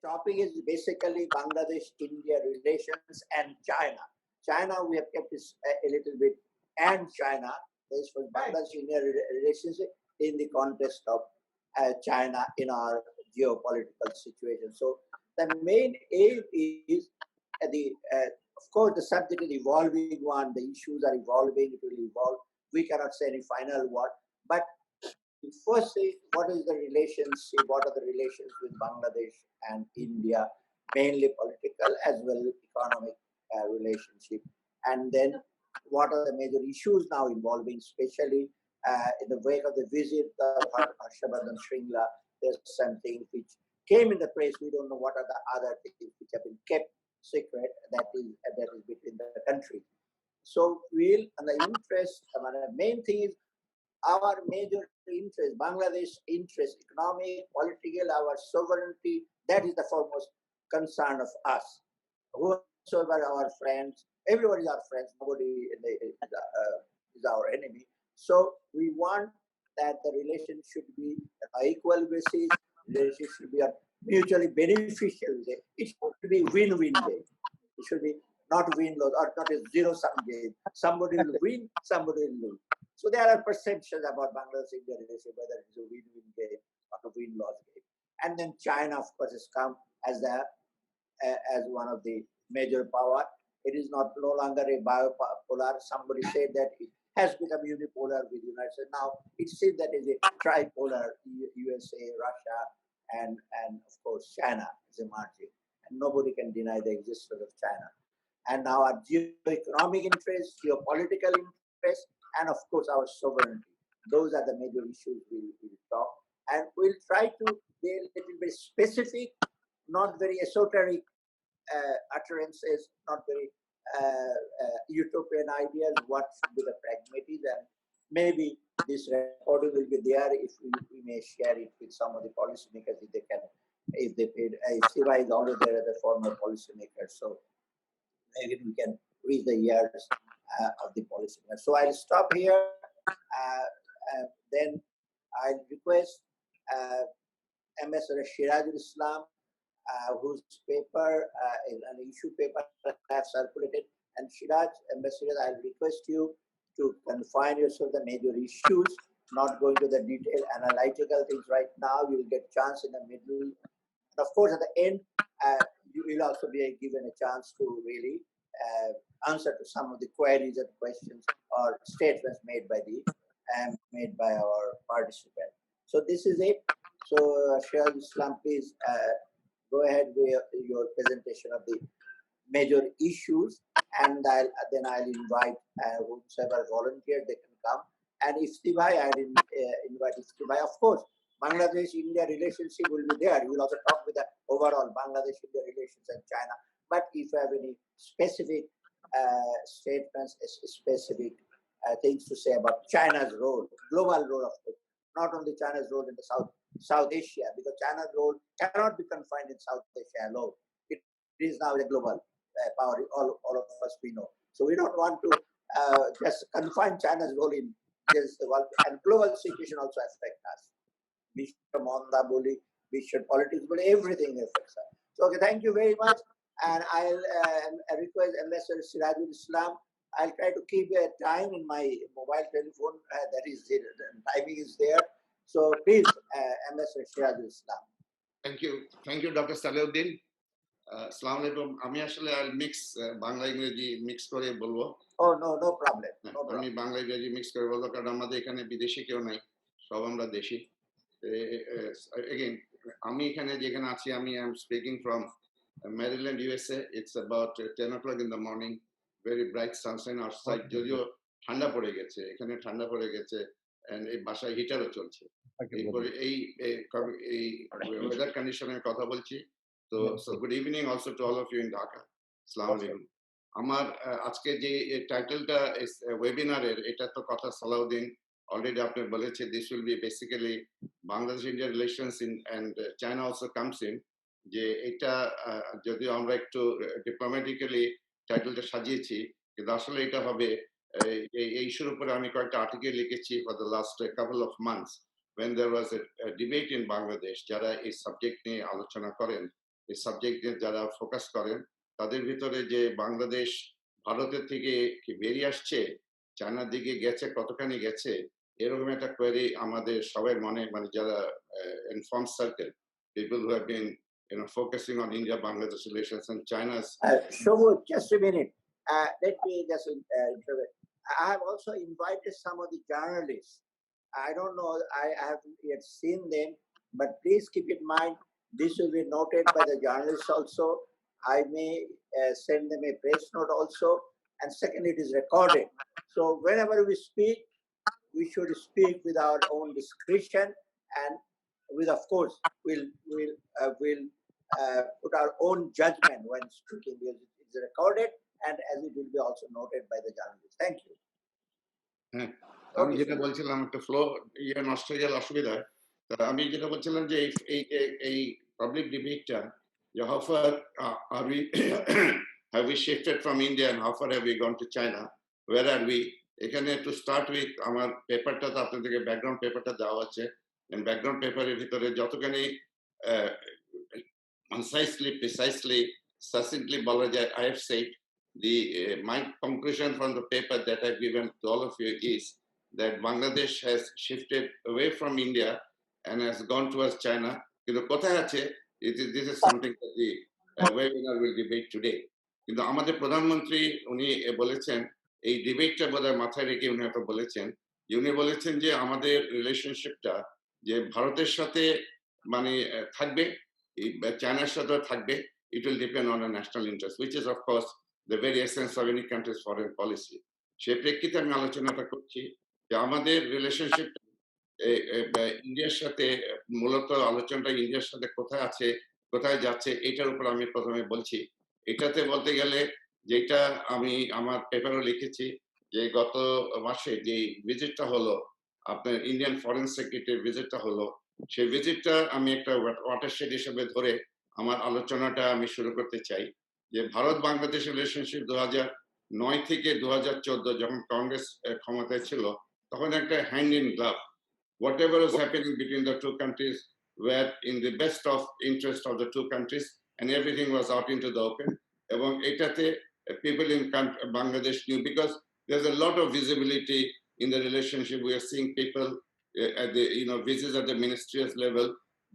topic is basically Bangladesh-India relations and China. China, we have kept this a little bit, and China. This was Bangladesh-India relationship in the context of China in our geopolitical situation. So the main aim is of course, the subject is evolving one. The issues are evolving. It will evolve. We cannot say any final word, but first say what is the relationship, what are the relations with Bangladesh and India, mainly political as well as economic relationship, and then what are the major issues now involving, especially in the wake of the visit of Harshavardhan Shringla. There's something which came in the press. We don't know what are the other things which have been kept secret that is between the countries. So we'll, and the interest, the main thing is our major interest, Bangladesh interest, economic, political, our sovereignty, that is the foremost concern of us. Whosoever our friends, everybody is our friends, nobody is our enemy. So we want that the relation should be on equal basis, relationship should be a mutually beneficial way. It should be win-win game. It should be not win-lose or not a zero-sum game. Somebody will win, somebody will lose. So there are perceptions about Bangladesh-India relationship, whether it's a win-win game or a win-loss game. And then China, of course, has come as one of the major power. It is no longer a bipolar. Somebody said that it has become unipolar with the United States. Now it seems that it is a tripolar, USA, Russia, and of course China is emerging. And nobody can deny the existence of China. And now our geoeconomic interests, geopolitical interests, and of course our sovereignty. Those are the major issues we'll talk. And we'll try to be a little bit specific, not very esoteric utterances, not very utopian ideas, what should be the pragmatism. And maybe this recording will be there if we may share it with some of the policymakers if they can, if Siva is already there as a former policymaker. So maybe we can reach the ears of the policymakers. So I'll stop here. Then I'll request Ambassador Sirajul Islam, whose paper is an issue paper that I have circulated. And Siraj, Ambassador, I'll request you to confine yourself to the major issues, not go into the detailed analytical things right now. You will get chance in the middle. And of course, at the end, you will also be given a chance to really answer to some of the queries and questions or statements made by our participant. So this is it. So Siraj Islam, please go ahead with your presentation of the major issues, and then I'll invite whoever volunteer, they can come. And Iftibai, I'll invite Iftibai. Of course, Bangladesh-India relationship will be there. We will also talk with the overall Bangladesh-India relations and China. But if you have any specific statements, specific things to say about China's role, global role, of course, not only China's role in the South Asia, because China's role cannot be confined in South Asia alone. It is now a global power, all of us we know. So we don't want to just confine China's role in just the world, and global situation also affects us. Bishop Monda Boli, Bishop politics, but everything affects us. So okay, thank you very much. And I'll request Ambassador Sirajul Islam. I'll try to keep a time in my mobile telephone. That is, the timing is there. So please, Ambassador Sirajul Islam. Thank you, Dr. Salahuddin. Assalamu alaikum. আমি আসলে mix Bangla ইংরেজি mix করে বলবো। Oh no, no problem. আমি বাংলা ইংরেজি mix করে বলবো কারণ আমাদের এখানে বিদেশি কেউ নাই, সব আমরা দেশি। Again, আমি এখানে যেখানে আছি আমি am speaking from Maryland, USA. It's about 10 o'clock in the morning. Very bright sunshine outside. যদিও ঠান্ডা পড়ে গেছে, এখানে ঠান্ডা পড়ে গেছে, and এই বাসায় হিটারও চলছে। এরপরে এই ওয়েদার কন্ডিশনের কথা বলছি। So good evening also to all of you in Dhaka. Assalamu alaikum. আমার আজকে যে টাইটেলটা ওয়েবিনারের, এটা তো কথা সালাউদ্দিন অলরেডি আপনি বলেছে, this will be basically Bangladesh-India relations in and China also comes in. যে এটা যদিও আমরা একটু ডিপ্লোম্যাটিক্যালি টাইটেলটা সাজিয়েছি, কিন্তু আসলে এটা হবে এই ইস্যুর উপরে আমি কয়েকটা আর্টিকেল লিখেছি for the last couple of months when there was a debate in Bangladesh, যারা এই সাবজেক্ট নিয়ে আলোচনা করেন এই সাবজেক্টে যারা ফোকাস করেন তাদের ভিতরে যে বাংলাদেশ ভারতের থেকে কি বেরিয়ে আসছে, চায়নার দিকে গেছে, কতখানি গেছে, এরকম একটা কোয়েরি আমাদের সবার মনে, মানে যারা inform circle, people who have been focusing on India Bangladesh relations and China's. Shobhu, just a minute. Let me just intervene. I have also invited some of the journalists. I don't know, I haven't yet seen them, but please keep in mind this will be noted by the journalists also. I may send them a press note also. And second, it is recorded. So whenever we speak, we should speak with our own discretion and with, of course, we'll put our own judgment when speaking. It's recorded and as it will be also noted by the journalists. Thank you. হ্যাঁ, আমি যেটা বলছিলাম একটা flow ইয়ে নষ্ট হয়ে গেলে অসুবিধা হয়। তা আমি যেটা বলছিলাম যে এই পাবলিক ডিবেটটা যে how far are we have we shifted from India and how far have we gone to China, where are we, এখানে to start with আমার পেপারটা তো আপনাদেরকে ব্যাকগ্রাউন্ড পেপারটা দেওয়া হচ্ছে, ব্যাকগ্রাউন্ড পেপারের ভিতরে যতখানি concisely, precisely, succinctly বলা যায়, I have said my conclusion from the paper that I've given to all of you is that Bangladesh has shifted away from India and has gone towards China. কিন্তু কোথায় আছে, this is something that the webinar will debate today. কিন্তু আমাদের প্রধানমন্ত্রী উনি বলেছেন, এই ডিবেটটা বোধহয় মাথায় রেখে উনি হয়তো বলেছেন, যে উনি বলেছেন যে আমাদের রিলেশনশিপটা যে ভারতের সাথে মানে থাকবে, চায়নার সাথেও থাকবে, it will depend on a national interest, which is of course the very essence of any country's foreign policy. সেই প্রেক্ষিতে আমি আলোচনাটা করছি যে আমাদের রিলেশনশিপ ইন্ডিয়ার সাথে, মূলত আলোচনাটা ইন্ডিয়ার সাথে কোথায় আছে, কোথায় যাচ্ছে, এটার উপর আমি প্রথমে বলছি। এটাতে বলতে গেলে যেটা আমি আমার পেপারও লিখেছি যে গত মাসে যে ভিজিটটা হলো, আপনার ইন্ডিয়ান ফরেন সেক্রেটারির ভিজিটটা হলো, সেই ভিজিটটা আমি একটা ওয়াটারশেড হিসেবে ধরে আমার আলোচনাটা আমি শুরু করতে চাই। যে ভারত বাংলাদেশ রিলেশনশিপ 2009 থেকে 2014 যখন কংগ্রেস ক্ষমতায় ছিল, তখন একটা hand in glove, whatever was happening between the two countries were in the best of interest of the two countries and everything was out into the open. এবং এটাতে people in Bangladesh knew, because there's a lot of visibility in the relationship. We are seeing people at the visits at the ministerial level,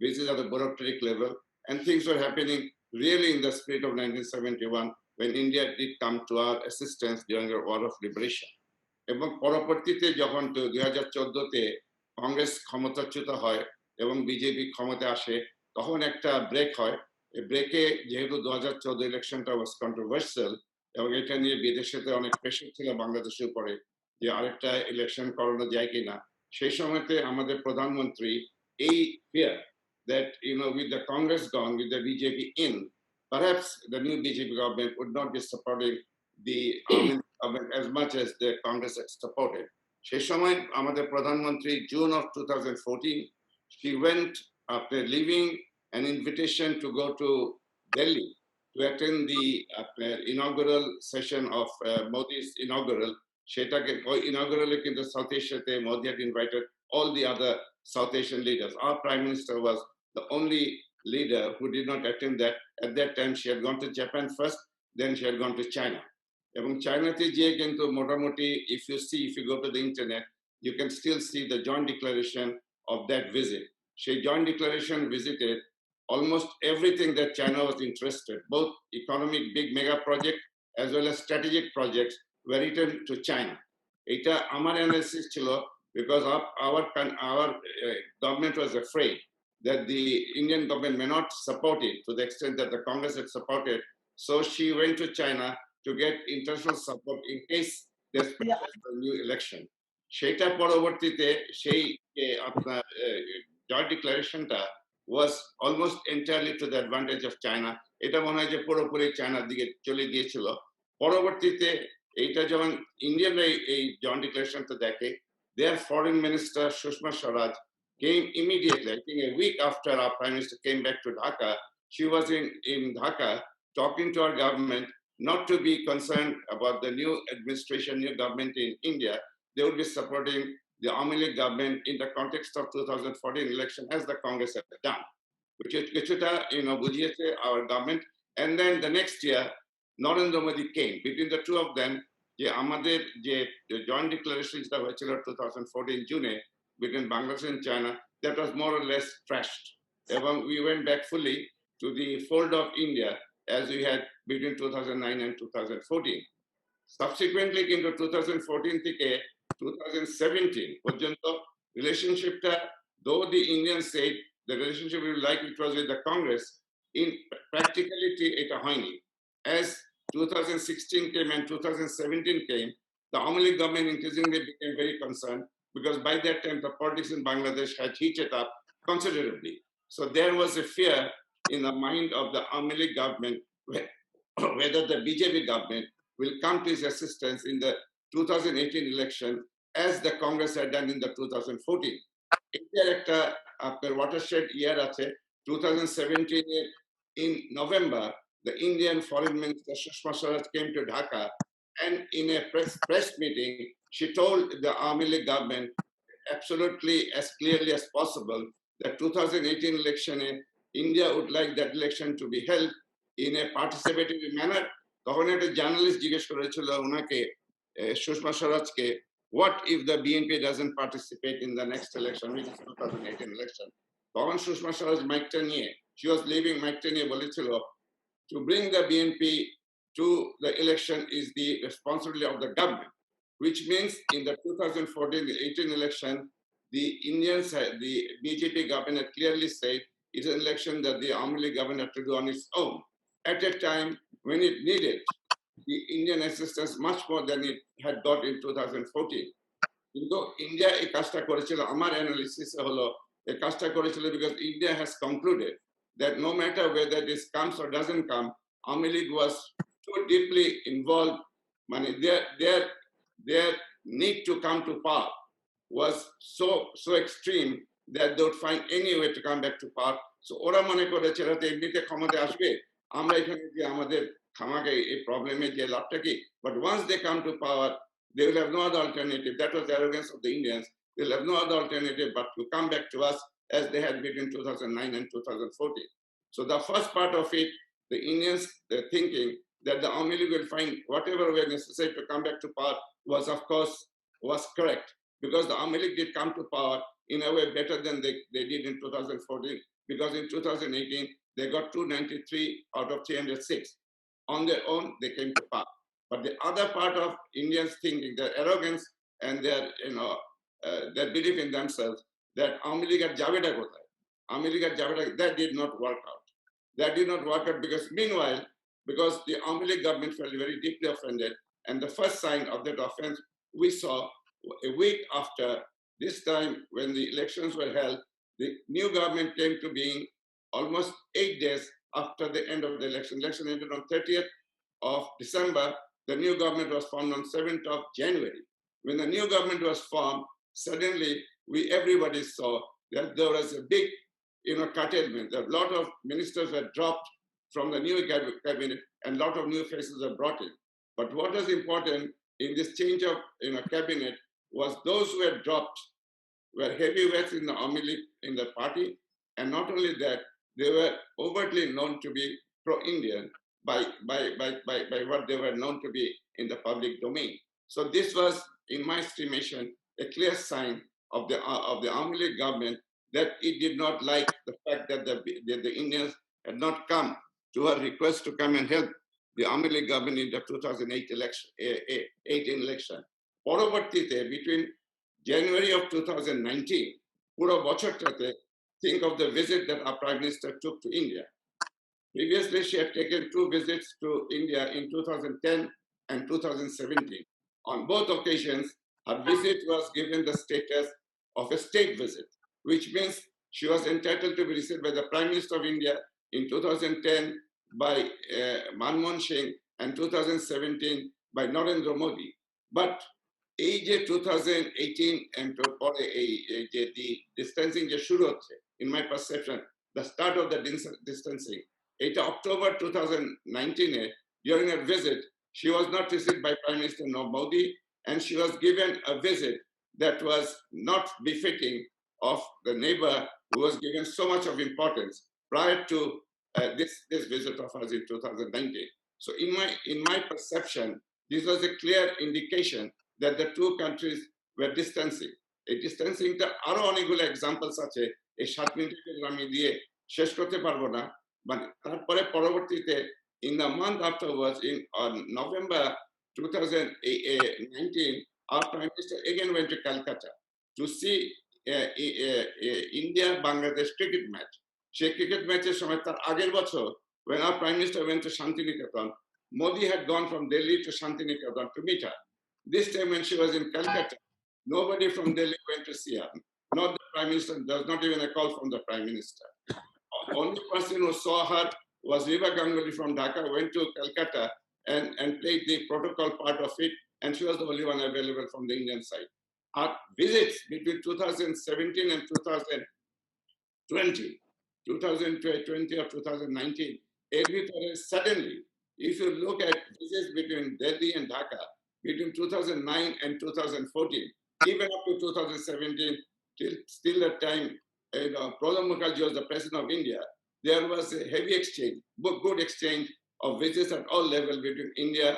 visits at the bureaucratic level, and things were happening really in the spirit of 1971 when India did come to our assistance during the War of Liberation. এবং পরবর্তীতে যখন 2014-তে কংগ্রেস ক্ষমতাচ্যুত হয় এবং BJP ক্ষমতায় আসে, তখন একটা ব্রেক হয়। এই ব্রেকে যেহেতু 2014 ইলেকশনটা ওয়াজ কন্ট্রোভার্সিয়াল এবং এটা নিয়ে বিদেশেতে অনেক প্রেশার ছিল বাংলাদেশের উপরে যে আরেকটা ইলেকশন করানো যায় কিনা, সেই সময়তে আমাদের প্রধানমন্ত্রী এই fear that with the Congress gone, with the BJP in, perhaps the new BJP government would not be supporting the army government as much as the Congress had supported. সেই সময় আমাদের প্রধানমন্ত্রী June of 2014, she went after leaving an invitation to go to Delhi to attend the inaugural session of Modi's inaugural. সেটাকে inaugurally কিন্তু South Asia-তে Modi had invited all the other South Asian leaders. Our Prime Minister was the only leader who did not attend that. At that time, she had gone to Japan first, then she had gone to China. এবং চায়নাতে যে কিন্তু মোটামুটি if you go to the internet, you can still see the joint declaration of that visit. সেই joint declaration visited almost everything that China was interested, both economic big mega project as well as strategic projects were written to China. এটা আমার analysis ছিল because our government was afraid that the Indian government may not support it to the extent that the Congress had supported. So she went to China to get international support in case there's a new election. সেটা পরবর্তীতে সেই আপনার joint declarationটা was almost entirely to the advantage of China. এটা মনে হয় যে পুরোপুরি চায়নার দিকে চলে গিয়েছিল। পরবর্তীতে এইটা যখন ইন্ডিয়ান এই joint declarationটা দেখে, their foreign minister Sushma Swaraj came immediately, I think a week after our Prime Minister came back to Dhaka. She was in Dhaka talking to our government not to be concerned about the new administration, new government in India. They would be supporting the Army League government in the context of 2014 election as the Congress had done. which is বুঝিয়েছে our government. And then the next year, Narendra Modi came. Between the two of them, যে আমাদের যে joint declaration যেটা হয়েছিল 2014 June between Bangladesh and China, that was more or less trashed. এবং we went back fully to the fold of India as we had between 2009 and 2014. Subsequently, কিন্তু 2014 থেকে 2017 পর্যন্ত রিলেশনশিপটা, though the Indians said the relationship we like it was with the Congress, in practicality এটা হয়নি. As 2016 came and 2017 came, the Awami League government increasingly became very concerned because by that time the politics in Bangladesh had heated up considerably. So there was a fear in the mind of the Awami League government whether the BJP government will come to his assistance in the 2018 election as the Congress had done in the 2014. এটার একটা আপনার watershed year আছে 2017 in November. The Indian Foreign Minister Sushma Swaraj came to Dhaka, and in a press meeting, she told the Awami League government absolutely as clearly as possible that 2018 election, India would like that election to be held in a participatory manner. তখন একটা journalist জিজ্ঞেস করেছিল ওনাকে, Sushma স্বরাজকে, what if the BNP doesn't participate in the next election, which is 2018 election? তখন সুষমা স্বরাজ মাইকটা নিয়ে, she was leaving মাইকটা নিয়ে বলেছিল, to bring the BNP to the election is the responsibility of the government, which means in the 2014-18 election, the Indians, the BJP government had clearly said it's an election that the Awami League government had to do on its own at a time when it needed the Indian assistance much more than it had got in 2014. কিন্তু India এই কাজটা করেছিল, আমার analysis হলো এই কাজটা করেছিল because India has concluded that no matter whether this comes or doesn't come, Awami League was too deeply involved. Their need to come to power was so extreme that they would find any way to come back to power. So ওরা মনে করেছে এরা তো এমনিতে ক্ষমতায় আসবে, আমরা এখানে যে আমাদের খামাকে এই প্রবলেমে যে লাভটা কি, but once they come to power, they will have no other alternative. That was the arrogance of the Indians. They'll have no other alternative but to come back to us as they had between 2009 and 2014. So the first part of it, the Indians thinking that the Awami League will find whatever way necessary to come back to power was, of course, was correct, because the Awami League did come to power in a way better than they did in 2014, because in 2018 they got 293 out of 306. On their own, they came to power. But the other part of Indians thinking, their arrogance and their belief in themselves, that Awami League at Javeda kothay, Awami League at Javeda, that did not work out. That did not work out because meanwhile, because the Awami League government felt very deeply offended, and the first sign of that offense we saw a week after this time when the elections were held. The new government came to being almost 8 days after the end of the election. Election ended on 30th of December. The new government was formed on 7th of January. When the new government was formed, suddenly everybody saw that there was a big curtailment. A lot of ministers were dropped from the new cabinet and a lot of new faces were brought in. But what was important in this change of cabinet was those who were dropped were heavyweights in the Awami League in the party, and not only that, they were overtly known to be pro-Indian by what they were known to be in the public domain. So this was, in my estimation, a clear sign of the Awami League government that it did not like the fact that the Indians had not come to her request to come and help the Awami League government in the 2008 election. পরবর্তীতে between January of 2019, পুরো বছরটাতে, think of the visit that our Prime Minister took to India. Previously, she had taken 2 visits to India in 2010 and 2017. On both occasions, her visit was given the status of a state visit, which means she was entitled to be received by the Prime Minister of India in 2010 by Manmohan Singh and 2017 by Narendra Modi. But এই যে 2018 and পরে এই যে distancing যে শুরু হচ্ছে, in my perception, the start of the distancing, এটা October 2019 during her visit, she was not received by Prime Minister Modi, and she was given a visit that was not befitting of the neighbor who was given so much of importance. prior to this visit of ours in 2019. So in my perception, this was a clear indication that the two countries were distancing. এই ডিস্টেন্সিংটা আরো অনেকগুলো examples আছে, এই 7 মিনিটের আমি দিয়ে শেষ করতে পারবো না। মানে তারপরে পরবর্তীতে in the month afterwards, in November 2019, our Prime Minister again went to Calcutta to see India Bangladesh cricket match. সেই ক্রিকেট ম্যাচের সময় তার আগের বছর, when our Prime Minister went to Shantiniketan, Modi had gone from Delhi to Shantiniketan to meet her. This time when she was in Calcutta, nobody from Delhi went to see her. Not the Prime Minister, there was not even a call from the Prime Minister. Only person who saw her was Riva Ganguly from Dhaka, went to Calcutta and played the protocol part of it, and she was the only one available from the Indian side. Our visits between 2017 and 2020 or 2019, every time suddenly, if you look at visits between Delhi and Dhaka, between 2009 and 2014, even up to 2017, still that time, Pranab Mukherjee was the president of India, there was a heavy exchange, good exchange of visits at all levels between India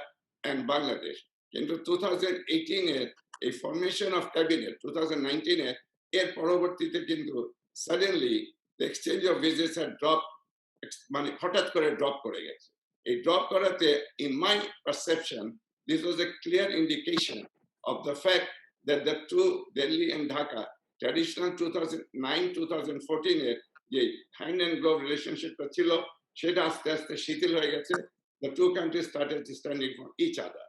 and Bangladesh. Into 2018, a formation of cabinet, 2019, suddenly the exchange of visits had dropped, হঠাৎ করে drop করে গেছে। এই drop করাতে, in my perception, this was a clear indication of the fact that the two, Delhi and Dhaka, traditional 2009-2014 যে hand and glove relationshipটা ছিল, সেটা আস্তে আস্তে শিথিল হয়ে গেছে। The two countries started standing for each other.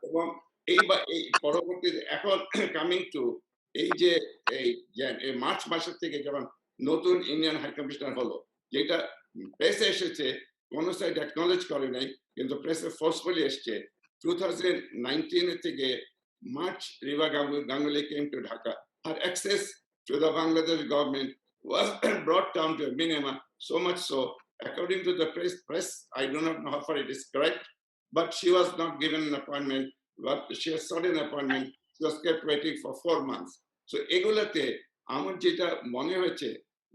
এবং এই পরবর্তীতে এখন কামিং টু এই যে এই মার্চ মাসের থেকে যখন নতুন ইন্ডিয়ান হাই কমিশনার হলো, যেটা প্রেসে এসেছে, কোন সাইড অ্যাকনলেজ করে নাই, কিন্তু প্রেসে ফোর্সফুলি এসছে 2019 থেকে March, Riva Ganguly came to Dhaka. Her access to the Bangladesh government was brought down to a minimum, so much so, according to the press, I do not know how far it is correct, but she was not given an appointment, but she has sought an appointment, she was kept waiting for 4 months. So এগুলাতে আমার যেটা মনে হয়েছে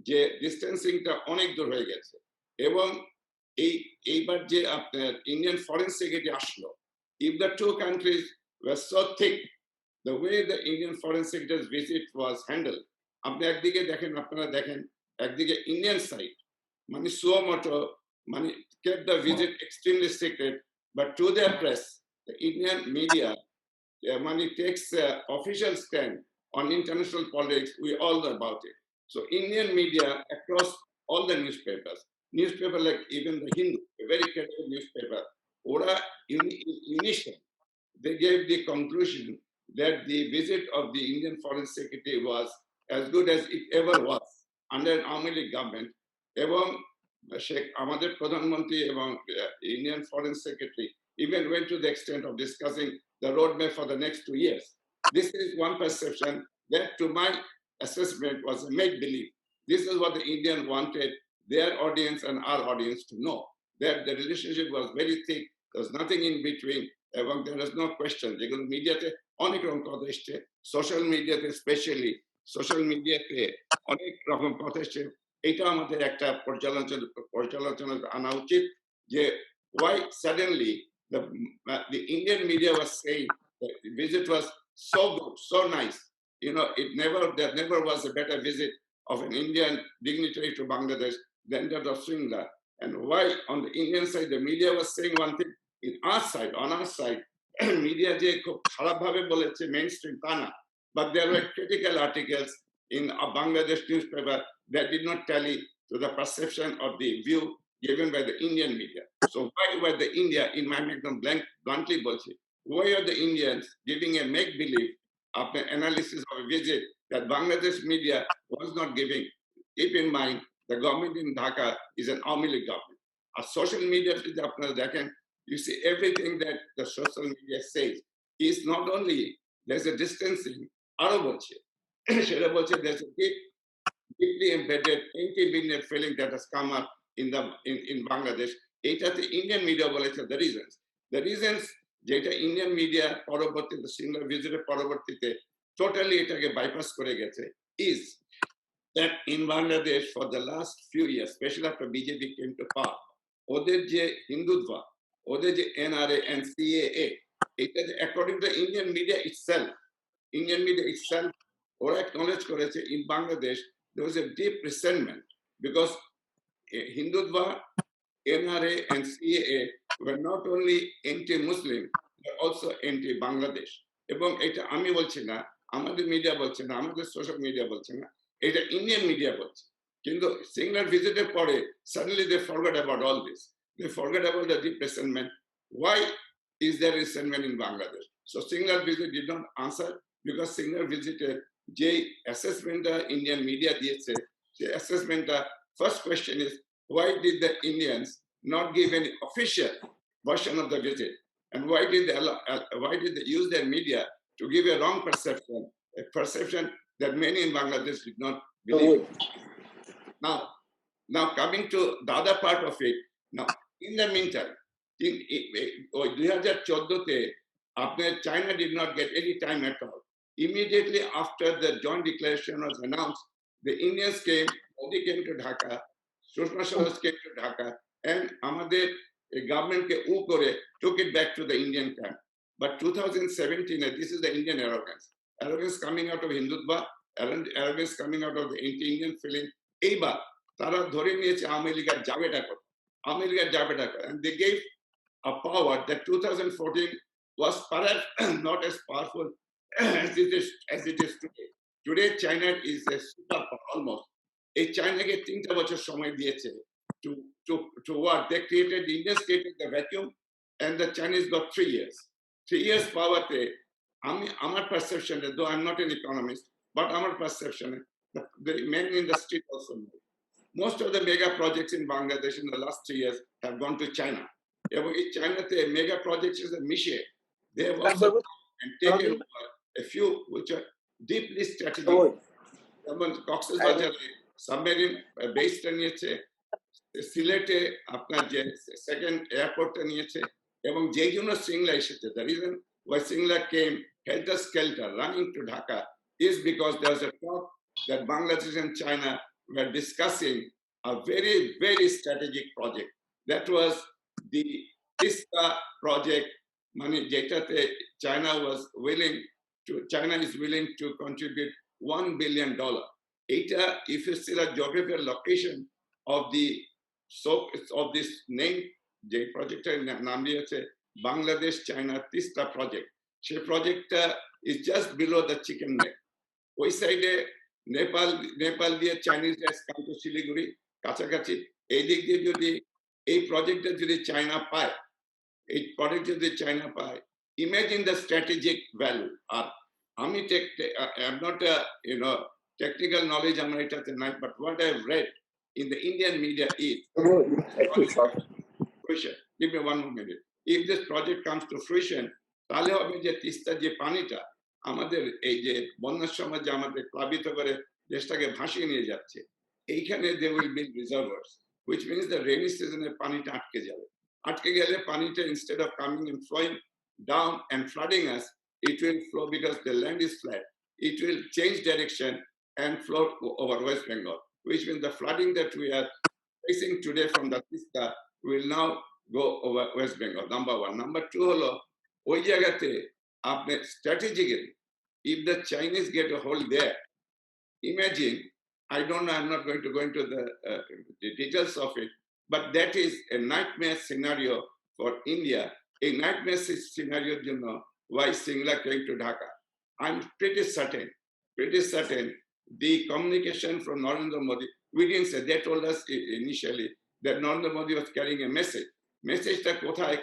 যে ডিস্টেন্সিংটা অনেক দূর হয়ে গেছে। এবং এইবার যে আপনার ইন্ডিয়ান ফরেন সেক্রেটারি আসলো, if the two countries were so thick, the way the Indian foreign secretary's visit was handled, আপনি একদিকে দেখেন, আপনারা দেখেন, একদিকে ইন্ডিয়ান সাইড মানে সুমোটো মানে kept the visit extremely secret, but to their press, the Indian media takes official stand on international politics. We all know about it. So Indian media across all the newspaper like even the Hindu, a very credible newspaper, ora initially they gave the conclusion that the visit of the Indian Foreign Secretary was as good as it ever was under an Awami League government. এবং আমাদের প্রধানমন্ত্রী এবং Indian Foreign Secretary even went to the extent of discussing the roadmap for the next 2 years. This is one perception that, to my assessment, was a make-believe. This is what the Indian wanted their audience and our audience to know, that the relationship was very thick, there was nothing in between, এবং there was no question. যেগুলো মিডিয়াতে অনেক রকম কথা এসছে, social মিডিয়াতে specially, social মিডিয়াতে অনেক রকম কথা এসছে। এটা আমাদের একটা পর্যালোচনা আনা উচিত যে why suddenly the Indian media was saying that the visit was so good, so nice. There never was a better visit of an Indian dignitary to Bangladesh than that of Sringla. And why on the Indian side the media was saying one thing, on our side, media je khub kharab bhabe boleche mainstream ta na, but there were critical articles in a Bangladesh newspaper that did not tally to the perception of the view given by the Indian media. So why were the India, in my bluntly bolche, why are the Indians giving a make-believe analysis of a visit that Bangladesh media was not giving? Keep in mind, the government in Dhaka is an Awami League government. A social media, you see everything that the social media says is not only there's a distancing, there's a deeply embedded anti-Indian feeling that has come up in Bangladesh. এটাতে Indian media বলেছে the reasons যেটা Indian media পরবর্তীতে single ভিজিটের পরবর্তীতে totally এটাকে bypass করে গেছে is that in Bangladesh for the last few years, especially after BJP came to power, ওদের যে হিন্দুত্বা, ওদের যে NRA and CAA, এটা according to Indian media itself, ওরা acknowledge করেছে in Bangladesh there was a deep resentment because Hindutva, NRA and CAA were not only anti-Muslim but also anti-Bangladesh. এবং এটা আমি বলছি না, আমাদের মিডিয়া বলছে না, আমাদের সোশ্যাল মিডিয়া বলছে না, এটা ইন্ডিয়ান মিডিয়া বলছে। কিন্তু সিঙ্গলার ভিজিটের পরে suddenly they forgot about all this. They forget about the deep resentment. Why is there resentment in Bangladesh? So singular visit did not answer because singular visited যে assessment Indian media দিয়েছে, the assessment first question is why did the Indians not give any official version of the visit, and why did they use their media to give a wrong perception, a perception that many in Bangladesh did not believe. Now coming to the other part of it, now in the meantime, in 2014 China did not get any time at all. Immediately after the joint declaration was announced, the Indians came, Modi came to Dhaka, Sushma Swaraj came to Dhaka, and আমাদের government took it back to the Indian camp. But 2017, and this is the Indian arrogance coming out of Hindutva, arrogance coming out of the anti-Indian feeling. এইবার তারা ধরে নিয়েছে আওয়ামী লীগের জাবেটা করে, and they gave a power that 2014 was perhaps not as powerful as it is today. Today China is a superpower almost. এই চায়নাকে 3টা বছর সময় দিয়েছে to what they created. The Indians created the vacuum and the Chinese got 3 years. 3 years powerতে আমার perception, though I'm not an economist, but আমার perception, the men in the street also know. Most of the mega projects in Bangladesh in the last 3 years have gone to China. এবং এই চায়নাতে mega projects is a মিশে. They have also and taken over a few which are deeply strategic. যেমন কক্সেস বাজারে submarine বেসটা নিয়েছে, সিলেটে আপনার যে সেকেন্ড এয়ারপোর্টটা নিয়েছে, এবং যেই জন্য সিংলা এসেছে, the reason why Singla came helter skelter running to Dhaka is because there was a talk that Bangladesh and China were discussing a very, very strategic project. That was the Tista project, যেটাতে China is willing to contribute $1 billion. Eta, if you see the geographical location of this name, the project নাম দিয়েছে Bangladesh China Tista project. সেই project is just below the chicken neck. ওই সাইডে নেপাল দিয়ে Chinese has come to Siliguri, কাছাকাছি। এই দিক দিয়ে যদি এই প্রজেক্টটা যদি চায়না পায়, imagine the strategic value. I'm not technical knowledge, but what I've read in the Indian media is fruition. Give me 1 more minute. If this project comes to fruition, তাহলে হবে যে তিস্তা যে পানিটা আমাদের এই যে বন্যার সময় যে আমাদের প্লাবিত করে দেশটাকে ভাসিয়ে নিয়ে যাচ্ছে, এইখানে they will build reservoirs, which means the rainy season পানিটা আটকে গেলে পানিটা instead of coming and flowing down and flooding us, it will flow because the land is flat. It will change direction and flow over West Bengal, which means the flooding that we are facing today from the Tista will now go over West Bengal. Number 1. Number 2 হলো ওই জায়গাতে আপনি strategically, if the Chinese get a hold there, imagine, I don't know, I'm not going to go into the details of it, but that is a nightmare scenario for India. A nightmare scenario, why Singla came to Dhaka. I'm pretty certain the communication from Narendra Modi, we didn't say, they told us initially that Narendra Modi was carrying a message. Message-টা কোথায়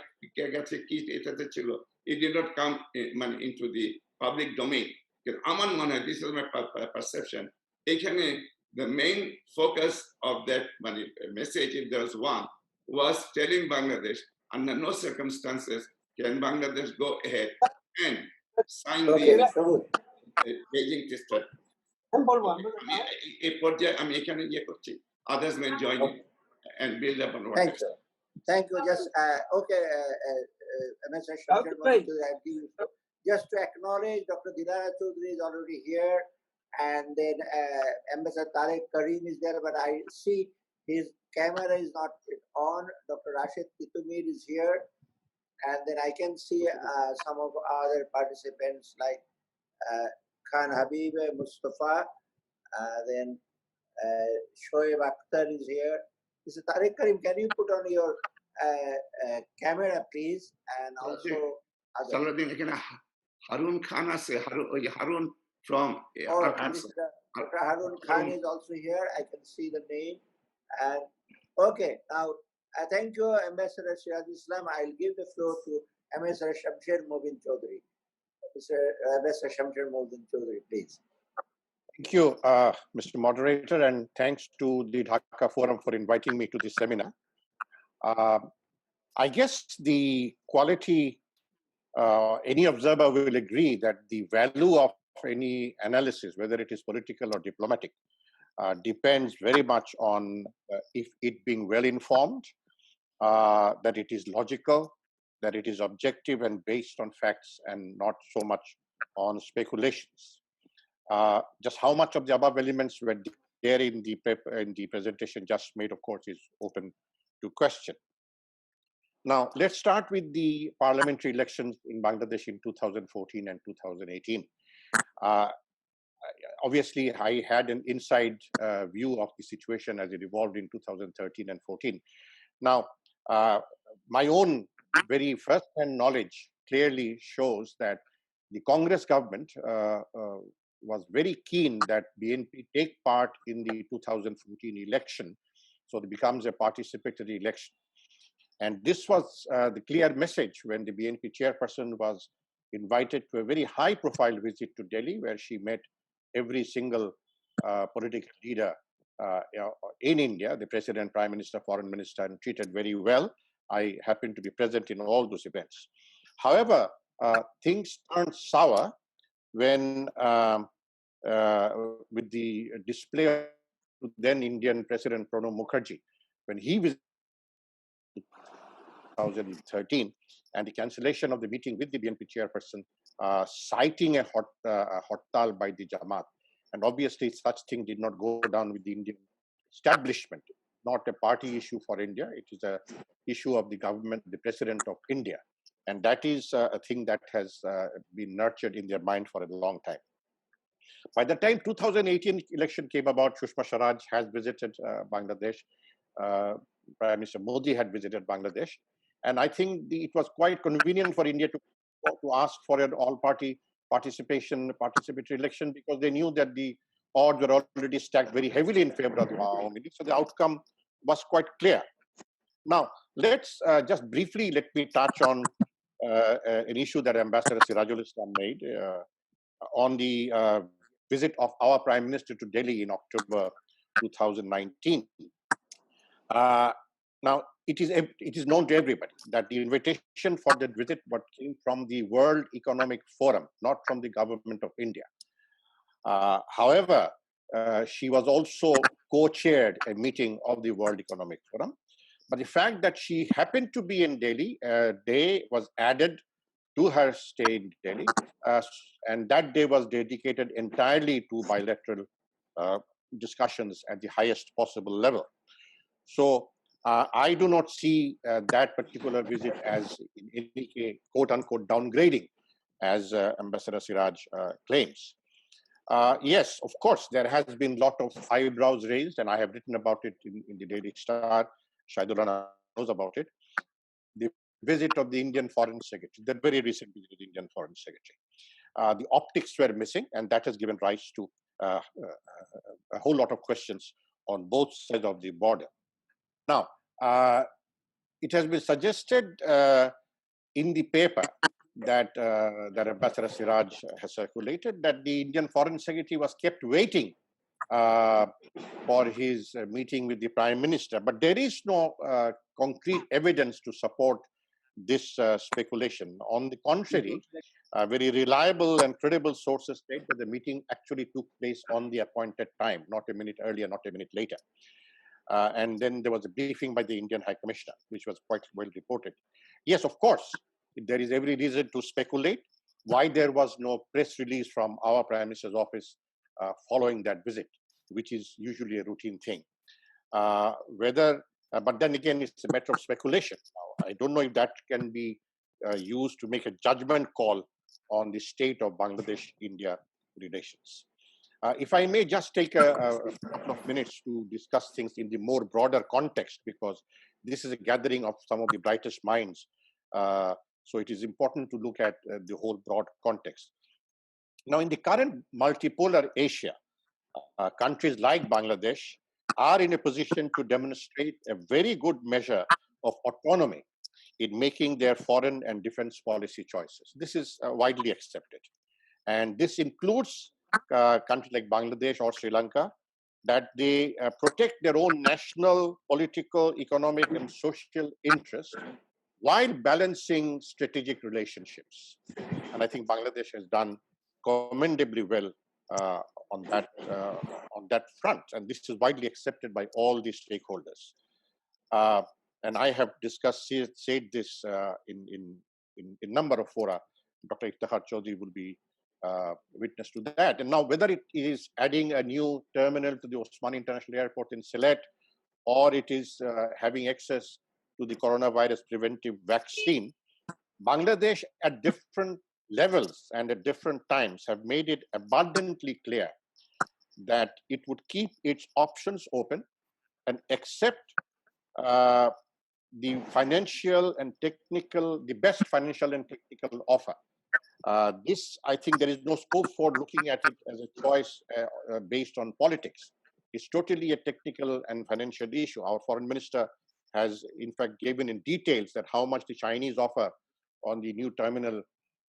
গেছে, কি এটাতে ছিল, it did not come into the public domain. আমার মনে হয়, this is my perception, এখানে the main focus of that message, if there was one, was telling Bangladesh under no circumstances can Bangladesh go ahead and sign the Beijing Tista. এই পর্যায়ে আমি এখানে করছি, others may join in and build up on what. Thank you. Just just to acknowledge Dr. Dinara Chaudhary is already here, and then Ambassador Tariq Karim is there, but I see his camera is not on. Dr. Rashid Titumir is here, and then I can see some of other participants like Khan Habib, Mustafa, then Shoaib Akhtar is here. Mr. Tariq Karim, can you put on your camera, please? And also others. Salahuddin, এখানে Harun Khan আছে, Harun from Oh, Arkansas. Dr. Harun Khan is also here. I can see the name. And okay, now thank you, Ambassador Siraj Islam. I'll give the floor to Ambassador Shamsher Mobin Chaudhary. Mr. Ambassador Shamsher Mobin Chaudhary, please. Thank you, Mr. Moderator, and thanks to the Dhaka Forum for inviting me to this seminar. I guess the quality, any observer will agree that the value of any analysis, whether it is political or diplomatic, depends very much on if it being well informed, that it is logical, that it is objective and based on facts and not so much on speculations. Just how much of the above elements were there in the presentation just made, of course, is open to question. Now, let's start with the parliamentary elections in Bangladesh in 2014 and 2018. Obviously, I had an inside view of the situation as it evolved in 2013 and 14. Now, my own very first-hand knowledge clearly shows that the Congress government was very keen that BNP take part in the 2014 election, so it becomes a participatory election. And this was the clear message when the BNP chairperson was invited to a very high-profile visit to Delhi, where she met every single political leader in India, the president, prime minister, foreign minister, and treated very well. I happened to be present in all those events. However, things turned sour when with the display of then Indian President Pranab Mukherjee, when he visited 2013, and the cancellation of the meeting with the BNP chairperson, citing a hartal by the Jamaat. And obviously, such thing did not go down with the Indian establishment, not a party issue for India. It is an issue of the government, the president of India. And that is a thing that has been nurtured in their mind for a long time. By the time 2018 election came about, Sushma Swaraj has visited Bangladesh. Prime Minister Modi had visited Bangladesh. And I think it was quite convenient for India to ask for an all-party participatory election, because they knew that the odds were already stacked very heavily in favor of the Awami League. So the outcome was quite clear. Now, let's just briefly, let me touch on an issue that Ambassador Sirajul Islam made on the visit of our Prime Minister to Delhi in October 2019. Now, it is known to everybody that the invitation for that visit came from the World Economic Forum, not from the government of India. However, she was also co-chaired a meeting of the World Economic Forum. But the fact that she happened to be in Delhi, a day was added to her stay in Delhi, and that day was dedicated entirely to bilateral discussions at the highest possible level. So I do not see that particular visit as in any quote-unquote downgrading, as Ambassador Siraj claims. Yes, of course, there has been a lot of eyebrows raised, and I have written about it in the Daily Star. Shahidul Rana knows about it. The visit of the Indian Foreign Secretary, the very recent visit of the Indian Foreign Secretary. The optics were missing, and that has given rise to a whole lot of questions on both sides of the border. Now, it has been suggested in the paper that Ambassador Siraj has circulated that the Indian Foreign Secretary was kept waiting for his meeting with the Prime Minister. But there is no concrete evidence to support this speculation. On the contrary, very reliable and credible sources state that the meeting actually took place on the appointed time, not a minute earlier, not a minute later. And then there was a briefing by the Indian High Commissioner, which was quite well reported. Yes, of course, there is every reason to speculate why there was no press release from our Prime Minister's office following that visit, which is usually a routine thing. But then again, it's a matter of speculation. Now, I don't know if that can be used to make a judgment call on the state of Bangladesh-India relations. If I may just take a couple of minutes to discuss things in the more broader context, because this is a gathering of some of the brightest minds. So it is important to look at the whole broad context. Now, in the current multipolar Asia, countries like Bangladesh are in a position to demonstrate a very good measure of autonomy in making their foreign and defense policy choices. This is widely accepted. And this includes countries like Bangladesh or Sri Lanka, that they protect their own national, political, economic, and social interests while balancing strategic relationships. And I think Bangladesh has done commendably well on that front, and this is widely accepted by all the stakeholders. And I have said this in a number of fora. Dr. Iftikhar Chaudhry will be witness to that. And now, whether it is adding a new terminal to the Osmani International Airport in Sylhet, or it is having access to the coronavirus preventive vaccine, Bangladesh at different levels and at different times have made it abundantly clear that it would keep its options open and accept the financial and technical, the best financial and technical offer. This, I think there is no scope for looking at it as a choice based on politics. It's totally a technical and financial issue. Our foreign minister has in fact given in details that how much the Chinese offer on the new terminal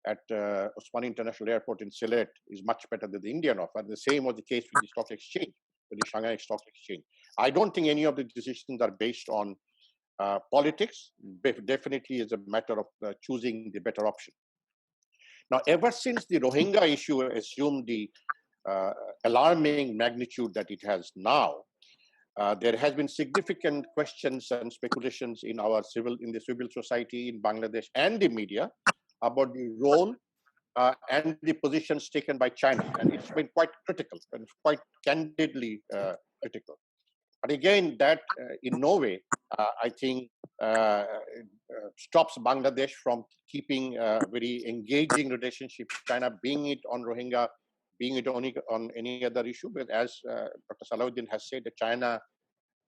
at Osmani International Airport in Sylhet is much better than the Indian offer. The same was the case with the stock exchange, with the Shanghai Stock Exchange. I don't think any of the decisions are based on politics. Definitely is a matter of choosing the better option. Now, ever since the Rohingya issue assumed the alarming magnitude that it has now, there has been significant questions and speculations in the civil society in Bangladesh and the media about the role and the positions taken by China, and it's been quite critical and quite candidly critical. But again, that in no way, I think, stops Bangladesh from keeping a very engaging relationship with China, being it on Rohingya, being it on any other issue. But as Dr. Salahuddin has said, that China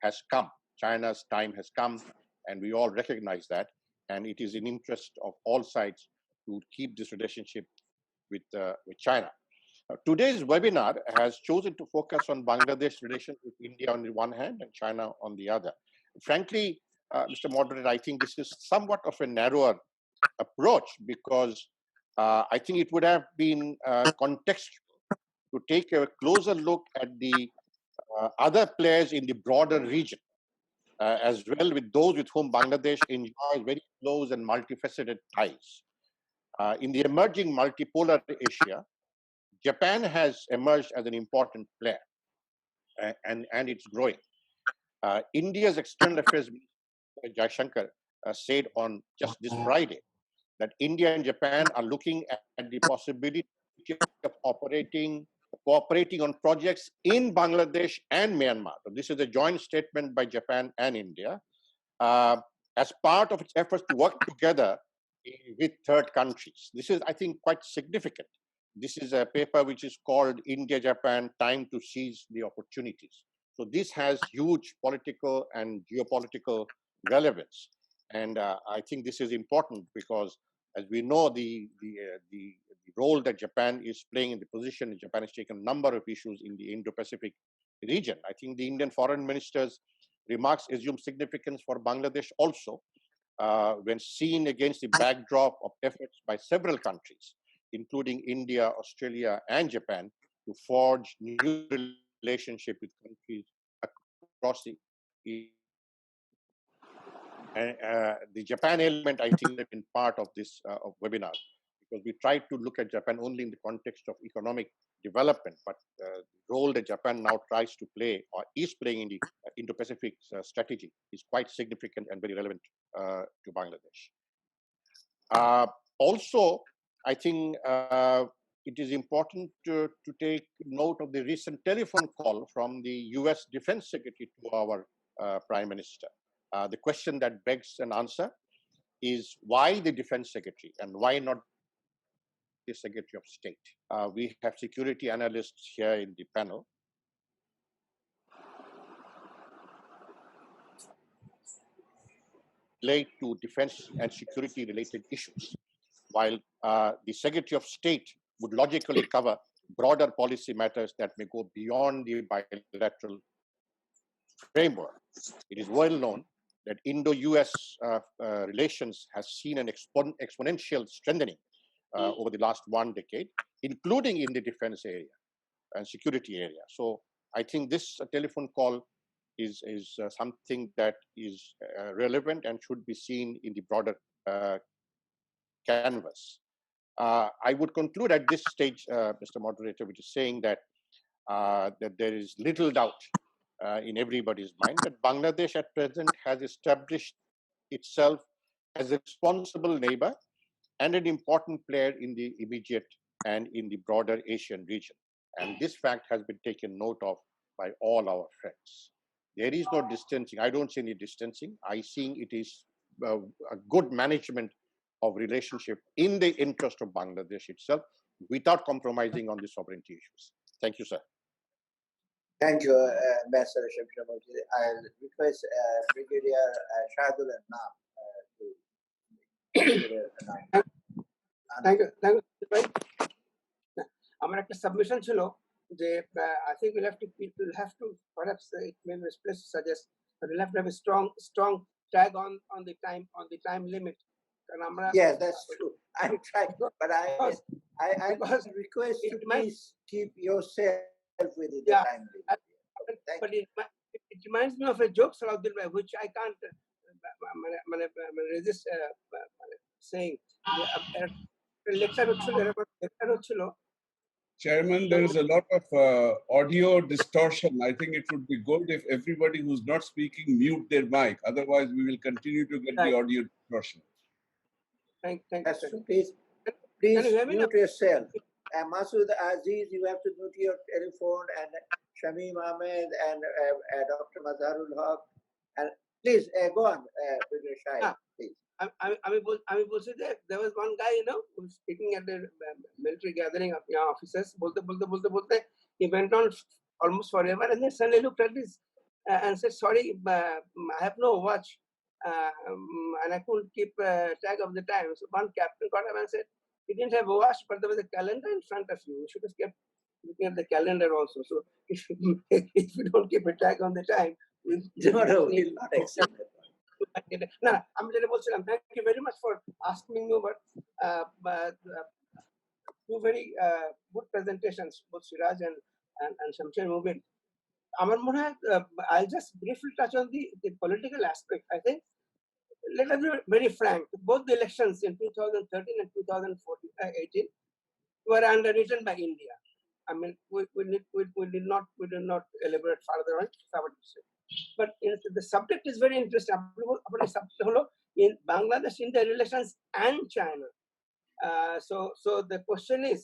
has come, China's time has come, and we all recognize that. And it is in interest of all sides to keep this relationship with China. Today's webinar has chosen to focus on Bangladesh relations with India on the one hand and China on the other. Frankly, Mr. Moderator, I think this is somewhat of a narrower approach, because I think it would have been contextual to take a closer look at the other players in the broader region, as well with those with whom Bangladesh enjoys very close and multifaceted ties. In the emerging multipolar Asia, Japan has emerged as an important player, and it's growing. India's External Affairs Minister Jaishankar said on just this Friday that India and Japan are looking at the possibility of cooperating on projects in Bangladesh and Myanmar. So this is a joint statement by Japan and India as part of its efforts to work together with third countries. This is, I think, quite significant. This is a paper which is called India-Japan Time to Seize the Opportunities. So this has huge political and geopolitical relevance. And I think this is important because, as we know, the role that Japan is playing in the position, Japan has taken a number of issues in the Indo-Pacific region. I think the Indian foreign minister's remarks assume significance for Bangladesh also, when seen against the backdrop of efforts by several countries, including India, Australia, and Japan, to forge new relationships with countries across the Japan element, I think, has been part of this webinar, because we tried to look at Japan only in the context of economic development, but the role that Japan now tries to play or is playing in the Indo-Pacific strategy is quite significant and very relevant to Bangladesh. Also, I think it is important to take note of the recent telephone call from the US Defense Secretary to our Prime Minister. The question that begs an answer is why the Defense Secretary and why not the Secretary of State? We have security analysts here in the panel. Relate to defense and security related issues, while the Secretary of State would logically cover broader policy matters that may go beyond the bilateral framework. It is well known that Indo-US relations has seen an exponential strengthening over the last 1 decade, including in the defense area and security area. So I think this telephone call is something that is relevant and should be seen in the broader canvas. I would conclude at this stage, Mr. Moderator, which is saying that that there is little doubt in everybody's mind that Bangladesh at present has established itself as a responsible neighbor and an important player in the immediate and in the broader Asian region. And this fact has been taken note of by all our friends. There is no distancing. I don't see any distancing. I see it is a good management of relationship in the interest of Bangladesh itself without compromising on the sovereignty issues. Thank you, sir. Thank you, Ambassador Shamshabati. I'll request Brigadier Shahidul Anam to Thank you. Thank you. আমার একটা submission ছিল যে I think we'll have to perhaps it may be misplaced to suggest that we'll have to have a strong tag on the time limit. Yes, that's true. I'm trying, but I request you please keep yourself within the time limit. But it reminds me of a joke, Salahuddin Bhai, which I can't resist saying. Chairman, there is a lot of audio distortion. I think it would be good if everybody who's not speaking mute their mic. Otherwise, we will continue to get the audio distortion. Thank That's you. true. Please mute yourself. And Masood Aziz, you have to mute your telephone, and Shamim Ahmed and Dr. Mazharul Haq. And please go on, Brigadier Shahid, please. আমি বলছি যে there was one guy, who was speaking at the military gathering of young officers. বলতে he went on almost forever, and then suddenly looked at this and said, "Sorry, I have no watch, and I couldn't keep track of the time." So one captain got up and said, "He didn't have a watch, but there was a calendar in front of you. You should have kept looking at the calendar also. So if you don't keep a track on the time, we'll not accept it." No, I'm just saying, thank you very much for asking me over two very good presentations, both Siraj and Shamsher Mubin. I'll just briefly touch on the political aspect. I think, let us be very frank, both the elections in 2013 and 2018 were underwritten by India. I mean, we did not elaborate further on it. But the subject is very interesting. In Bangladesh, India relations and China. So the question is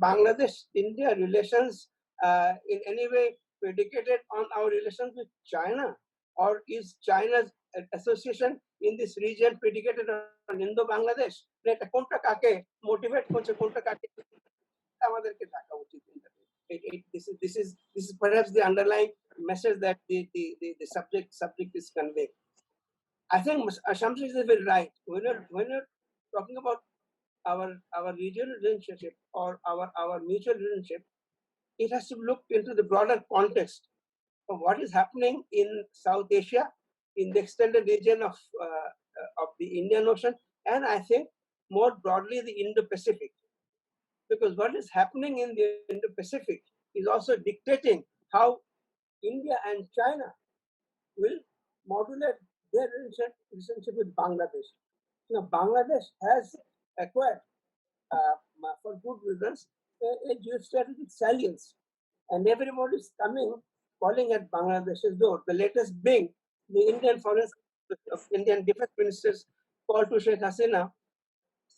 Bangladesh India relations in any way predicated on our relations with China, or is China's association in this region predicated on Indo-Bangladesh? Motivate this is perhaps the underlying message that the subject is conveying. I think Shamsi is very right. When you're talking about our regional relationship or our mutual relationship, it has to look into the broader context of what is happening in South Asia, in the extended region of the Indian Ocean, and I think more broadly the Indo-Pacific. Because what is happening in the Indo-Pacific is also dictating how India and China will modulate their relationship with Bangladesh. Now, Bangladesh has acquired, for good reasons, a geostrategic salience, and everybody is calling at Bangladesh's door. The latest being the Indian Defense Minister's call to Sheikh Hasina,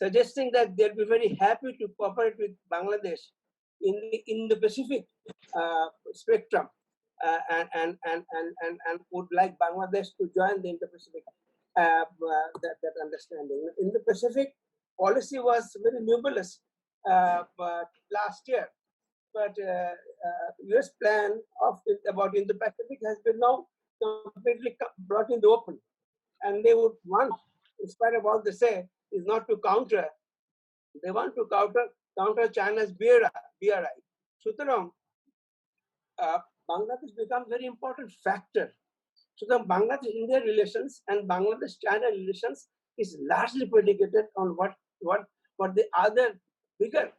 suggesting that they'll be very happy to cooperate with Bangladesh in the Indo-Pacific spectrum, and would like Bangladesh to join the Indo-Pacific that understanding. In the Pacific, policy was very nebulous but last year, but U.S. plan about Indo-Pacific has been now completely brought in the open, and they would want, in spite of all they say, is not to counter. They want to counter China's BRI. Sutarang, Bangladesh becomes very important factor. So the Bangladesh-India relations and Bangladesh-China relations is largely predicated on what the other bigger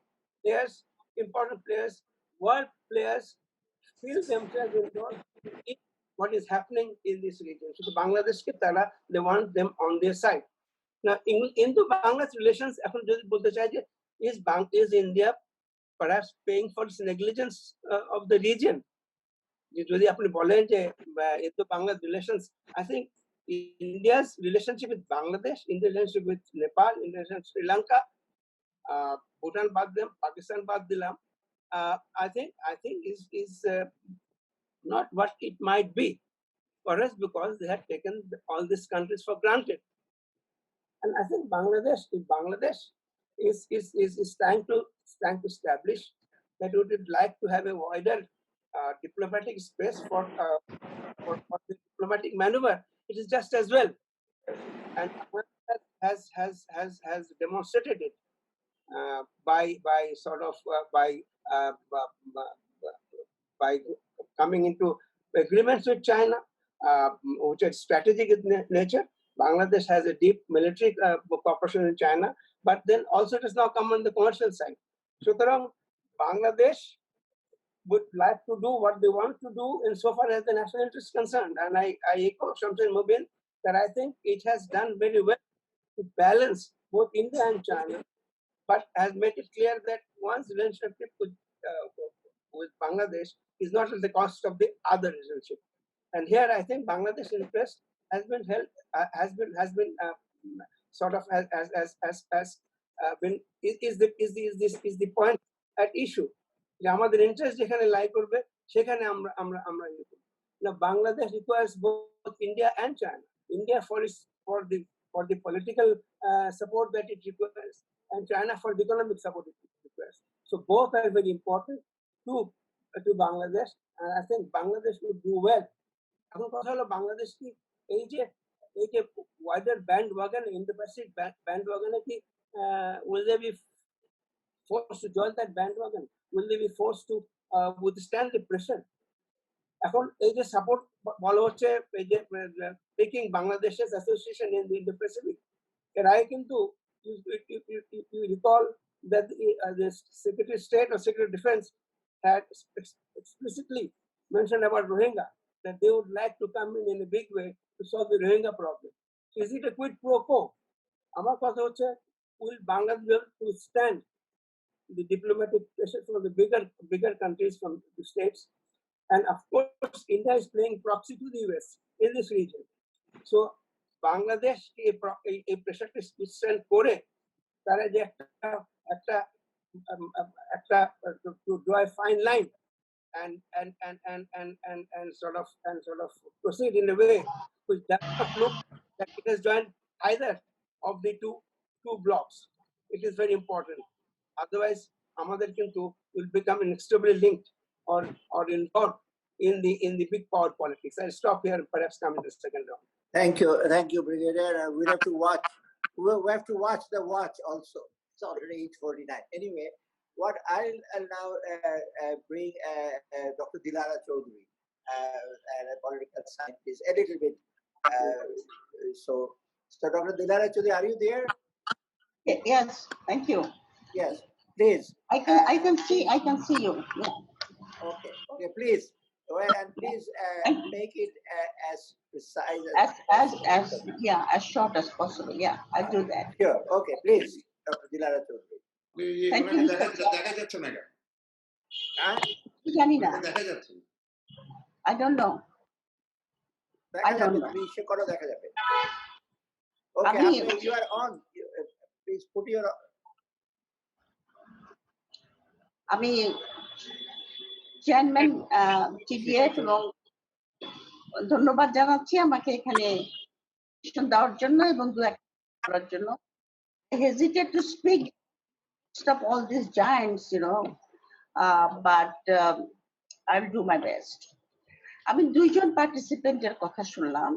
players, important players, world players feel themselves involved in what is happening in this region. So the Bangladesh ke tara, they want them on their side. Now, in the Bangladesh relations, is India perhaps paying for its negligence of the region? যদি আপনি বলেন যে Indo Bangladesh relations, I think India's relationship with Bangladesh, India's relationship with Nepal, India's relationship with Sri Lanka, Bhutan বাদ দিলাম, Pakistan বাদ দিলাম, I think is not what it might be for us, because they have taken all these countries for granted. And I think Bangladesh is trying to establish that we would like to have a wider diplomatic space for the diplomatic maneuver. It is just as well, and has demonstrated it by coming into agreements with China, which are strategic in nature. Bangladesh has a deep military cooperation in China, but then also it has now come on the commercial side. So Bangladesh would like to do what they want to do insofar as the national interest is concerned. And I echo Shamsul Mubin that I think it has done very well to balance both India and China, but has made it clear that one's relationship with Bangladesh is not at the cost of the other relationship. And here I think Bangladesh interest has been held, is the point at issue. যে আমাদের interest যেখানে লাই করবে সেখানে আমরা Now Bangladesh requires both India and China. India for the political support that it requires, and China for the economic support it requires. So both are very important to Bangladesh, and I think Bangladesh would do well. এখন কথা হলো বাংলাদেশ কি এই যে wider bandwagon, Indo-Pacific bandwagon কি will they be forced to join that bandwagon? Will they be forced to withstand the pressure? এখন এই যে সাপোর্ট বলা হচ্ছে এই যে taking Bangladesh's association in the Indo-Pacific, এর আগে কিন্তু you recall that the Secretary of State or Secretary of Defense had explicitly mentioned about Rohingya, that they would like to come in a big way to solve the Rohingya problem. So is it a quid pro quo? আমার কথা হচ্ছে, will Bangladesh be able to stand the diplomatic pressure from the bigger countries, from the states? And of course, India is playing proxy to the US in this region. So Bangladesh a pressure stand করে তারা যে একটা to draw a fine line and sort of proceed in a way which does not look that it has joined either of the two blocks. It is very important. Otherwise, আমাদের কিন্তু will become inextricably linked or involved in the big power politics. I'll stop here and perhaps come in the second round. Thank you, Brigadier. We'll have to watch. We have to watch the watch also. It's already 8:49. Anyway, what I'll now bring Dr. Dilara Chaudhary, a political scientist, a little bit. So Dr. Dilara Chaudhary, are you there? Yes, thank you. Yes, please. I can see you. Yeah. Okay, please. And please make it as precise as short as possible. Yeah, I'll do that. Sure. Okay, please, Dr. Dilara Chaudhary. Thank you. দেখা যাচ্ছে না কেন? জানি না। দেখা যাচ্ছে না। I don't know. দেখা যাবে, তুমি ইসে করো, দেখা যাবে। Okay, you are on. Please put your আমি চেয়ারম্যান টিডিএফ এবং ধন্যবাদ জানাচ্ছি আমাকে এখানে দেওয়ার জন্য এবং দু একটা করার জন্য। I hesitate to speak of all these giants, but I'll do my best. আমি দুইজন পার্টিসিপেন্টের কথা শুনলাম,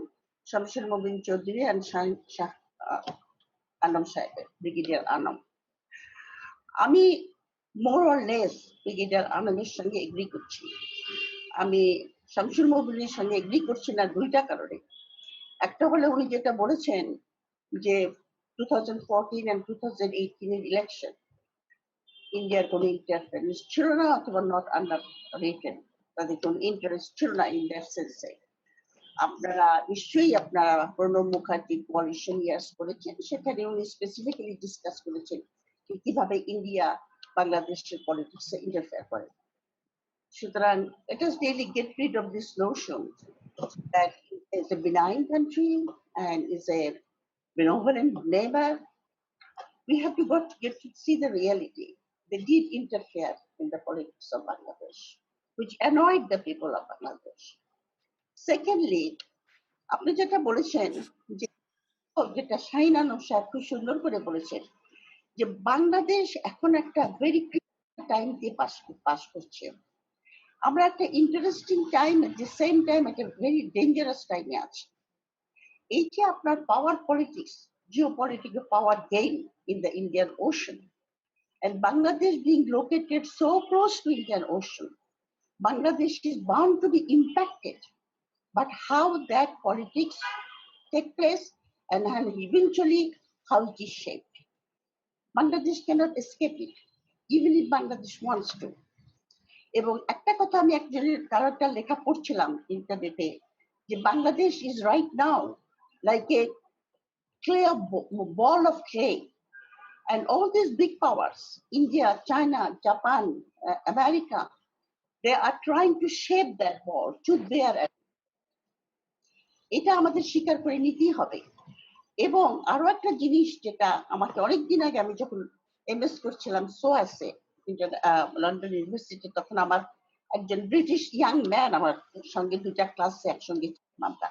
শামসুল মুবিন চৌধুরী and শাহ আলম সাহেবের, ব্রিগেডিয়ার আলম। আমি মোর অর লেস ব্রিগেডিয়ার আলমের সঙ্গে এগ্রি করছি। আমি শামসুল মুবিনের সঙ্গে এগ্রি করছি না দুইটা কারণে। একটা হলে উনি যেটা বলেছেন যে 2014 and 2018 এর ইলেকশন ইন্ডিয়ার কোনো ইন্টারফারেন্স ছিল না অথবা নট আন্ডার রেটেড, তাদের কোনো ইন্টারেস্ট ছিল না ইন দ্যাট সেন্সে। আপনারা নিশ্চয়ই আপনারা প্রণব মুখার্জি কোয়ালিশন ইয়ার্স করেছেন, সেখানে উনি স্পেসিফিক্যালি ডিসকাস করেছেন কিভাবে ইন্ডিয়া বাংলাদেশের পলিটিক্সে ইন্টারফেয়ার করে। সুতরাং let us really get rid of this notion that it's a benign country and is a benevolent neighbor. We have to get to see the reality. They did interfere in the politics of Bangladesh, which annoyed the people of Bangladesh. Secondly, আপনি যেটা বলেছেন যে যেটা শাহিন আলম সাহেব খুব সুন্দর করে বলেছেন যে বাংলাদেশ এখন একটা ভেরি ক্রিটিক্যাল টাইম দিয়ে পাস করছে। আমরা একটা interesting time at the same time একটা ভেরি ডেঞ্জারাস টাইমে আছি। এই যে আপনার পাওয়ার politics, geopolitical power gain in the Indian ocean, and Bangladesh being located so close to Indian Ocean, Bangladesh is bound to be impacted. But how that politics take place and eventually how it is shaped, Bangladesh cannot escape it, even if Bangladesh wants to. এবং একটা কথা আমি একজনের কারোটা লেখা পড়ছিলাম ইন্টারনেটে যে Bangladesh is right now like a clay ball of clay, and all these big powers, India, China, Japan, America, they are trying to shape that ball to their end. এটা আমাদের স্বীকার করে নিতেই হবে। এবং আরো একটা জিনিস যেটা আমাকে অনেকদিন আগে আমি যখন এমএস করছিলাম সোয়াসে লন্ডন ইউনিভার্সিটি, তখন আমার একজন ব্রিটিশ ইয়াং ম্যান আমার সঙ্গে দুটা ক্লাসে একসঙ্গে আমরা,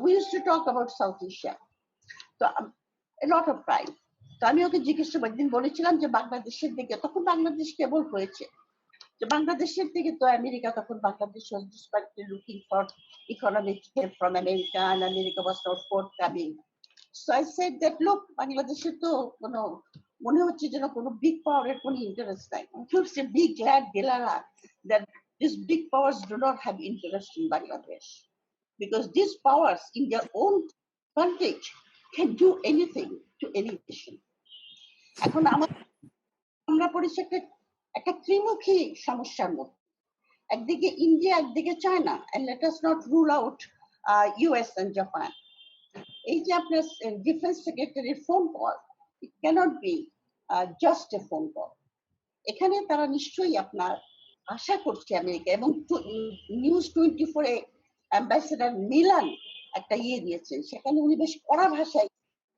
we used to talk about South Asia, তো a lot of time. তো আমি ওকে জিজ্ঞেস একদিন বলেছিলাম যে বাংলাদেশের দিকে, তখন বাংলাদেশ কেবল হয়েছে, যে বাংলাদেশের দিকে তো আমেরিকা তখন Bangladesh was desperately looking for economic help from America and America was not forthcoming. So I said that look, বাংলাদেশের তো কোনো মনে হচ্ছে যেন কোনো big power এর কোনো ইন্টারেস্ট নাই. It's a big glad Dilara that these big powers do not have interest in Bangladesh, because these powers in their own advantage can do anything to any nation. এখন আমরা পড়েছি একটা ত্রিমুখী সমস্যার মধ্যে, একদিকে ইন্ডিয়া একদিকে China, and let us not rule out US and Japan. এই যে আপনার ডিফেন্স সেক্রেটারির phone call, it cannot be just a phone call. এখানে তারা নিশ্চয়ই আপনার আশা করছে আমেরিকা, এবং নিউজ 24 এ অ্যাম্বাসেডার মিলান একটা দিয়েছেন, সেখানে উনি বেশ কড়া ভাষায়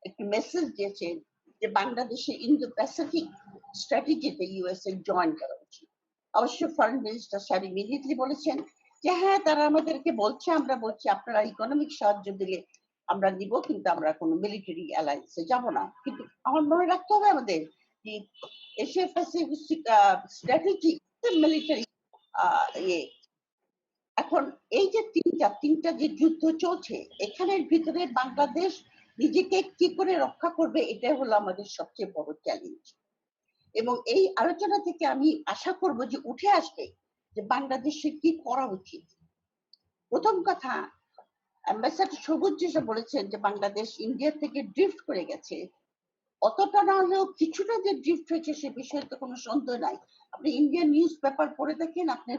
একটি মেসেজ দিয়েছেন যে বাংলাদেশে ইন্দো প্যাসিফিক স্ট্র্যাটেজিতে ইউএস এর জয়েন করা উচিত। অবশ্য ফরেন মিনিস্টার সাহেব ইমিডিয়েটলি বলেছেন যে হ্যাঁ, তারা আমাদেরকে বলছে, আমরা বলছি আপনারা ইকোনমিক সাহায্য দিলে আমরা দিব, কিন্তু আমরা কোনো মিলিটারি অ্যালায়েন্সে যাব না। কিন্তু আমার মনে রাখতে হবে আমাদের যে এশিয়া প্যাসিফিক স্ট্র্যাটেজি মিলিটারি এখন এই যে তিনটা যে যুদ্ধ চলছে, এখানের ভিতরে বাংলাদেশ নিজেকে কি করে রক্ষা করবে, এটাই হলো আমাদের সবচেয়ে বড় চ্যালেঞ্জ। এবং এই আলোচনা থেকে আমি আশা করব যে উঠে আসবে যে বাংলাদেশের কি করা উচিত। প্রথম কথা, অ্যাম্বাসেডর সবুজ যেসব বলেছেন যে বাংলাদেশ ইন্ডিয়া থেকে ড্রিফট করে গেছে, অতটা না হলেও কিছুটা যে ড্রিফট হয়েছে সে বিষয়ে তো কোনো সন্দেহ নাই। আপনি ইন্ডিয়ান নিউজ পেপার পড়ে দেখেন, আপনি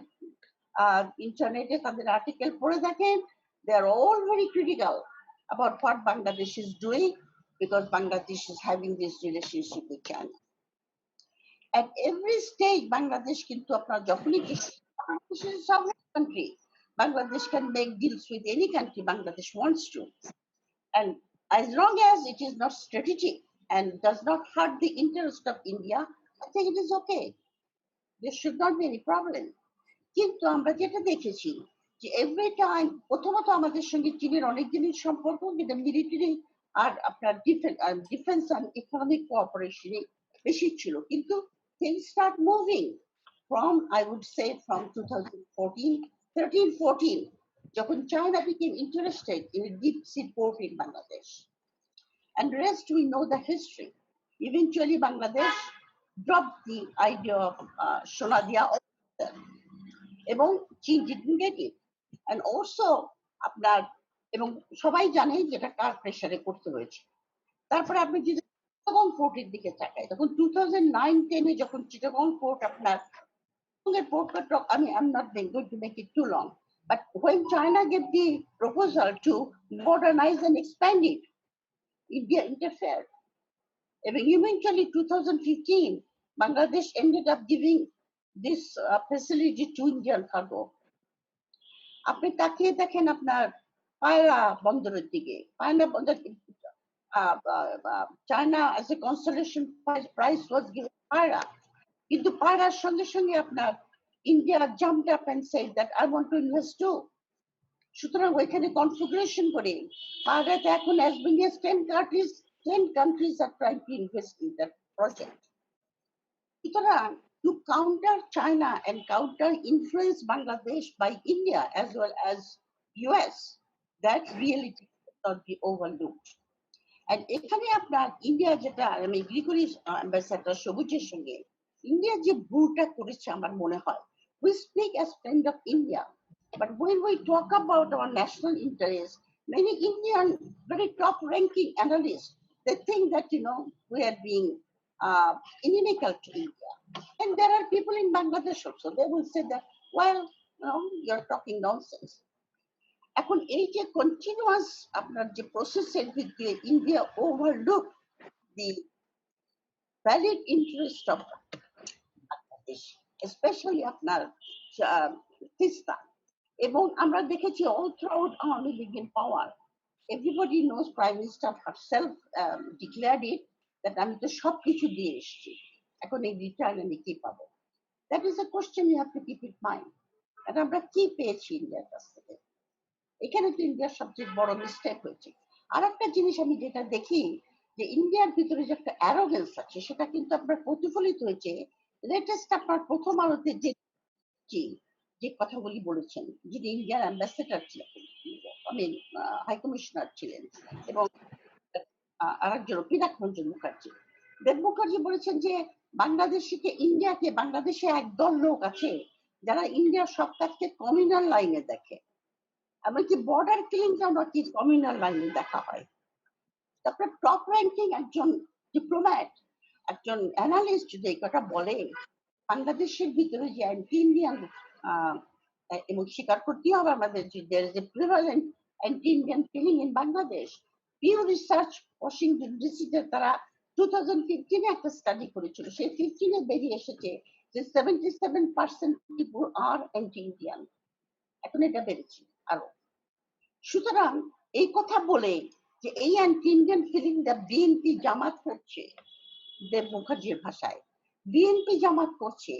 ইন্টারনেটে তাদের আর্টিকেল পড়ে দেখেন, they are all very critical about what Bangladesh is doing, because Bangladesh is having this relationship with China. At every stage, Bangladesh kintu apnar jokhonই this is a sovereign country. Bangladesh can make deals with any country Bangladesh wants to, and as long as it is not strategic, and does not hurt the interest of India, I think it is okay. There should not be any problem. কিন্তু আমরা যেটা দেখেছি যে every time প্রথমত আমাদের সঙ্গে চীনের অনেক দিনের সম্পর্ক যেটা মিলিটারি আর আপনার ডিফেন্স অ্যান্ড ইকোনমিক কোঅপারেশনে বেশি ছিল, কিন্তু things start moving from, I would say, from 2014, যখন China became interested in a deep sea port in Bangladesh. And rest we know the history. Eventually Bangladesh dropped the idea of Sonadia এবং চীন didn't get it. And also আপনার এবং সবাই জানে যেটা কার প্রেসারে করতে হয়েছে। তারপরে আপনি যদি চিটাগং পোর্টের দিকে তাকাই, তখন 2009-10 যখন চিটাগং পোর্ট আপনার port, I'm not going to make it too long, but when China gave the proposal to modernize and expand it, India interfered. And eventually 2015 Bangladesh ended up giving this facility to Indian cargo. আপনি তাকিয়ে দেখেন আপনার পায়রা বন্দরের দিকে, পায়রা বন্দর China as a consolation prize was given পায়রা, কিন্তু পায়রার সঙ্গে সঙ্গে আপনার India jumped up and said that I want to invest too. সুতরাং ওইখানে কনফিগারেশন করে পায়রাতে এখন as many as 10 countries are trying to invest in that project. সুতরাং to counter China and counter influence Bangladesh by India as well as US, that reality cannot be overlooked. And এখানে আপনার India যেটা আমি agri করি ambassador সবুজের সঙ্গে, India যে ভুলটা করেছে আমার মনে হয়, we speak as friend of India, but when we talk about our national interest, many Indian very top ranking analysts, they think that we are being inimical to India. And there are people in Bangladesh also, they will say that, well, you're talking nonsense. এখন এই যে continuous আপনার যে প্রসেসের ভিত্তিতে India overlook the valid interest of Bangladesh, specially আপনার তিস্তা, এবং আমরা দেখেছি all throughout Awami league in power, everybody knows prime minister herself declared it that আমি তো সবকিছু দিয়ে এসেছি, এখন এই রিটার্ন আমি কি পাবো? That is a question you have to keep it mind. আর আমরা কি পেয়েছি ইন্ডিয়ার কাছ থেকে? এখানে তো ইন্ডিয়ার সবচেয়ে বড় মিস্টেক হয়েছে। আর একটা জিনিস আমি যেটা দেখি যে ইন্ডিয়ার ভিতরে যে একটা অ্যারোগেন্স আছে, সেটা কিন্তু আপনার প্রতিফলিত হয়েছে লেটেস্ট আপনার প্রথম আলোতে যে কথাগুলি বলেছেন, যিনি ইন্ডিয়ার অ্যাম্বাসেডর ছিলেন, আমি হাই কমিশনার ছিলেন, এবং আরেকজন পিনাক রঞ্জন মুখার্জি, দেব মুখার্জি বলেছেন যে বাংলাদেশে একদল লোক আছে যারা ইন্ডিয়ার সব কাজকে কমিউনাল লাইনে দেখে, এমনকি বর্ডার কিলিংটাও নাকি কমিউনাল লাইনে দেখা হয়। তারপরে টপ র্যাঙ্কিং একজন ডিপ্লোম্যাট, একজন অ্যানালিস্ট যদি এই কথা বলে, বাংলাদেশের ভিতরে যে অ্যান্টি ইন্ডিয়ান, এবং স্বীকার করতেই হবে আমাদের যে there is a prevalent anti-Indian feeling in Bangladesh. Pew Research Washington DC-তে তারা 2015-এ একটা স্টাডি করেছিল, সেই 15-এ বেরিয়ে এসেছে যে 77% people are anti-Indian, এখন এটা বেড়েছে আরো। সুতরাং এই কথা বলে যে এই অ্যান্টি ইন্ডিয়ান ফিলিংটা বিএনপি জামাত করছে, দেব মুখার্জির ভাষায় বিএনপি জামাত করছে,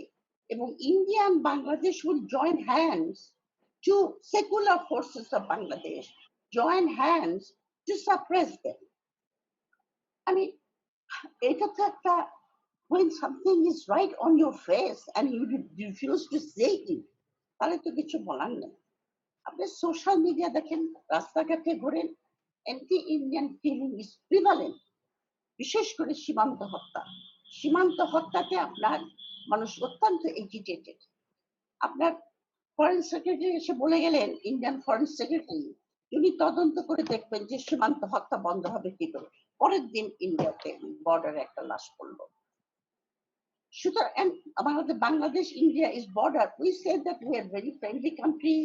এবং India and Bangladesh will join hands to secular forces of Bangladesh, join hands to suppress them. I mean, এটা তো একটা, when something is right on your face and you refuse to say it, তাহলে তো কিছু বলার নেই। আপনি সোশ্যাল মিডিয়া দেখেন, রাস্তাঘাটে ঘোরেন, অ্যান্টি ইন্ডিয়ান ফিলিং ইজ প্রিভালেন্ট। বিশেষ করে সীমান্ত হত্যাতে আপনার মানুষ অত্যন্ত এজিটেটেড। আপনার ফরেন সেক্রেটারি এসে বলে গেলেন, ইন্ডিয়ান ফরেন সেক্রেটারি, উনি তদন্ত করে দেখবেন যে সীমান্ত হত্যা বন্ধ হবে কি করে। পরের দিন ইন্ডিয়াতে বর্ডারে একটা লাশ পড়লো। সুতরাং আমাদের Bangladesh India is border, we say that we are very friendly country,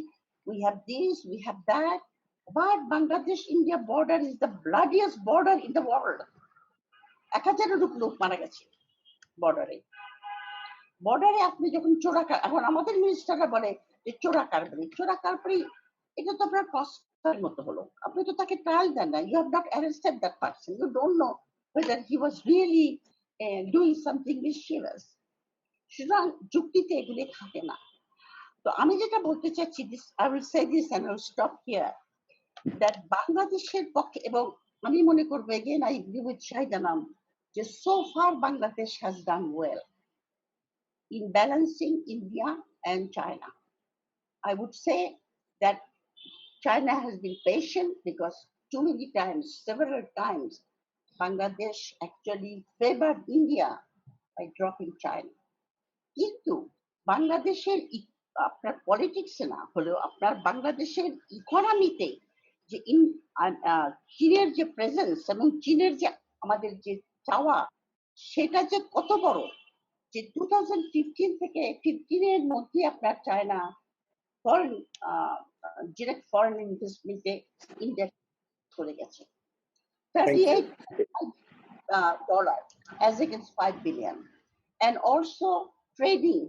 we have this, we have that, but Bangladesh India border is the bloodiest border in the world. 1000-এর লোক মারা গেছে বর্ডারে। আপনি যখন এখন আমাদের মিনিস্টাররা বলে যে চোরা কারবারি, এটা তো আপনার কষ্টের মতো হলো, আপনি তো তাকে ট্রায়াল দেন না, you have not arrested that person, you don't know whether he was really doing something mischievous. সুতরাং যুক্তিতে এগুলি থাকে না। তো আমি যেটা বলতে চাচ্ছি, I will say this and I will stop here, that বাংলাদেশের পক্ষে, এবং আমি মনে করবো, again I agree with Shaidanam, যে so far Bangladesh has done well in balancing India and China. I would say that China has been patient because too many times, several times, Bangladesh actually favored India by dropping China. কিন্তু বাংলাদেশের আপনার পলিটিক্সে না হলেও আপনার বাংলাদেশের ইকোনমিতে যে চীনের যে প্রেজেন্স এবং চীনের যে আমাদের যে চাওয়া, সেটা যে কত বড়, যে 2015 থেকে 15 এর মধ্যে আপনার চায়না ফরেন ডিরেক্ট ফরেন ইনভেস্টমেন্টে ইন্ডিয়া করে গেছে $38 as against $5 billion, and also trading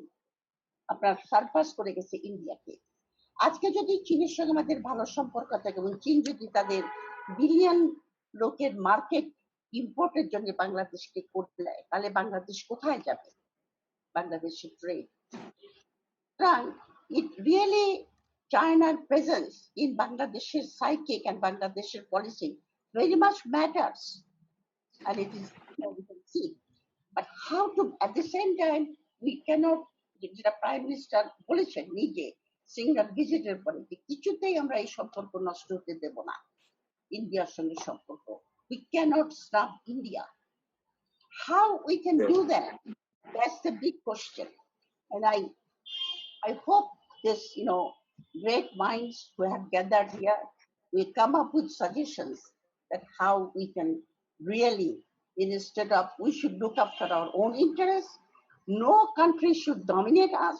আপনার সারপাস করে গেছে ইন্ডিয়াকে। আজকে যদি চীনের সঙ্গে আমাদের ভালো সম্পর্ক থাকে এবং চীন যদি তাদের বিলিয়ন লোকের মার্কেট ইম্পোর্টের জন্য বাংলাদেশকে করতে দেয়, তাহলে বাংলাদেশ কোথায় যাবে? বাংলাদেশের trade, it really, China's presence in Bangladesh's psychic and Bangladesh's policy very much matters, and it is, we can see. But how to, at the same time, we cannot, যেটা প্রাইম মিনিস্টার বলেছেন নিজে, single ভিজিটের politic, কিছুতেই আমরা এই সম্পর্ক নষ্ট হতে দেব না ইন্ডিয়ার সঙ্গে সম্পর্ক। We cannot stop India. How we can do that? That's the big question. And I hope this, great minds who have gathered here will come up with suggestions that how we can really, instead of, we should look after our own interests. No country should dominate us.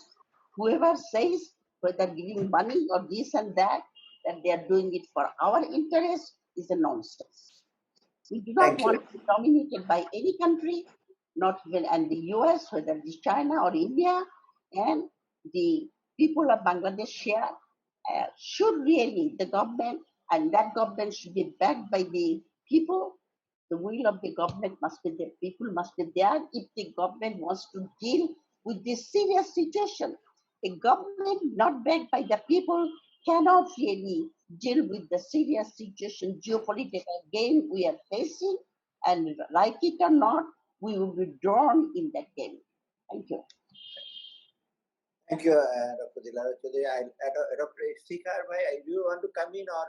Whoever says, whether giving money or this and that they are doing it for our interest is a nonsense. We do not want to be dominated by any country, not even and the US, whether it's China or India, and the people of Bangladesh here should really, the government, and that government should be backed by the people. The will of the government must be there. People must be there if the government wants to deal with this serious situation. A government not backed by the people cannot really deal with the serious situation, geopolitical game we are facing, and like it or not, we will be drawn in that game. Thank you. Thank you, Dr. Dilara Chaudhary. Dr. Iftikhar Bhai, do you want to come in, or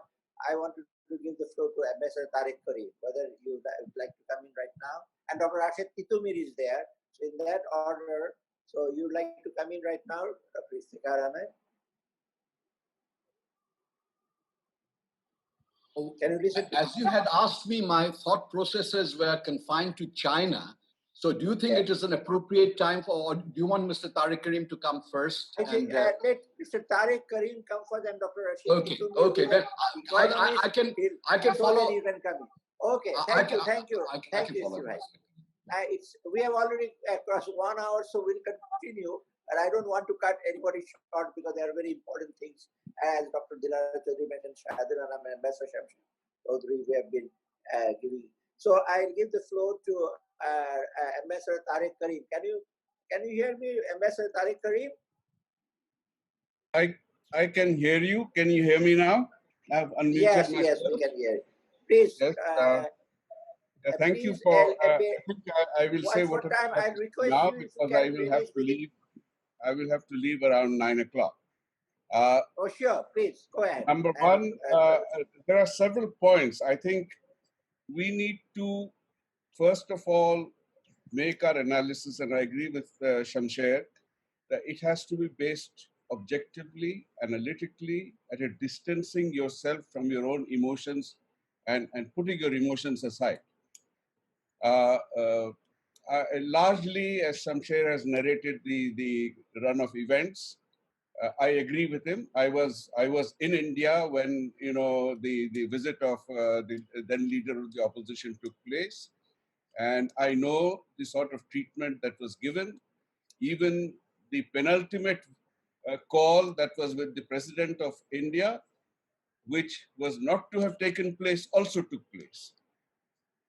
I want to give the floor to Ambassador Tariq Karim, whether you would like to come in right now? And Dr. Rashid Titumir is there. So in that order, so you'd like to come in right now, Dr. Iftikhar Ahmed? Can you listen? As you had asked me, my thought processes were confined to China. So do you think it is an appropriate time for, or do you want Mr. Tariq Karim to come first? I think let Mr. Tariq Karim come first and Dr. Rashid. Okay, then I can follow. You can come in. Okay, thank you. We have already crossed 1 hour, so we'll continue. And I don't want to cut anybody short because they are very important things. As Dr. Dilara Chaudhary mentioned, Shahidul and Ambassador Shamsi Chaudhary, we have been giving. So I'll give the floor to Ambassador Tariq Karim. Can you hear me, Ambassador Tariq Karim? I can hear you. Can you hear me now? I've unmuted myself. Yes, we can hear you. Please. Yes, thank you for. I will say what I'll request now you because I will have to leave. I will have to leave around 9 o'clock. Oh, sure. Please go ahead. Number one, there are several points. I think we need to, first of all, make our analysis, and I agree with Shamsher, that it has to be based objectively, analytically, at a distancing yourself from your own emotions and putting your emotions aside. Largely, as Shamsher has narrated the run of events, I agree with him. I was in India when the visit of the then leader of the opposition took place, and I know the sort of treatment that was given. Even the penultimate call that was with the President of India, which was not to have taken place, also took place.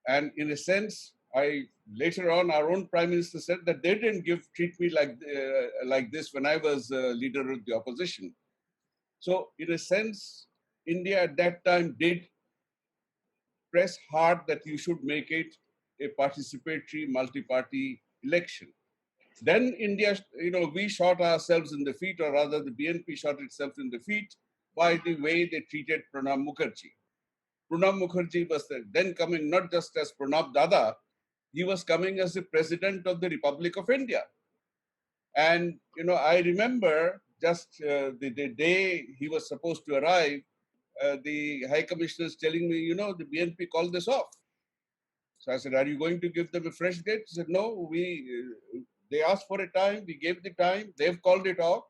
And in a sense, Later on, our own Prime Minister said that they didn't treat me like this when I was leader of the opposition. So, in a sense, India at that time did press hard that you should make it a participatory multi-party election. Then India, we shot ourselves in the feet, or rather the BNP shot itself in the feet by the way they treated Pranab Mukherjee. Pranab Mukherjee was then coming not just as Pranab Dada, he was coming as the President of the Republic of India. And, I remember just the day he was supposed to arrive, the High Commissioner is telling me, the BNP called this off. So I said, are you going to give them a fresh date? He said, no, they asked for a time, we gave the time, they've called it off.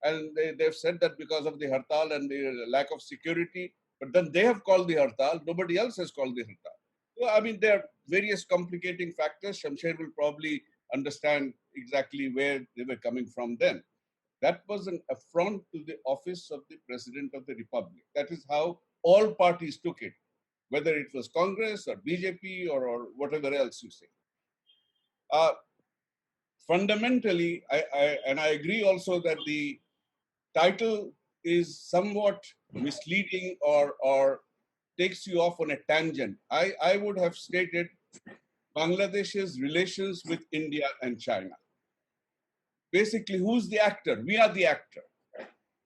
And they've said that because of the hartal and the lack of security, but then they have called the hartal, nobody else has called the hartal. So, I mean, there are various complicating factors. Shamsher will probably understand exactly where they were coming from then. That was an affront to the office of the President of the Republic. That is how all parties took it, whether it was Congress or BJP or whatever else you say. Fundamentally, I agree also that the title is somewhat misleading or takes you off on a tangent. I would have stated Bangladesh's relations with India and China. Basically, who's the actor? We are the actor.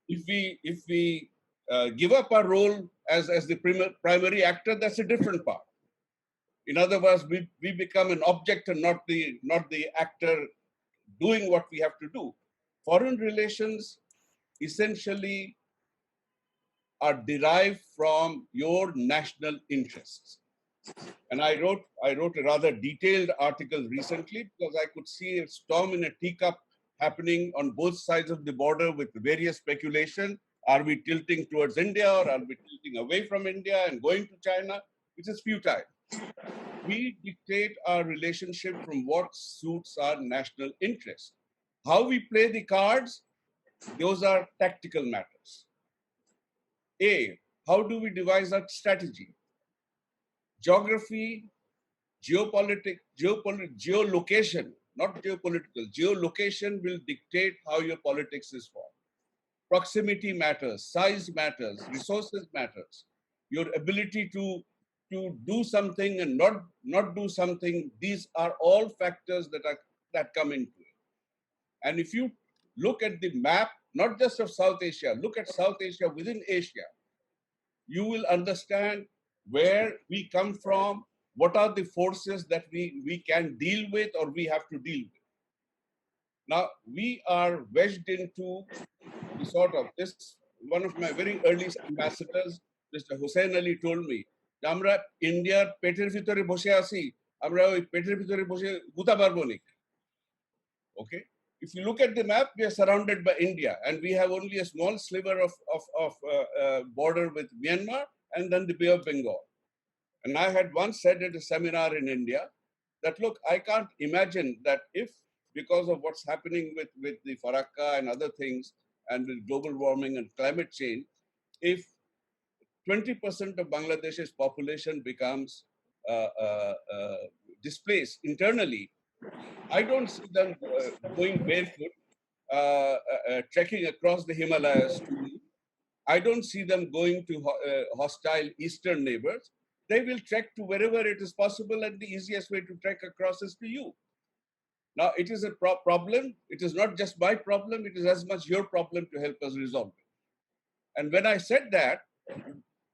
If we give up our role as the primary actor, that's a different part. In other words, we become an object and not the actor doing what we have to do. Foreign relations essentially are derived from your national interests. And I wrote a rather detailed article recently because I could see a storm in a teacup happening on both sides of the border with various speculation. Are we tilting towards India or are we tilting away from India and going to China, which is futile. We dictate our relationship from what suits our national interest. How we play the cards, those are tactical matters. How do we devise our strategy? Geography, geopolitics, geolocation, not geopolitical, geolocation will dictate how your politics is formed. Proximity matters, size matters, resources matters. Your ability to do something and not do something, these are all factors that come into it. And if you look at the map, not just of South Asia, look at South Asia within Asia, you will understand where we come from, what are the forces that we can deal with or we have to deal with. Now, we are wedged into the sort of this, one of my very earliest ambassadors, Mr. Hussain Ali told me, Amra India peter vitore boshe aছি, amra oi peter vitore boshe guta parbo ni. Okay? If you look at the map, we are surrounded by India and we have only a small sliver of border with Myanmar and then the Bay of Bengal. And I had once said at a seminar in India that, look, I can't imagine that if, because of what's happening with the Farakka and other things and with global warming and climate change, if 20% of Bangladesh's population becomes displaced internally, I don't see them going barefoot, trekking across the Himalayas. I don't see them going to hostile eastern neighbors. They will trek to wherever it is possible, and the easiest way to trek across is to you. Now, it is a problem. It is not just my problem. It is as much your problem to help us resolve it. And when I said that,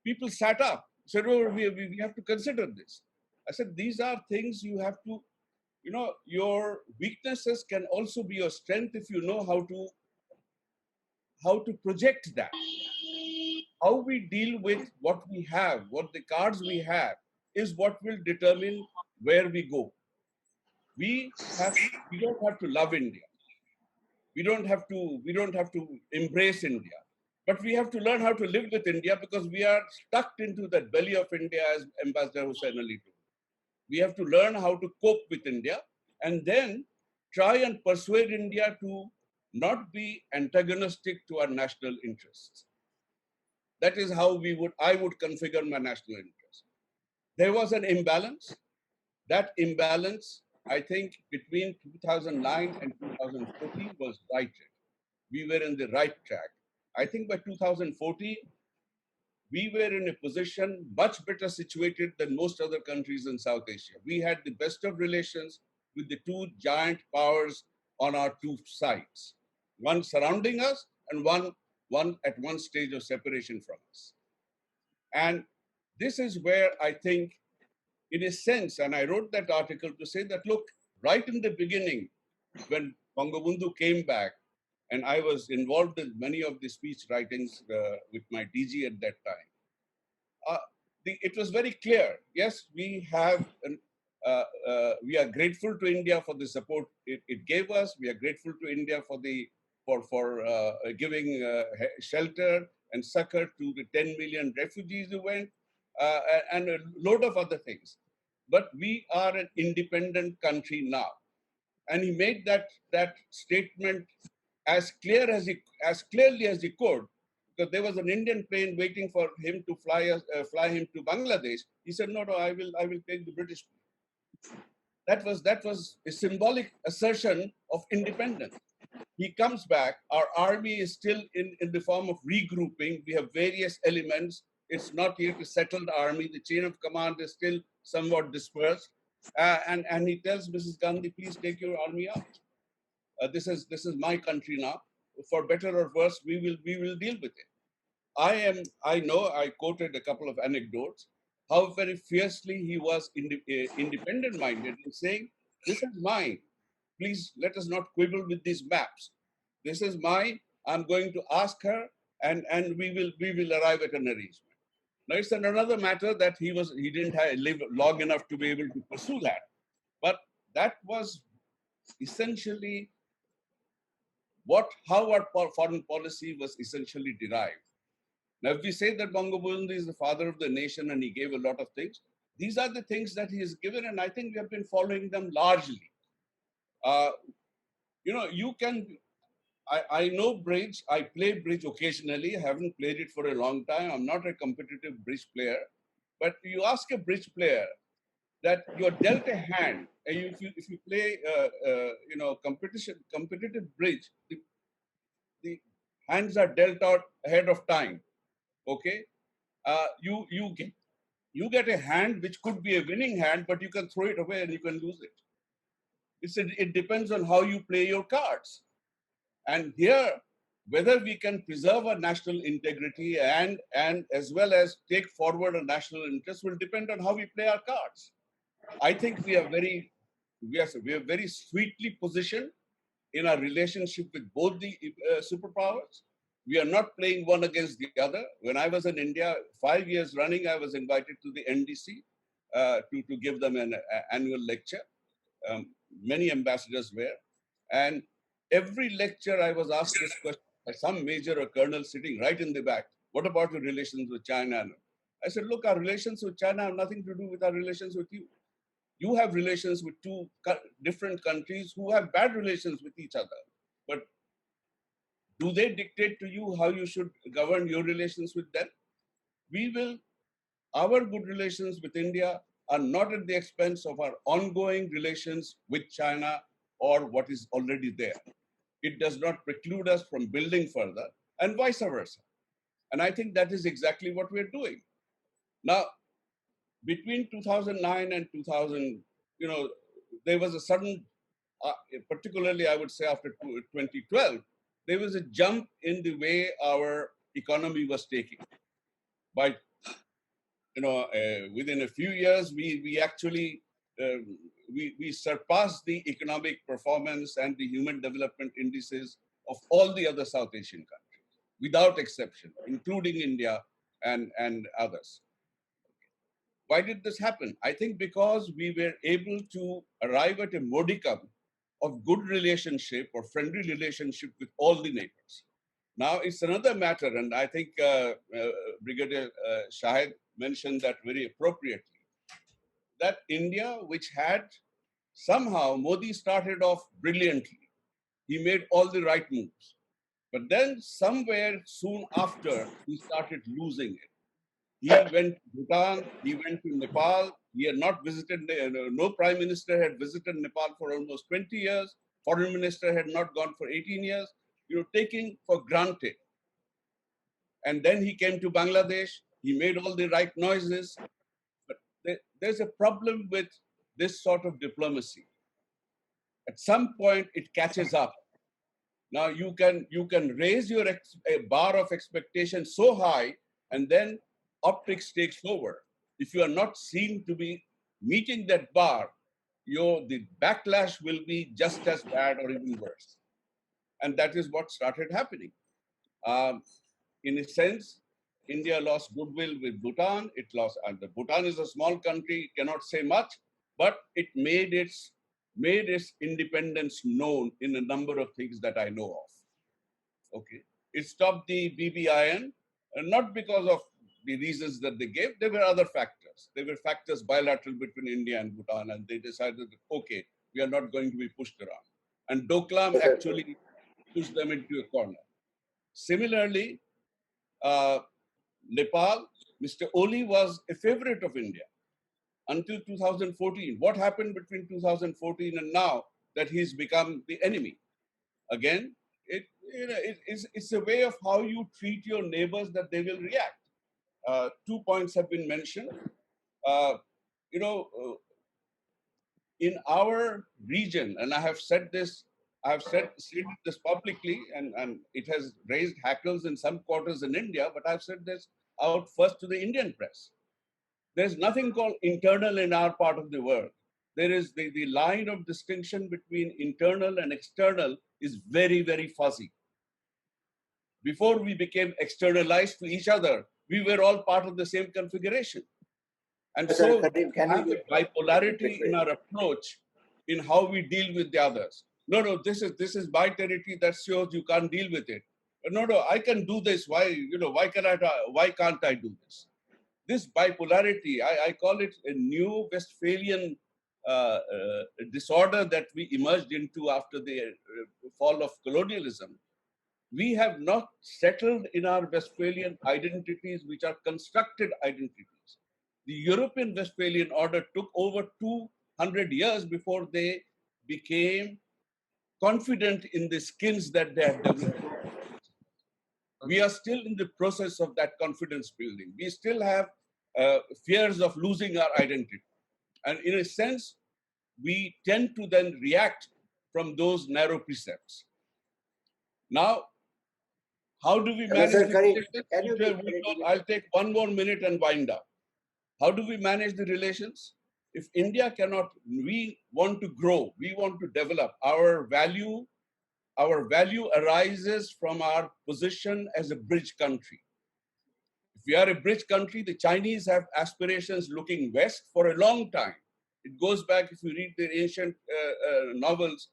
people sat up, said, oh, we have to consider this. I said, these are things you have to, your weaknesses can also be your strength if you know how to project that. How we deal with what we have, what the cards we have, is what will determine where we go. We don't have to love India. We don't have to embrace India. But we have to learn how to live with India because we are stuck into that belly of India, as Ambassador Hussain Ali told. We have to learn how to cope with India and then try and persuade India to not be antagonistic to our national interests. That is how I would configure my national interest. There was an imbalance. that imbalance, I think, between 2009 and 2014 was righted. We were in the right track. I think by 2014, we were in a position much better situated than most other countries in South Asia. We had the best of relations with the two giant powers on our two sides, one surrounding us and one at one stage of separation from us. And this is where I think, in a sense, and I wrote that article to say that, look, right in the beginning, when Bangabandhu came back, and I was involved in many of the speech writings with my DG at that time, it was very clear. Yes, we have, we are grateful to India for the support it gave us. We are grateful to India for giving shelter and succor to the 10 million refugees who went, and a load of other things. But we are an independent country now, and he made that statement as clearly as he could, because there was an Indian plane waiting for him to fly him to Bangladesh. He said, "No, I will take the British plane." That was a symbolic assertion of independence. He comes back. Our army is still in the form of regrouping. We have various elements. It's not yet a settled army. The chain of command is still somewhat dispersed. And he tells Mrs. Gandhi, "Please take your army out. This is my country now. For better or worse, we will deal with it." I know I quoted a couple of anecdotes, how very fiercely he was independent minded in saying, "This is mine. Please let us not quibble with these maps. This is mine. I'm going to ask her, and we will arrive at an arrangement." Now it's another matter that he didn't live long enough to be able to pursue that. But that was essentially how our foreign policy was essentially derived. Now, if we say that Bangabandhu is the father of the nation and he gave a lot of things, these are the things that he has given, and I think we have been following them largely. I know bridge. I play bridge occasionally. I haven't played it for a long time. I'm not a competitive bridge player. But you ask a bridge player that you're dealt a hand, and if you play competitive bridge, the hands are dealt out ahead of time. Okay, you get a hand which could be a winning hand, but you can throw it away and you can lose it. It depends on how you play your cards. And here, whether we can preserve our national integrity and as well as take forward a national interest will depend on how we play our cards. I think we are very sweetly positioned in our relationship with both the superpowers. We are not playing one against the other. When I was in India, 5 years running, I was invited to the NDC to give them an annual lecture. Many ambassadors were. And every lecture I was asked this question by some major or colonel sitting right in the back. "What about your relations with China?" I said, "Look, our relations with China have nothing to do with our relations with you. You have relations with two different countries who have bad relations with each other. But do they dictate to you how you should govern your relations with them? Our good relations with India are not at the expense of our ongoing relations with China or what is already there. It does not preclude us from building further, and vice versa." And I think that is exactly what we're doing. Now, between 2009 and 2000, there was a sudden, particularly I would say after 2012, there was a jump in the way our economy was taking. By, within a few years, we actually, we surpassed the economic performance and the human development indices of all the other South Asian countries, without exception, including India and others. Why did this happen? I think because we were able to arrive at a modicum of good relationship or friendly relationship with all the neighbors. Now it's another matter, and I think Brigadier Shahid mentioned that very appropriately, that India, which had somehow, Modi started off brilliantly. He made all the right moves. But then somewhere soon after, he started losing it. He went to Bhutan, he went to Nepal. He had not visited, no prime minister had visited Nepal for almost 20 years. Foreign minister had not gone for 18 years, taking for granted. And then he came to Bangladesh, he made all the right noises. But there's a problem with this sort of diplomacy. At some point, it catches up. Now you can raise your bar of expectation so high, and then optics takes over. If you are not seen to be meeting that bar, the backlash will be just as bad or even worse. And that is what started happening. In a sense, India lost goodwill with Bhutan. It lost, and Bhutan is a small country, cannot say much, but it made its independence known in a number of things that I know of. Okay, it stopped the BBIN, not because of the reasons that they gave. There were other factors. There were factors bilateral between India and Bhutan, and they decided that, okay, we are not going to be pushed around. And Doklam actually pushed them into a corner. Similarly, Nepal, Mr. Oli was a favorite of India until 2014. What happened between 2014 and now that he's become the enemy? Again, it's a way of how you treat your neighbors that they will react. 2 points have been mentioned. In our region, and I have said this publicly, and it has raised hackles in some quarters in India, but I've said this out first to the Indian press. There's nothing called internal in our part of the world. There is the line of distinction between internal and external is very, very fuzzy. Before we became externalized to each other, we were all part of the same configuration. And so we have a bipolarity in our approach in how we deal with the others. No, this is my territory, that's yours, you can't deal with it. No, I can do this. Why can't I do this? This bipolarity, I call it a new Westphalian disorder that we emerged into after the fall of colonialism. We have not settled in our Westphalian identities, which are constructed identities. The European Westphalian order took over 200 years before they became confident in the skills that they had developed. We are still in the process of that confidence building. We still have fears of losing our identity. And in a sense, we tend to then react from those narrow precepts. Now, how do we manage I'll take 1 more minute and wind up. How do we manage the relations? If India cannot, we want to grow, we want to develop. Our value arises from our position as a bridge country. If we are a bridge country, the Chinese have aspirations looking west for a long time. It goes back, if you read the ancient novels,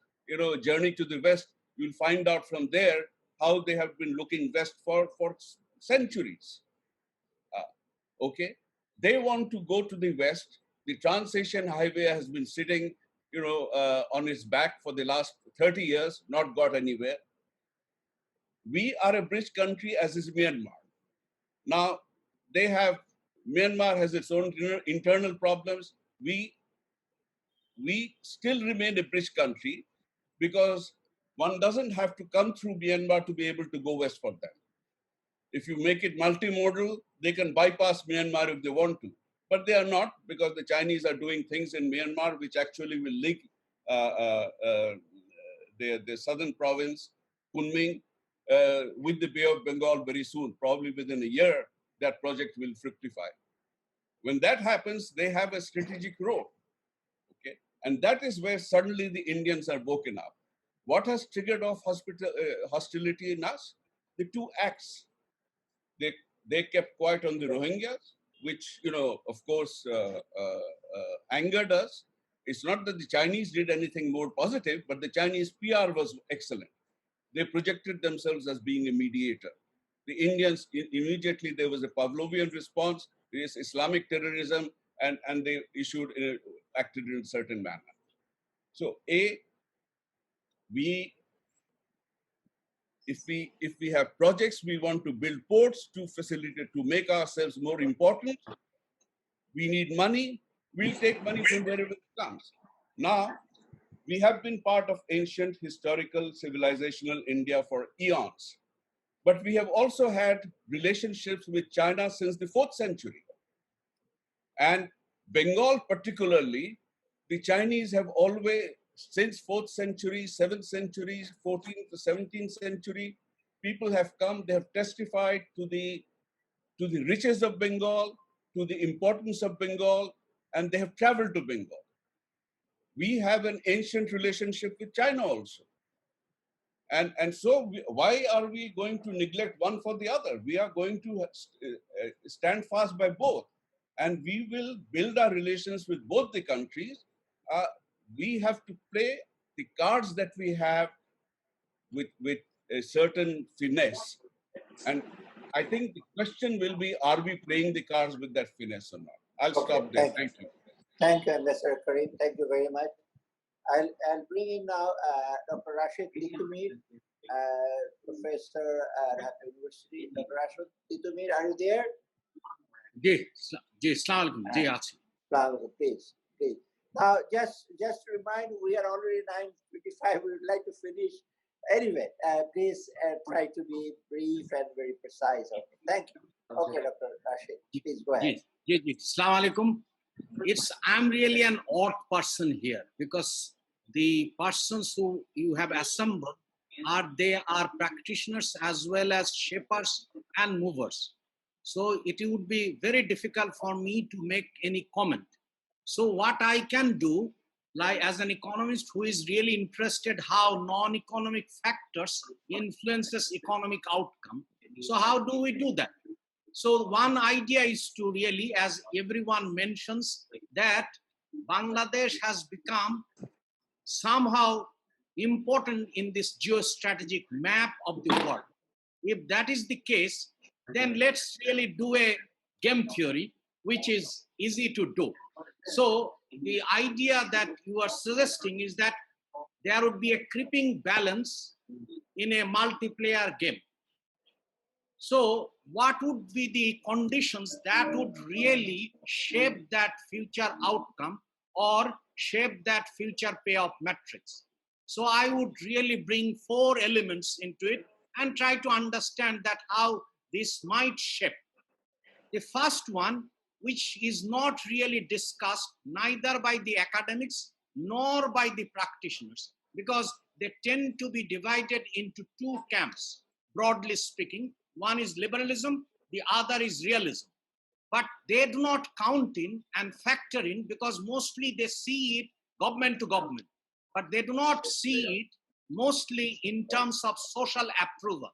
Journey to the West, you'll find out from there how they have been looking west for centuries. Okay, they want to go to the west. The Trans-Asian Highway has been sitting, on its back for the last 30 years, not got anywhere. We are a bridge country, as is Myanmar. Now, Myanmar has its own internal problems. We still remain a bridge country because one doesn't have to come through Myanmar to be able to go west for them. If you make it multimodal, they can bypass Myanmar if they want to. But they are not, because the Chinese are doing things in Myanmar which actually will link the southern province, Kunming, with the Bay of Bengal very soon. Probably within a year, that project will fructify. When that happens, they have a strategic role. Okay, and that is where suddenly the Indians are woken up. What has triggered off hostility in us? The 2 acts. They kept quiet on the Rohingyas, which, of course, angered us. It's not that the Chinese did anything more positive, but the Chinese PR was excellent. They projected themselves as being a mediator. The Indians, immediately there was a Pavlovian response. There is Islamic terrorism, and they acted in a certain manner. So, If we have projects, we want to build ports to facilitate, to make ourselves more important. We need money. We'll take money from wherever it comes. Now, we have been part of ancient historical civilizational India for eons. But we have also had relationships with China since the 4th century. And Bengal particularly, the Chinese have always, since 4th century, 7th century, 14th to 17th century, people have come, they have testified to the riches of Bengal, to the importance of Bengal, and they have traveled to Bengal. We have an ancient relationship with China also. And so why are we going to neglect one for the other? We are going to stand fast by both. And we will build our relations with both the countries. We have to play the cards that we have with a certain finesse. And I think the question will be, are we playing the cards with that finesse or not? I'll stop there. Thank you. Thank you, Ambassador Karim. Thank you very much. I'll bring in now Dr. Rashid Titumir, Professor at Dhaka University. Dr. Rashid Titumir, are you there? Assalamu alaikum. Ji, achi. Please. Now, just to remind, we are already 9:55. We would like to finish. Anyway, please try to be brief and very precise. Okay, thank you. Okay, Dr. Rashid, please go ahead. Assalamu alaikum. I'm really an odd person here because the persons who you have assembled they are practitioners as well as shapers and movers. So it would be very difficult for me to make any comment. So what I can do, like as an economist who is really interested how non-economic factors influences economic outcome. So how do we do that? So one idea is to really, as everyone mentions, that Bangladesh has become somehow important in this geostrategic map of the world. If that is the case, then let's really do a game theory, which is easy to do. So the idea that you are suggesting is that there would be a creeping balance in a multiplayer game. So what would be the conditions that would really shape that future outcome or shape that future payoff matrix? So I would really bring 4 elements into it and try to understand that how this might shape. The first one, which is not really discussed neither by the academics nor by the practitioners, because they tend to be divided into 2 camps, broadly speaking. One is liberalism, the other is realism. But they do not count in and factor in because mostly they see it government to government. But they do not see it mostly in terms of social approval,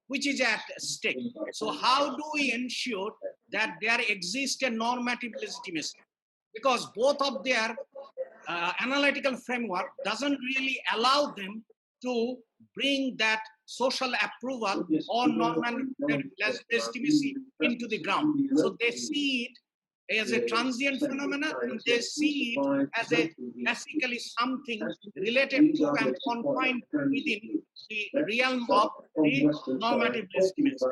which is at stake. So how do we ensure that there exists a normative legitimacy? Because both of their analytical framework doesn't really allow them to bring that social approval or normative legitimacy into the ground. So they see it as a transient phenomenon, and they see it as a basically something related to and confined within the realm of the normative legitimacy.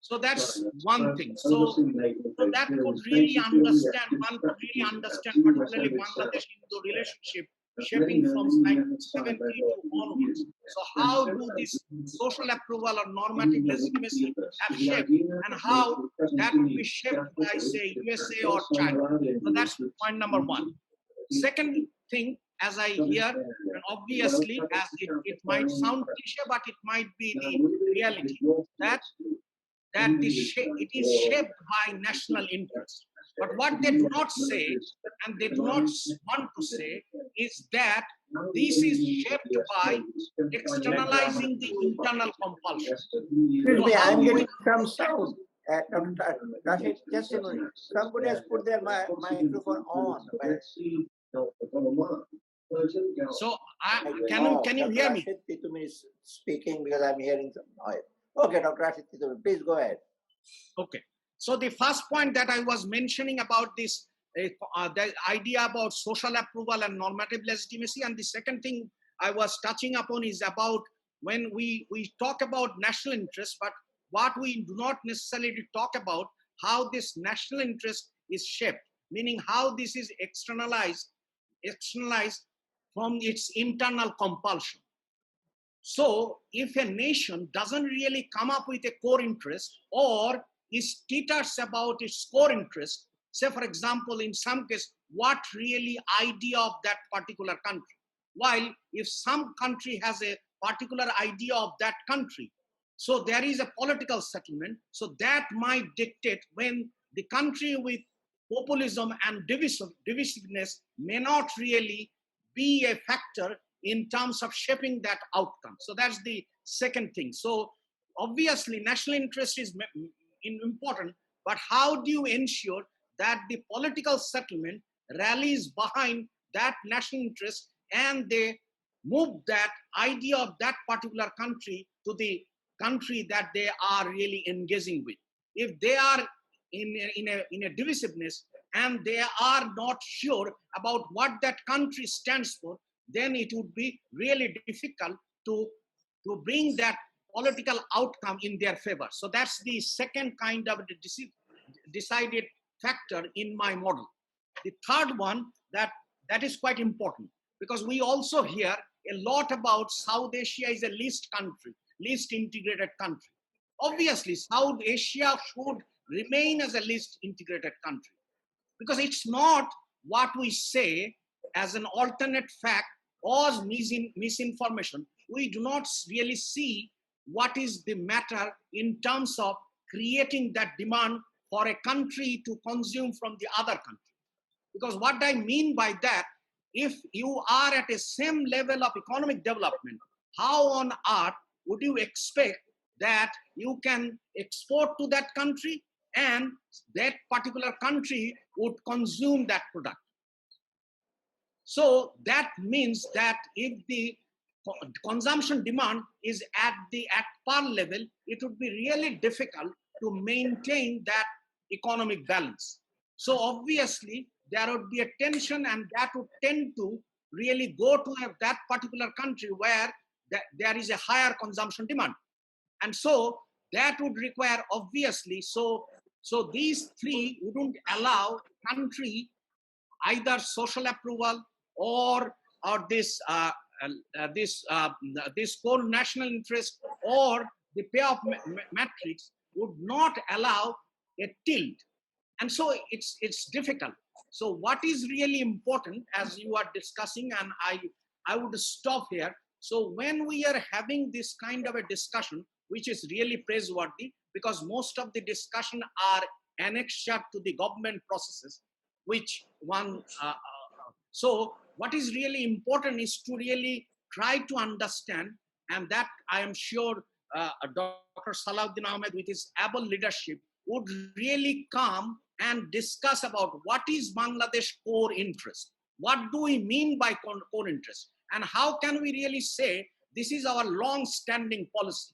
So that's one thing. So that could really understand, one could really understand particularly Bangladesh-Indo relationship shaping from 1970 to onwards. So how do this social approval or normative legitimacy have shaped, and how that will be shaped by, say, USA or China? So that's point number 1. Second thing, as I hear, and obviously, as it might sound cliche, but it might be the reality, that it is shaped by national interest. But what they do not say, and they do not want to say, is that this is shaped by externalizing the internal compulsion. Excuse me, I'm getting some sound. Dr. Rashid, just a minute. Somebody has put their microphone on. So, can you hear me? Rashid Titumir is speaking because I'm hearing some noise. Okay, Dr. Rashid Titumir, please go ahead. Okay. So the first point that I was mentioning about this, the idea about social approval and normative legitimacy, and the second thing I was touching upon is about when we talk about national interest, but what we do not necessarily talk about how this national interest is shaped, meaning how this is externalized from its internal compulsion. So if a nation doesn't really come up with a core interest or is teeters about its core interest, say for example, in some case, what really idea of that particular country, while if some country has a particular idea of that country, so there is a political settlement, so that might dictate when the country with populism and divisiveness may not really be a factor in terms of shaping that outcome. So that's the second thing. So obviously national interest is important, but how do you ensure that the political settlement rallies behind that national interest and they move that idea of that particular country to the country that they are really engaging with? If they are in a divisiveness and they are not sure about what that country stands for, then it would be really difficult to bring that political outcome in their favor. So that's the second kind of decided factor in my model. The third one that is quite important, because we also hear a lot about South Asia is a least integrated country. Obviously, South Asia should remain as a least integrated country, because it's not what we say as an alternate fact or misinformation. We do not really see what is the matter in terms of creating that demand for a country to consume from the other country. Because what I mean by that, if you are at a same level of economic development, how on earth would you expect that you can export to that country and that particular country would consume that product? So that means that if the consumption demand is at par level, it would be really difficult to maintain that economic balance. So obviously there would be a tension, and that would tend to really go to that particular country where there is a higher consumption demand. And so that would require, obviously, so these three wouldn't allow country either social approval or this core national interest or the payoff matrix would not allow a tilt. And so it's difficult. So what is really important, as you are discussing, and I would stop here. So when we are having this kind of a discussion, which is really praiseworthy, because most of the discussion are annexed to the government processes, which one, so what is really important is to really try to understand, and that I am sure Dr. Salahuddin Ahmed with his able leadership would really come and discuss about what is Bangladesh core interest. What do we mean by core interest? And how can we really say this is our long-standing policy?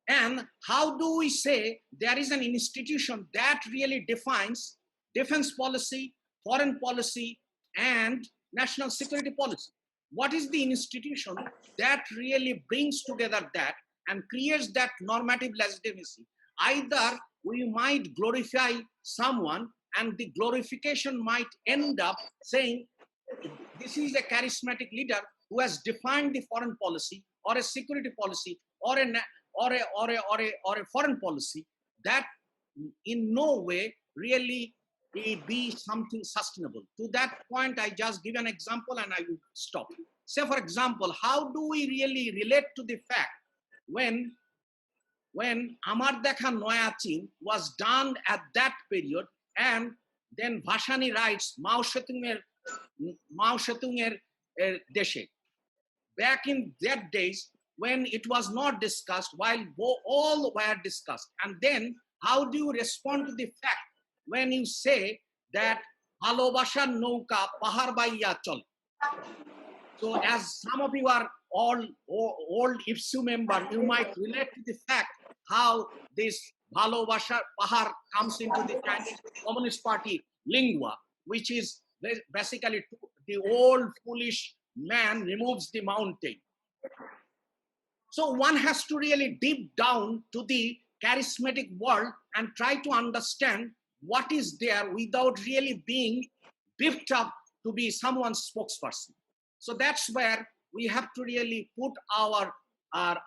And how do we say there is an institution that really defines defense policy, foreign policy, and national security policy? What is the institution that really brings together that and creates that normative legitimacy? Either we might glorify someone, and the glorification might end up saying this is a charismatic leader who has defined the foreign policy or a security policy or a foreign policy that in no way really be something sustainable. To that point, I just give an example and I will stop. Say, for example, how do we really relate to the fact when Amar Dekha Noya Chin was done at that period, and then Bhashani writes Mao Zedong Deshe. Back in that days when it was not discussed, while all were discussed. And then how do you respond to the fact when you say that Bhalobashar Nauka Pahar Baiya Chole? So as some of you are all old IPSU member, you might relate to the fact how this Bhalobashar Pahar comes into the Chinese Communist Party lingua, which is basically the old foolish man removes the mountain. So one has to really deep down to the charismatic world and try to understand what is there without really being beefed up to be someone's spokesperson. So that's where we have to really put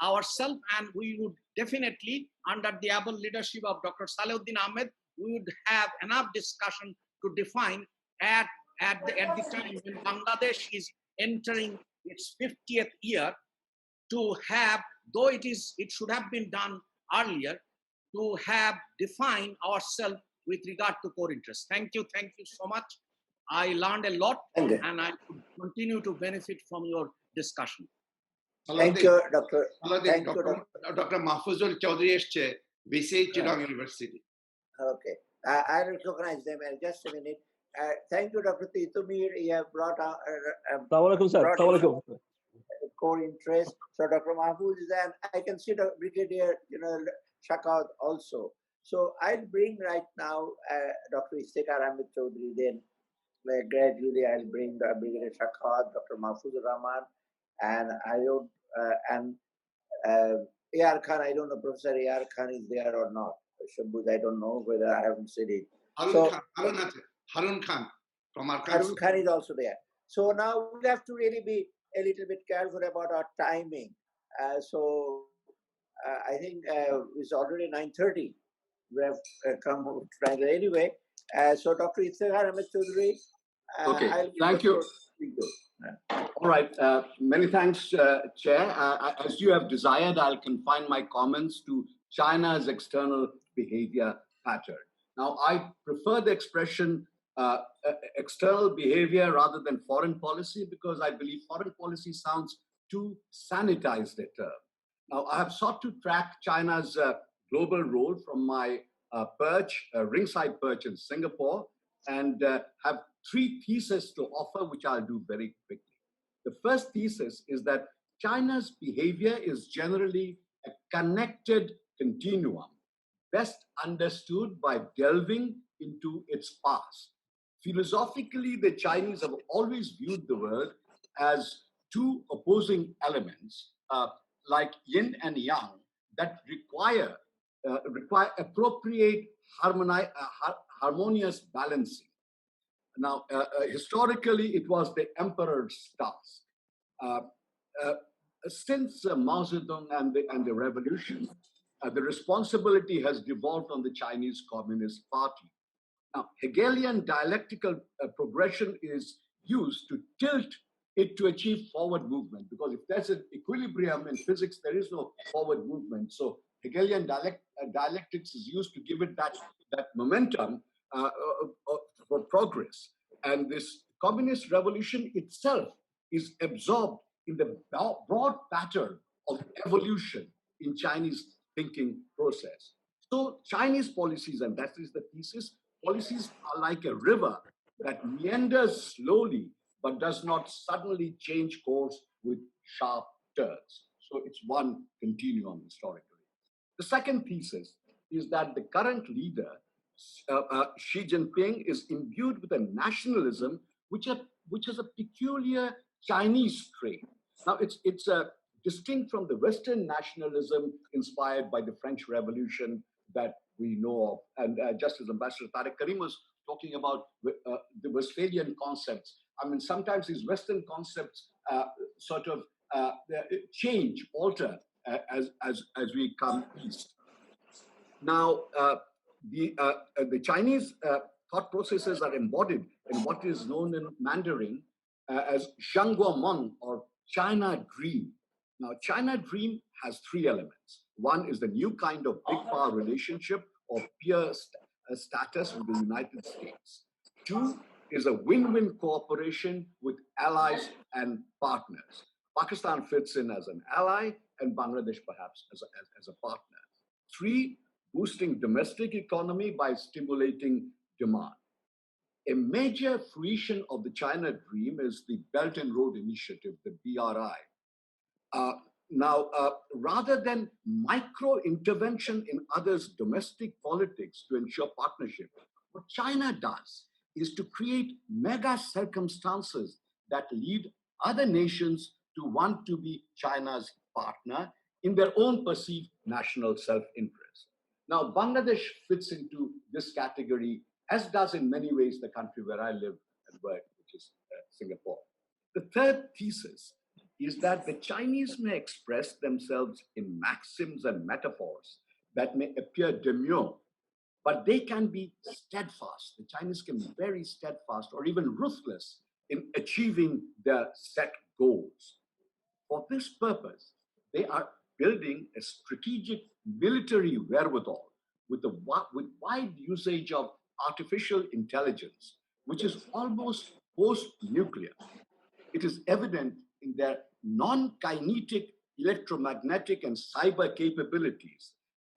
ourselves, and we would definitely, under the able leadership of Dr. Salauddin Ahmed, we would have enough discussion to define at the time when Bangladesh is entering its 50th year, to have, though it should have been done earlier, to have defined ourselves with regard to core interests. Thank you so much. I learned a lot, Thank you. and I could continue to benefit from your discussion. Thank you, Dr. Thank you, Dr. Mahfuzul Chaudhary esche, VC Chittagong University. Okay, I recognize them. Just a minute. Thank you, Dr. Titumir. You have brought out core interest. So Dr. Mahfouz is there. I can see the Brigadier General Shakaut also. So I'll bring right now Dr. Iftikhar Ahmed Chaudhary. Then gradually I'll bring the Brigadier Shakaut, Dr. Mahfouz Rahman, and A.R. Khan. I don't know Professor A.R. Khan is there or not. Shabuz, I don't know whether I haven't said it. Harun Khan from our Harun Khan is also there. So now we have to really be a little bit careful about our timing. I think it's already 9:30. We have come anyway. So Dr. Iftikhar Ahmed Chaudhary. Okay, thank you. All right, many thanks, Chair. As you have desired, I'll confine my comments to China's external behavior pattern. Now, I prefer the expression external behavior rather than foreign policy, because I believe foreign policy sounds too sanitized a term. Now, I have sought to track China's global role from my ringside perch in Singapore, and have three theses to offer, which I'll do very quickly. The first thesis is that China's behavior is generally a connected continuum, best understood by delving into its past. Philosophically, the Chinese have always viewed the world as two opposing elements, like yin and yang, that require appropriate harmonious balancing. Now, historically, it was the emperor's task. Since Mao Zedong and the revolution, the responsibility has devolved on the Chinese Communist Party. Now, Hegelian dialectical progression is used to tilt it to achieve forward movement, because if there's an equilibrium in physics, there is no forward movement. So Hegelian dialectics is used to give it that momentum for progress. And this communist revolution itself is absorbed in the broad pattern of evolution in Chinese thinking process. So Chinese policies, and that is the thesis, policies are like a river that meanders slowly but does not suddenly change course with sharp turns. So it's one continuum historically. The second thesis is that the current leader, Xi Jinping, is imbued with a nationalism which is a peculiar Chinese trait. Now, it's distinct from the Western nationalism inspired by the French Revolution that we know of. And just as Ambassador Tariq Karim was talking about the Westphalian concepts, I mean, sometimes these Western concepts sort of change, alter as we come east. Now, the Chinese thought processes are embodied in what is known in Mandarin as Zhangguomeng, or China Dream. Now, China Dream has three elements. One is the new kind of big power relationship or peer status with the United States. Two is a win-win cooperation with allies and partners. Pakistan fits in as an ally, and Bangladesh perhaps as a partner. Three, boosting domestic economy by stimulating demand. A major fruition of the China Dream is the Belt and Road Initiative, the BRI. Now, rather than micro-intervention in others' domestic politics to ensure partnership, what China does is to create mega circumstances that lead other nations to want to be China's partner in their own perceived national self-interest. Now, Bangladesh fits into this category, as does in many ways the country where I live and work, which is Singapore. The third thesis is that the Chinese may express themselves in maxims and metaphors that may appear demure, but they can be steadfast. The Chinese can be very steadfast or even ruthless in achieving their set goals. For this purpose, they are building a strategic military wherewithal with wide usage of artificial intelligence, which is almost post-nuclear. It is evident in their non-kinetic electromagnetic and cyber capabilities,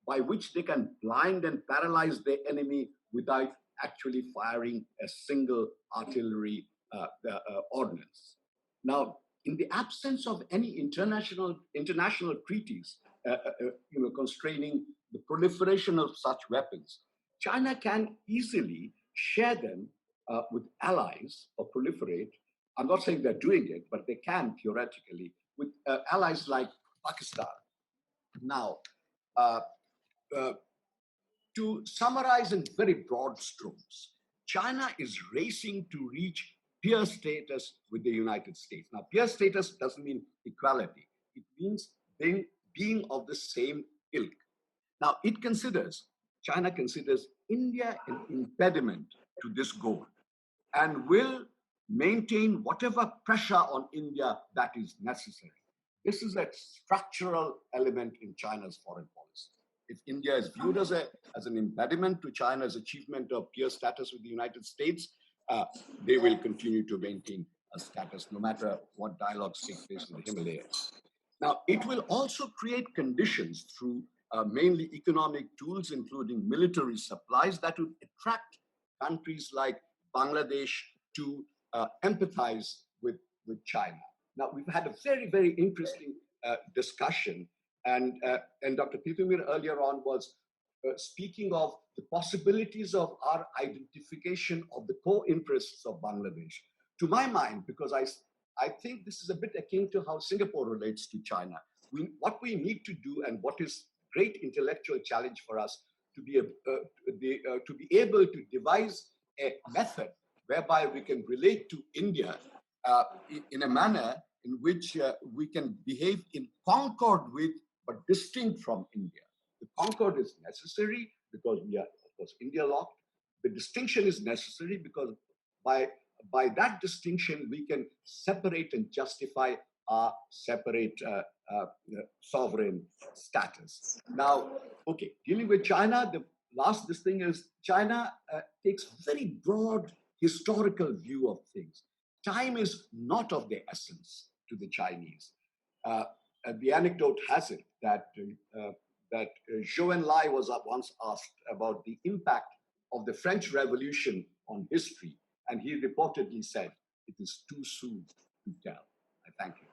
by which they can blind and paralyze their enemy without actually firing a single artillery ordnance. Now, in the absence of any international treaties constraining the proliferation of such weapons, China can easily share them with allies or proliferate. I'm not saying they're doing it, but they can theoretically with allies like Pakistan. Now, to summarize in very broad strokes, China is racing to reach peer status with the United States. Now, peer status doesn't mean equality. It means being of the same ilk. Now, China considers India an impediment to this goal and will maintain whatever pressure on India that is necessary. This is a structural element in China's foreign policy. If India is viewed as an impediment to China's achievement of peer status with the United States, they will continue to maintain a status no matter what dialogues take place in the Himalayas. Now, it will also create conditions through mainly economic tools, including military supplies, that would attract countries like Bangladesh to empathize with China. Now, we've had a very, very interesting discussion, and Dr. Tittumir earlier on was speaking of the possibilities of our identification of the core interests of Bangladesh. To my mind, because I think this is a bit akin to how Singapore relates to China. What we need to do, and what is great intellectual challenge for us, to be able to devise a method whereby we can relate to India in a manner in which we can behave in concord with, but distinct from India. The concord is necessary because we are, of course, India locked. The distinction is necessary because by that distinction, we can separate and justify our separate sovereign status. Now, okay, dealing with China, this thing is China takes very broad historical view of things. Time is not of the essence to the Chinese. The anecdote has it that Zhou Enlai was once asked about the impact of the French Revolution on history, and he reportedly said, "It is too soon to tell." I thank you.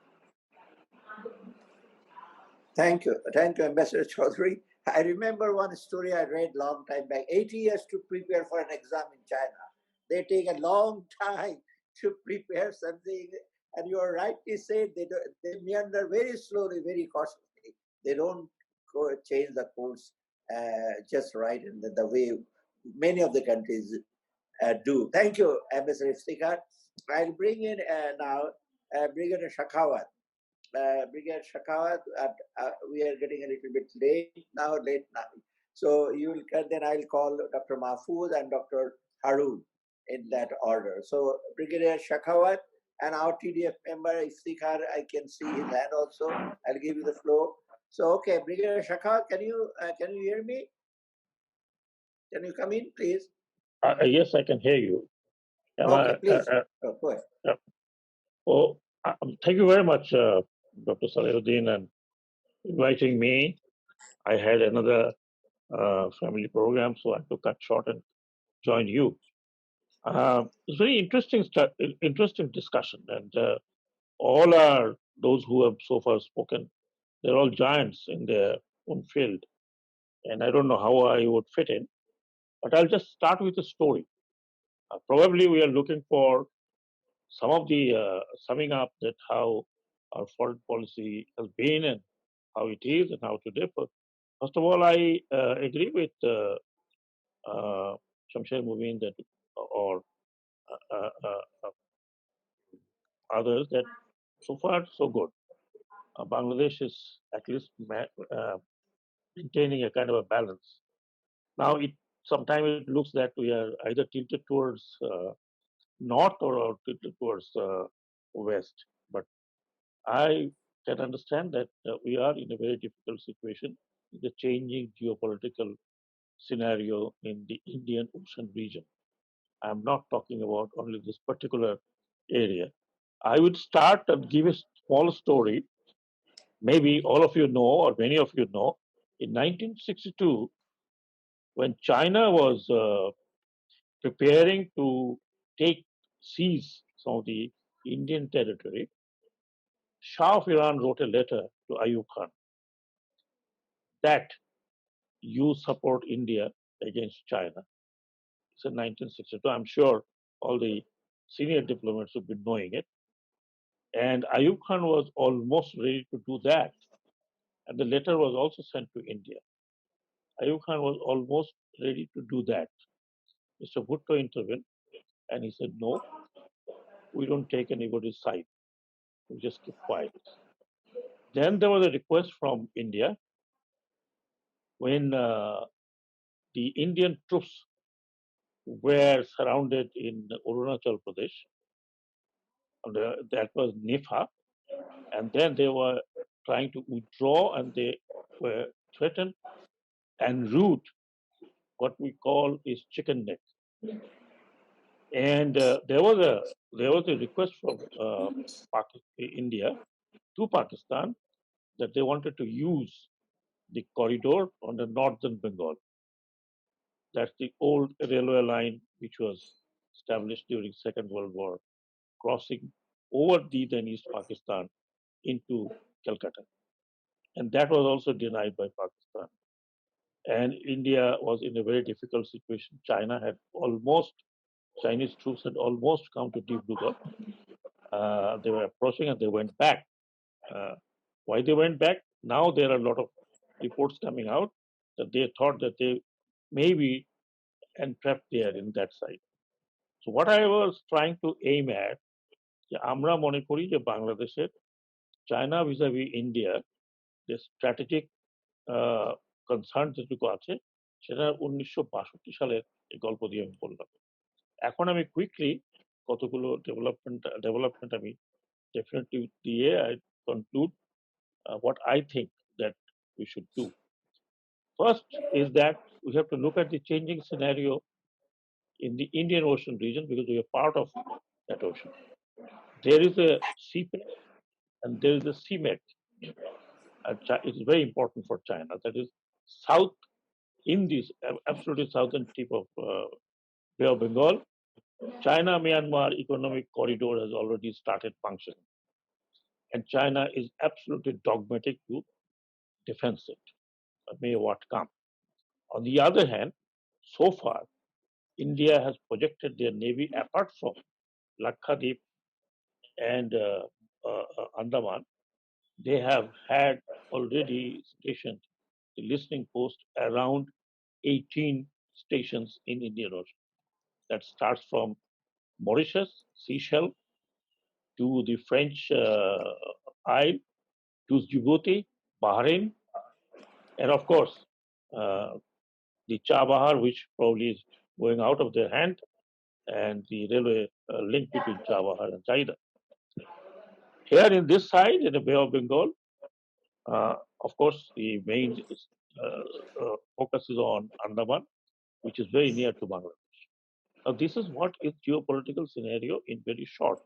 Thank you, Ambassador Chaudhary. I remember one story I read long time back. 80 years to prepare for an exam in China. They take a long time to prepare something, and you are rightly said they meander very slowly, very cautiously. They don't change the course just right in the way many of the countries do. Thank you, Ambassador Iftikhar. I'll bring in now Brigadier Shekhawat. Brigadier Shekhawat, we are getting a little bit late now. So you will, then I'll call Dr. Mahfouz and Dr. Haroon in that order. So Brigadier Shekhawat and our TDF member Iftikhar, I can see his hand also. I'll give you the floor. So okay, Brigadier Shekhawat, can you hear me? Can you come in, please? Yes, I can hear you. Okay, please. Go ahead. Oh, thank you very much, Dr. Salehuddin, and inviting me. I had another family program, so I had to cut short and join you. It's very interesting discussion, and all those who have so far spoken, they're all giants in their own field, and I don't know how I would fit in, but I'll just start with a story. Probably we are looking for some of the summing up that how our foreign policy has been and how it is and how to differ. First of all, I agree with Shamsher Mubin that, or others, that so far so good. Bangladesh is at least maintaining a kind of a balance. Now, sometimes it looks that we are either tilted towards north or tilted towards west. But I can understand that we are in a very difficult situation, the changing geopolitical scenario in the Indian Ocean region. I'm not talking about only this particular area. I would start and give a small story. Maybe all of you know, or many of you know, in 1962, when China was preparing to seize some of the Indian territory, Shah of Iran wrote a letter to Ayub Khan that you support India against China. It's in 1962. I'm sure all the senior diplomats would be knowing it. And Ayub Khan was almost ready to do that. And the letter was also sent to India. Ayub Khan was almost ready to do that. Mr. Bhutto intervened and he said, no, we don't take anybody's side. We just keep quiet. Then there was a request from India when the Indian troops were surrounded in Arunachal Pradesh. That was Nifa. And then they were trying to withdraw and they were threatened and root what we call is chicken neck. And there was a request from India to Pakistan that they wanted to use the corridor on the northern Bengal. That's the old railway line which was established during Second World War, crossing over the then East Pakistan into Calcutta. And that was also denied by Pakistan. And India was in a very difficult situation. Chinese troops had almost come to Dibrugarh. They were approaching and they went back. Why they went back? Now there are a lot of reports coming out that they thought that they may be entrapped there in that side. So what I was trying to aim at, আমরা মনে করি যে বাংলাদেশের China vis-a-vis India যে strategic concern যেটুকু আছে সেটা 1962 সালের এই গল্প দিয়ে আমি বললাম। এখন আমি কুইকলি কতগুলো ডেভেলপমেন্ট আমি definitely দিয়ে I conclude what I think that we should do. First is that we have to look at the changing scenario in the Indian Ocean region because we are part of that ocean. There is a CPEC and there is a CMEC. It is very important for China. That is south in this absolutely southern tip of Bay of Bengal. China-Myanmar economic corridor has already started functioning. And China is absolutely dogmatic to defend it, may what come. On the other hand, so far, India has projected their navy apart from Lakshadweep and Andaman. They have had already stationed the listening post around 18 stations in Indian Ocean. That starts from Mauritius, Seychelles, to the French Isle, to Djibouti, Bahrain, and of course, the Chabahar, which probably is going out of their hand, and the railway link between Chabahar and China. Here in this side, in the Bay of Bengal, of course, the main focus is on Andaman, which is very near to Bangladesh. Now, this is what is geopolitical scenario in very short.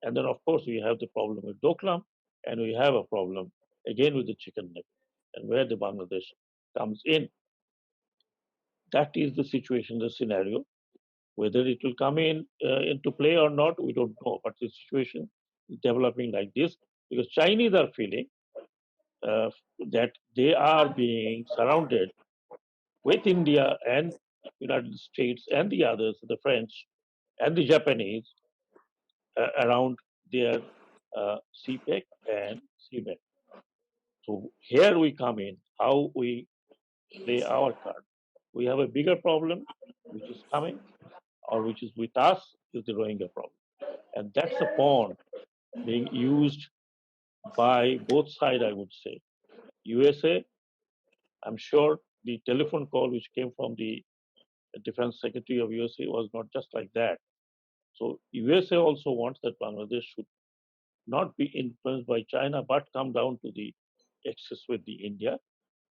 And then, of course, we have the problem with Doklam, and we have a problem again with the chicken neck, and where the Bangladesh comes in. That is the situation, the scenario. Whether it will come into play or not, we don't know. But the situation is developing like this because Chinese are feeling that they are being surrounded with India and United States and the others, the French and the Japanese, around their CPEC and CBEC. So here we come in, how we play our card. We have a bigger problem which is coming or which is with us is the Rohingya problem. And that's a pawn being used by both sides, I would say. USA, I'm sure the telephone call which came from the Defense Secretary of USA was not just like that. So USA also wants that Bangladesh should not be influenced by China, but come down to the excess with the India.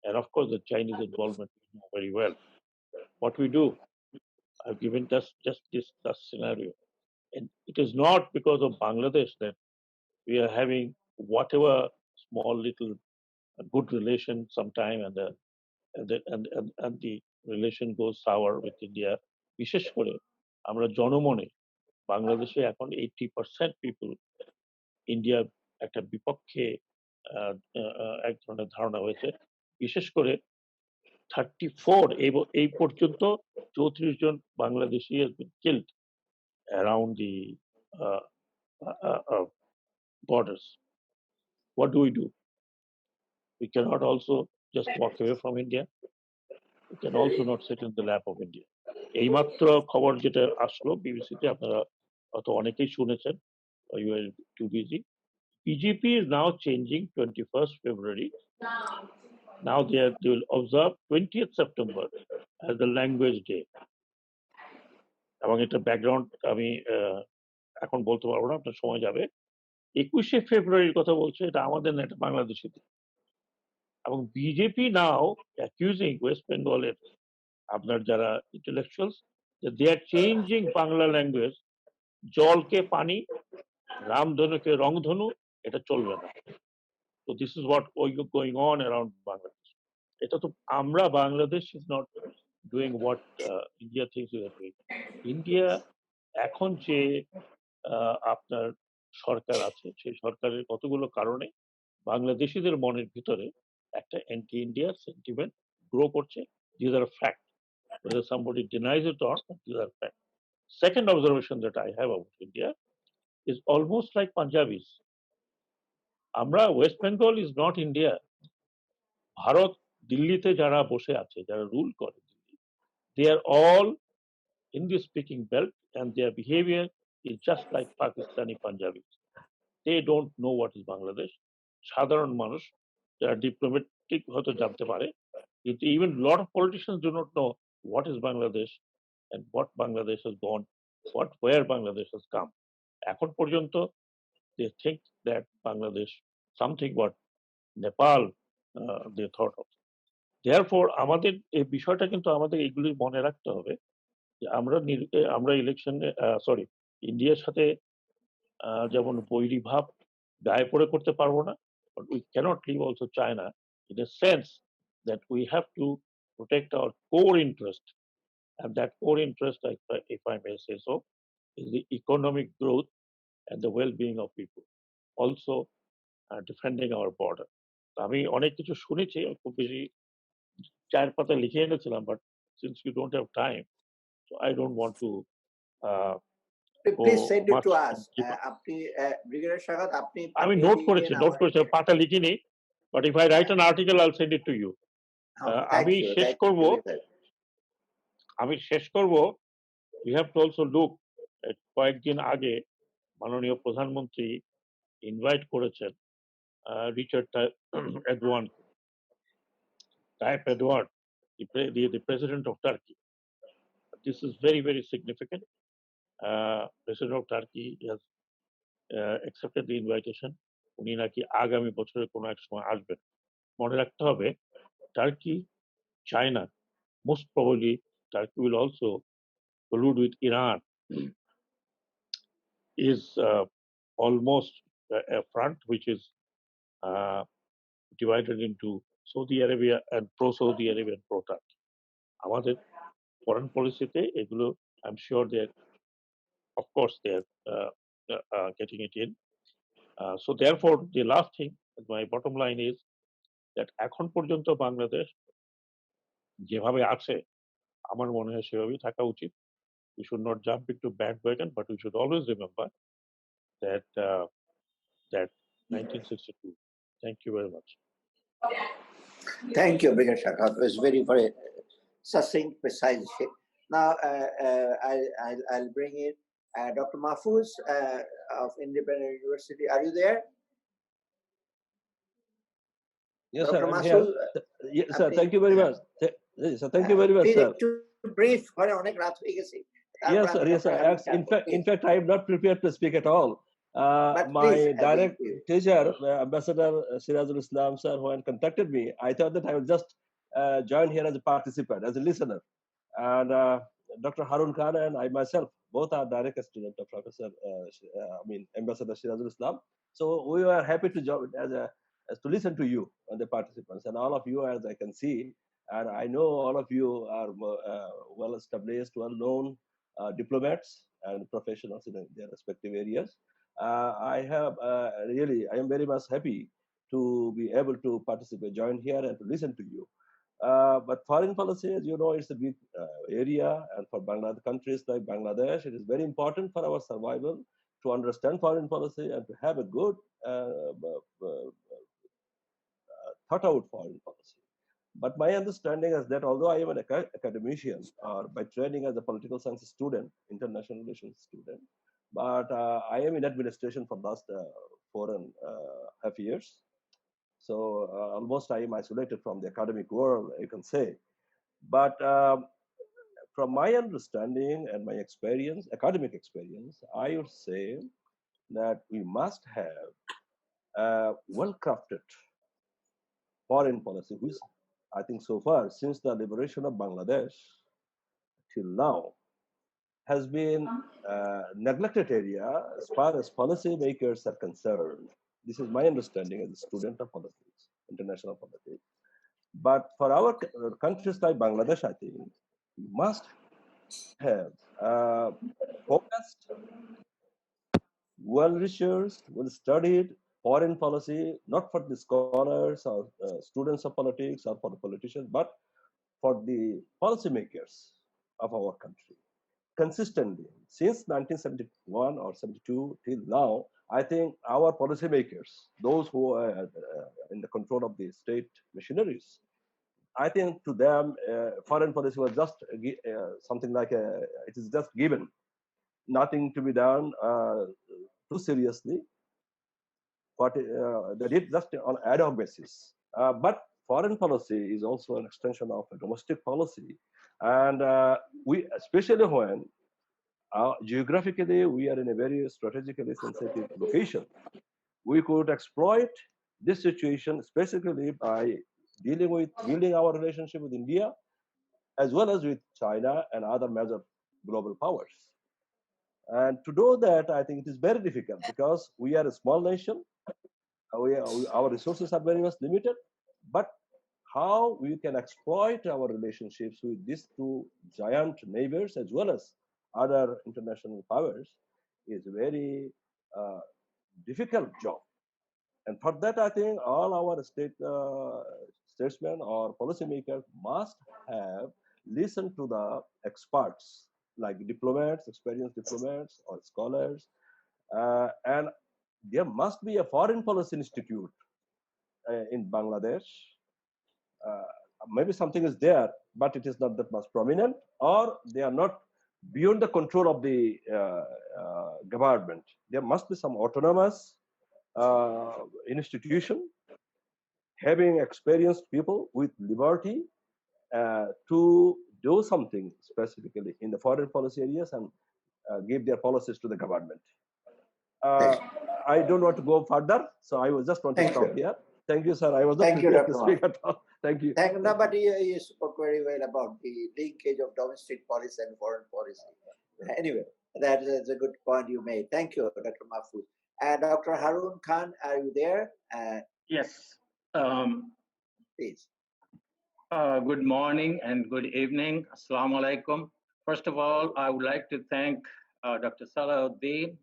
And of course, the Chinese involvement we know very well. What we do, I've given just this scenario. And it is not because of Bangladesh that we are having whatever small little good relation sometime and the relation goes sour with India. বিশেষ করে আমরা জনমনে বাংলাদেশে এখন 80% people ইন্ডিয়ার একটা বিপক্ষে এক ধরনের ধারণা হয়েছে বিশেষ করে 34 এই পর্যন্ত 34 জন Bangladeshi has been killed around the uh, borders. What do? We cannot also just walk away from India. We can also not sit in the lap of India. এইমাত্র খবর যেটা আসলো বিবিসিতে আপনারা অত অনেকেই শুনেছেন, you are too busy. PGP is now changing 21st February. Now they will observe 20th September as the language day. এবং এটা ব্যাকগ্রাউন্ড আমি এখন বলতে পারবো না, আপনার সময় যাবে। 21শে ফেব্রুয়ারির কথা বলছে, এটা আমাদের না, এটা বাংলাদেশে। এবং বিজেপি নাও অ্যাকিউজিং ওয়েস্ট বেঙ্গলের আপনার যারা ইন্টেলেকচুয়ালস দে আর চেঞ্জিং বাংলা ল্যাঙ্গুয়েজ, জলকে পানি, রামধনুকে রংধনু, এটা চলবে না। So this is what going on around Bangladesh. এটা তো আমরা Bangladesh is not doing what India thinks we are doing. India এখন যে আপনার সরকার আছে, সেই সরকারের কতগুলো কারণে বাংলাদেশিদের মনের ভিতরে একটা অ্যান্টি ইন্ডিয়া সেন্টিমেন্ট গ্রো করছে। These are fact. Whether somebody denies it or not, these are fact. Second observation that I have about India is almost like Punjabis. আমরা West Bengal is not India. Bharat দিল্লিতে যারা বসে আছে, যারা rule করে, they are all in the speaking belt and their behavior is just like Pakistani Punjabis. They don't know what is Bangladesh. সাধারণ মানুষ যারা ডিপ্লোম্যাটিক হয়তো জানতে পারে, কিন্তু even lot of politicians do not know what is Bangladesh and what Bangladesh has gone, where Bangladesh has come. এখন পর্যন্ত they think that Bangladesh something what Nepal they thought of. Therefore আমাদের এই বিষয়টা কিন্তু আমাদের এগুলি মনে রাখতে হবে যে আমরা ইলেকশনে ইন্ডিয়ার সাথে যেমন বৈরী ভাব গায়ে পড়ে করতে পারবো না, but we cannot leave also China in a sense that we have to protect our core interest, and that core interest, if I may say so, is the economic growth and the well-being of people, also defending our border. আমি অনেক কিছু শুনেছি, খুব বেশি 4 পাতা লিখে এনেছিলাম, but since you don't have time, so I don't want to please send it to us. আপনি ব্রিগেডিয়ার সাগাত, আপনি আমি নোট করেছি পাতা লিখিনি, but if I write an article I'll send it to you. আমি শেষ করব we have to also look at কয়েকদিন আগে মাননীয় প্রধানমন্ত্রী ইনভাইট করেছেন Richard Tayyip Erdogan, the president of Turkey. This is very, very significant. President of Turkey has accepted the invitation. উনি নাকি আগামী বছরের কোনো এক সময় আসবেন। মনে রাখতে হবে, Turkey, China, most probably Turkey will also collude with Iran, is almost a front which is divided into Saudi Arabia and pro-Saudi Arabia and pro-Turkey. আমাদের foreign policy তে এগুলো I'm sure they're, of course, they're getting it in. So therefore, the last thing, my bottom line is that এখন পর্যন্ত বাংলাদেশ যেভাবে আছে, আমার মনে হয় সেভাবেই থাকা উচিত। We should not jump into bandwagon, but we should always remember that that 1962. Thank you very much. Thank you, Brigadier Shakhat. It was very, very succinct, precise. Now, I'll bring in Dr. Mahfouz of Independent University. Are you there? Yes, Dr. sir. I'm Mahfouz, here. Yes, sir. Thank you very much. Sir, thank you very much, please sir. একটু brief করে অনেক রাত হয়ে গেছে। Yes, sir. Yes, sir. In fact, I am not prepared to speak at all. But My please, direct teacher, Ambassador Sirajul Islam, sir, when contacted me, I thought that I would just join here as a participant, as a listener. And Dr. Harun Khan and I myself, both are direct students of Professor, Ambassador Sirajul Islam. So we were happy to join as to listen to you and the participants, and all of you, as I can see, and I know all of you are well established, well known diplomats and professionals in their respective areas. I am very much happy to be able to participate, join here, and to listen to you. But foreign policy, as you know, it's a big area, and for countries like Bangladesh, it is very important for our survival to understand foreign policy and to have a good thought out foreign policy. But my understanding is that although I am an academician, or by training as a political science student, international relations student, but I am in administration for last 4.5 years. So almost I am isolated from the academic world, you can say. But from my understanding and my experience, academic experience, I would say that we must have a well-crafted foreign policy, which I think so far, since the liberation of Bangladesh till now, has been a neglected area as far as policy makers are concerned. This is my understanding as a student of politics, international politics. But for our countries like Bangladesh, I think we must have focused, well-researched, well-studied foreign policy, not for the scholars or students of politics or for the politicians, but for the policymakers of our country. Consistently, since 1971 or 72 till now, I think our policymakers, those who are in the control of the state machineries, I think to them, foreign policy was just something like it is just given, nothing to be done too seriously, but they did just on ad hoc basis. But foreign policy is also an extension of a domestic policy, and we, especially when geographically we are in a very strategically sensitive location, we could exploit this situation specifically by building our relationship with India, as well as with China and other major global powers. And to do that, I think it is very difficult because we are a small nation. Our resources are very much limited. But how we can exploit our relationships with these two giant neighbors as well as other international powers is a very difficult job. And for that, I think all our statesmen or policymakers must have listened to the experts, like diplomats, experienced diplomats or scholars. And there must be a foreign policy institute in Bangladesh. Maybe something is there, but it is not that much prominent, or they are not beyond the control of the government. There must be some autonomous institution having experienced people with liberty to do something specifically in the foreign policy areas and give their policies to the government. I don't want to go further, so I was just want to stop here. Thank you, sir. I was not prepared to speak at all. Thank you. But you spoke very well about the linkage of domestic policy and foreign policy. Anyway, that is a good point you made. Thank you, Dr. Mahfouz. Dr. Harun Khan, are you there? Yes. Please. Good morning and good evening. Assalamu alaikum. First of all, I would like to thank Dr. Salahuddin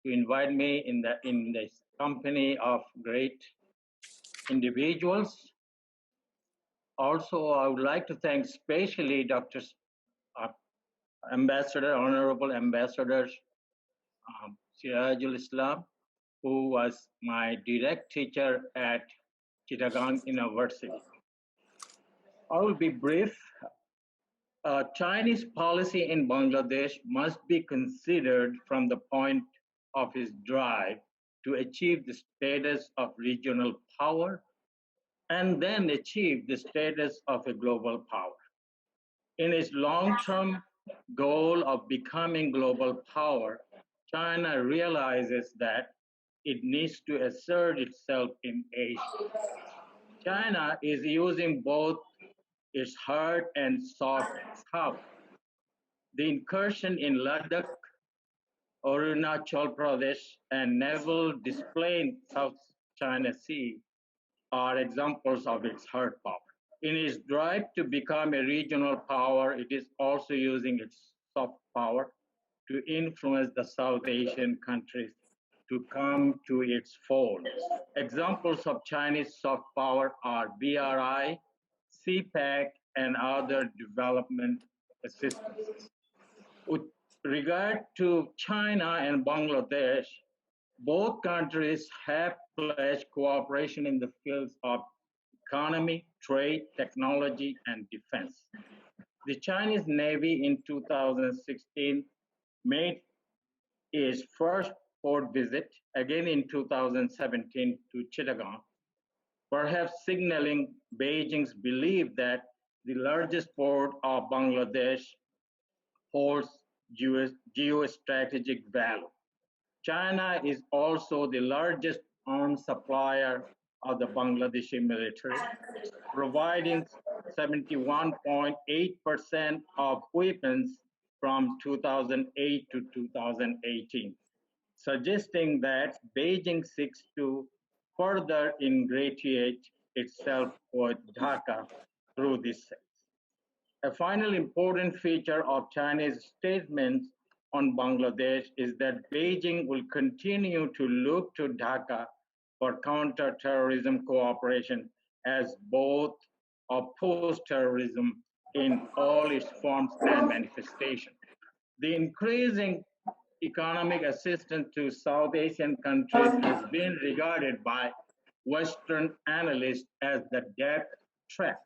to invite me in this company of great individuals. Also, I would like to thank especially Dr. Honorable Ambassador Sirajul Islam who was my direct teacher at Chittagong University. I will be brief. Chinese policy in Bangladesh must be considered from the point of its drive to achieve the status of regional power and then achieve the status of a global power. In its long-term goal of becoming global power, China realizes that it needs to assert itself in Asia. China is using both its hard and soft power. The incursion in Ladakh, Arunachal Pradesh, and naval display in South China Sea are examples of its hard power. In its drive to become a regional power, it is also using its soft power to influence the South Asian countries to come to its fold. Examples of Chinese soft power are BRI, CPEC, and other development assistance. With regard to China and Bangladesh, both countries have pledged cooperation in the fields of economy, trade, technology, and defense. The Chinese Navy in 2016 made its first port visit, again in 2017, to Chittagong, perhaps signaling Beijing's belief that the largest port of Bangladesh holds geostrategic value. China is also the largest arms supplier of the Bangladeshi military, providing 71.8% of weapons from 2008 to 2018, suggesting that Beijing seeks to further ingratiate itself with Dhaka through this sense. A final important feature of Chinese statements on Bangladesh is that Beijing will continue to look to Dhaka for counter-terrorism cooperation as both oppose terrorism in all its forms and manifestations. The increasing economic assistance to South Asian countries has been regarded by Western analysts as the death trap.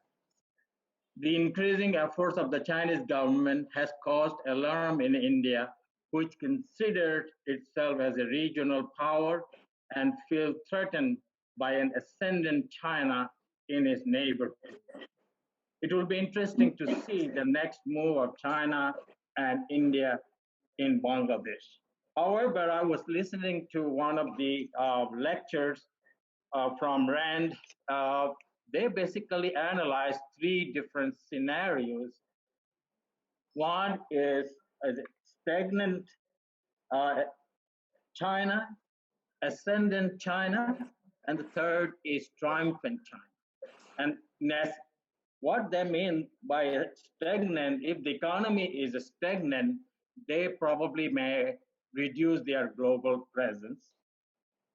The increasing efforts of the Chinese government has caused alarm in India, which considered itself as a regional power and feels threatened by an ascendant China in its neighborhood. It will be interesting to see the next move of China and India in Bangladesh. However, I was listening to one of the lectures from RAND. They basically analyzed three different scenarios. One is a stagnant China, ascendant China, and the third is triumphant China. And what they mean by stagnant, if the economy is stagnant, they probably may reduce their global presence.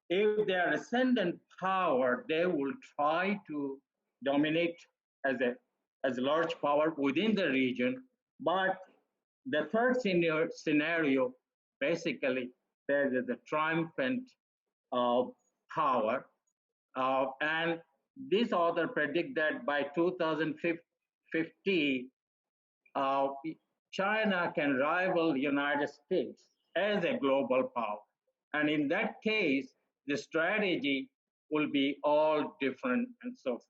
If they are ascendant power, they will try to dominate as a large power within the region. But the third scenario basically says that the triumphant power. And this author predict that by 2050, China can rival the United States as a global power. And in that case, the strategy will be all different and so forth.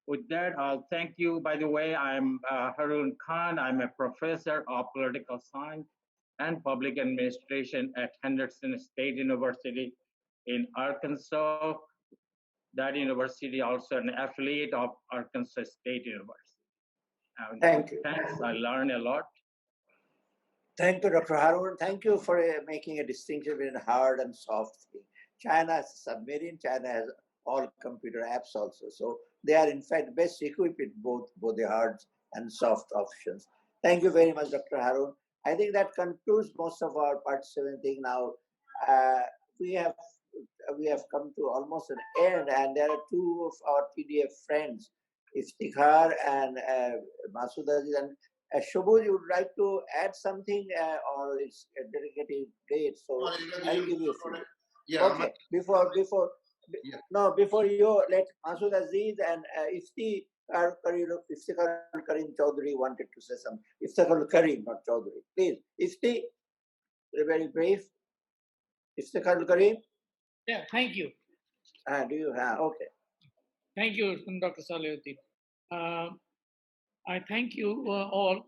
With that, I'll thank you. By the way, I'm Harun Khan. I'm a professor of political science and public administration at Henderson State University in Arkansas. That university also an affiliate of Arkansas State University. Thank you. Thanks, I learned a lot. Thank you, Dr. Harun. Thank you for making a distinction between hard and soft thing. China has a submarine, China has all computer apps also. So they are in fact best equipped with both the hard and soft options. Thank you very much, Dr. Harun. I think that concludes most of our participating now. We have come to almost an end, and there are two of our PDF friends, Iftikhar and Masood Aziz. And Shobhu, you would like to add something, or it's a dedicated date? So I'll give you a few. Yeah, Okay, before Yeah. no, before you let Masood Aziz and Iftikhar Karim Chaudhary wanted to say something. Iftikhar Karim, not Chaudhary. Please, Ifti, very brief. Iftikhar Karim, Yeah, thank you. do you have? Okay. Thank you, Dr. Salehuddin. I thank you all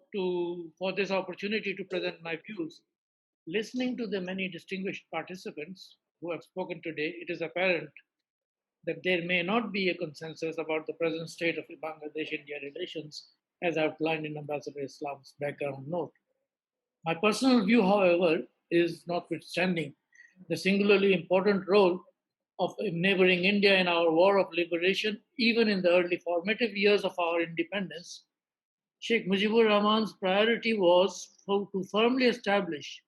for this opportunity to present my views. Listening to the many distinguished participants who have spoken today, it is apparent that there may not be a consensus about the present state of Bangladesh-India relations as outlined in Ambassador Islam's background note. My personal view, however, is notwithstanding the singularly important role of neighboring India in our war of liberation, even in the early formative years of our independence, Sheikh Mujibur Rahman's priority was to firmly establish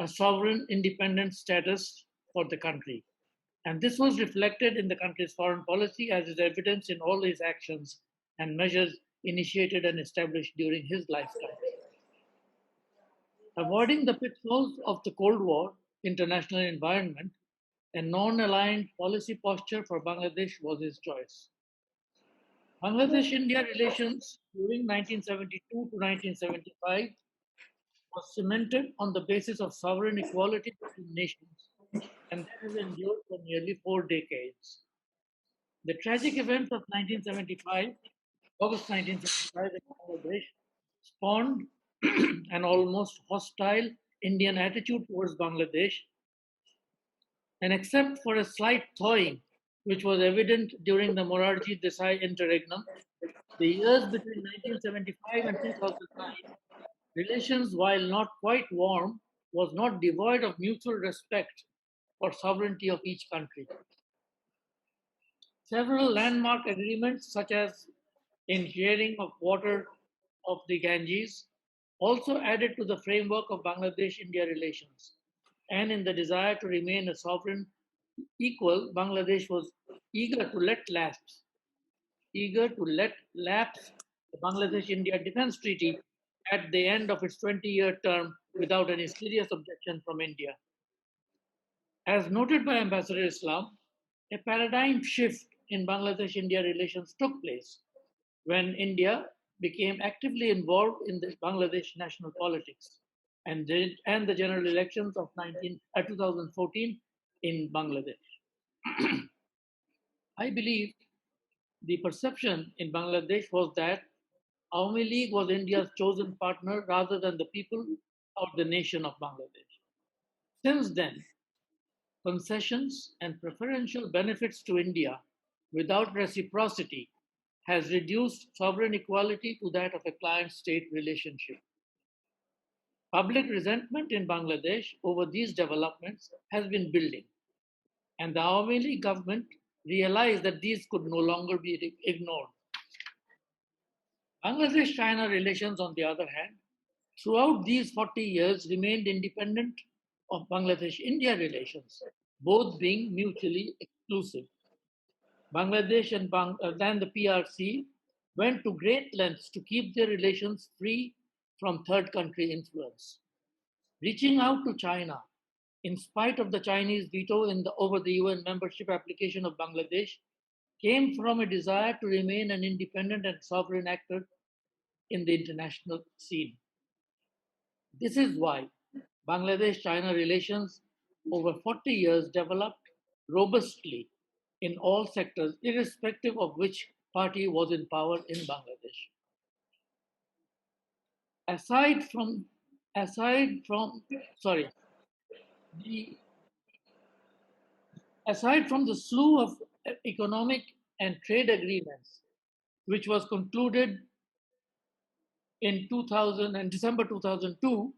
a sovereign independent status for the country. And this was reflected in the country's foreign policy as is evidenced in all his actions and measures initiated and established during his lifetime. Avoiding the pitfalls of the Cold War international environment, a non-aligned policy posture for Bangladesh was his choice. Bangladesh-India relations during 1972 to 1975 was cemented on the basis of sovereign equality between nations, and that has endured for nearly 4 decades. The tragic events of 1975, August 1975 in Bangladesh, spawned an almost hostile Indian attitude towards Bangladesh, and except for a slight thawing, which was evident during the Morarji Desai interregnum, the years between 1975 and 2009, relations, while not quite warm, was not devoid of mutual respect for sovereignty of each country. Several landmark agreements, such as in sharing of water of the Ganges, also added to the framework of Bangladesh-India relations. And in the desire to remain a sovereign equal, Bangladesh was eager to let lapse the Bangladesh-India Defense Treaty at the end of its 20-year term without any serious objection from India. As noted by Ambassador Islam, a paradigm shift in Bangladesh-India relations took place when India became actively involved in the Bangladesh national politics and the general elections of 2014 in Bangladesh. I believe the perception in Bangladesh was that Awami League was India's chosen partner rather than the people of the nation of Bangladesh. Since then, concessions and preferential benefits to India without reciprocity has reduced sovereign equality to that of a client-state relationship. Public resentment in Bangladesh over these developments has been building, and the Awami League government realized that these could no longer be ignored. Bangladesh-China relations, on the other hand, throughout these 40 years remained independent of Bangladesh-India relations, both being mutually exclusive. Bangladesh and the PRC went to great lengths to keep their relations free from third country influence. Reaching out to China, in spite of the Chinese veto over the UN membership application of Bangladesh, came from a desire to remain an independent and sovereign actor in the international scene. This is why Bangladesh-China relations over 40 years developed robustly in all sectors, irrespective of which party was in power in Bangladesh. Aside from the slew of economic and trade agreements, which was concluded in December 2002,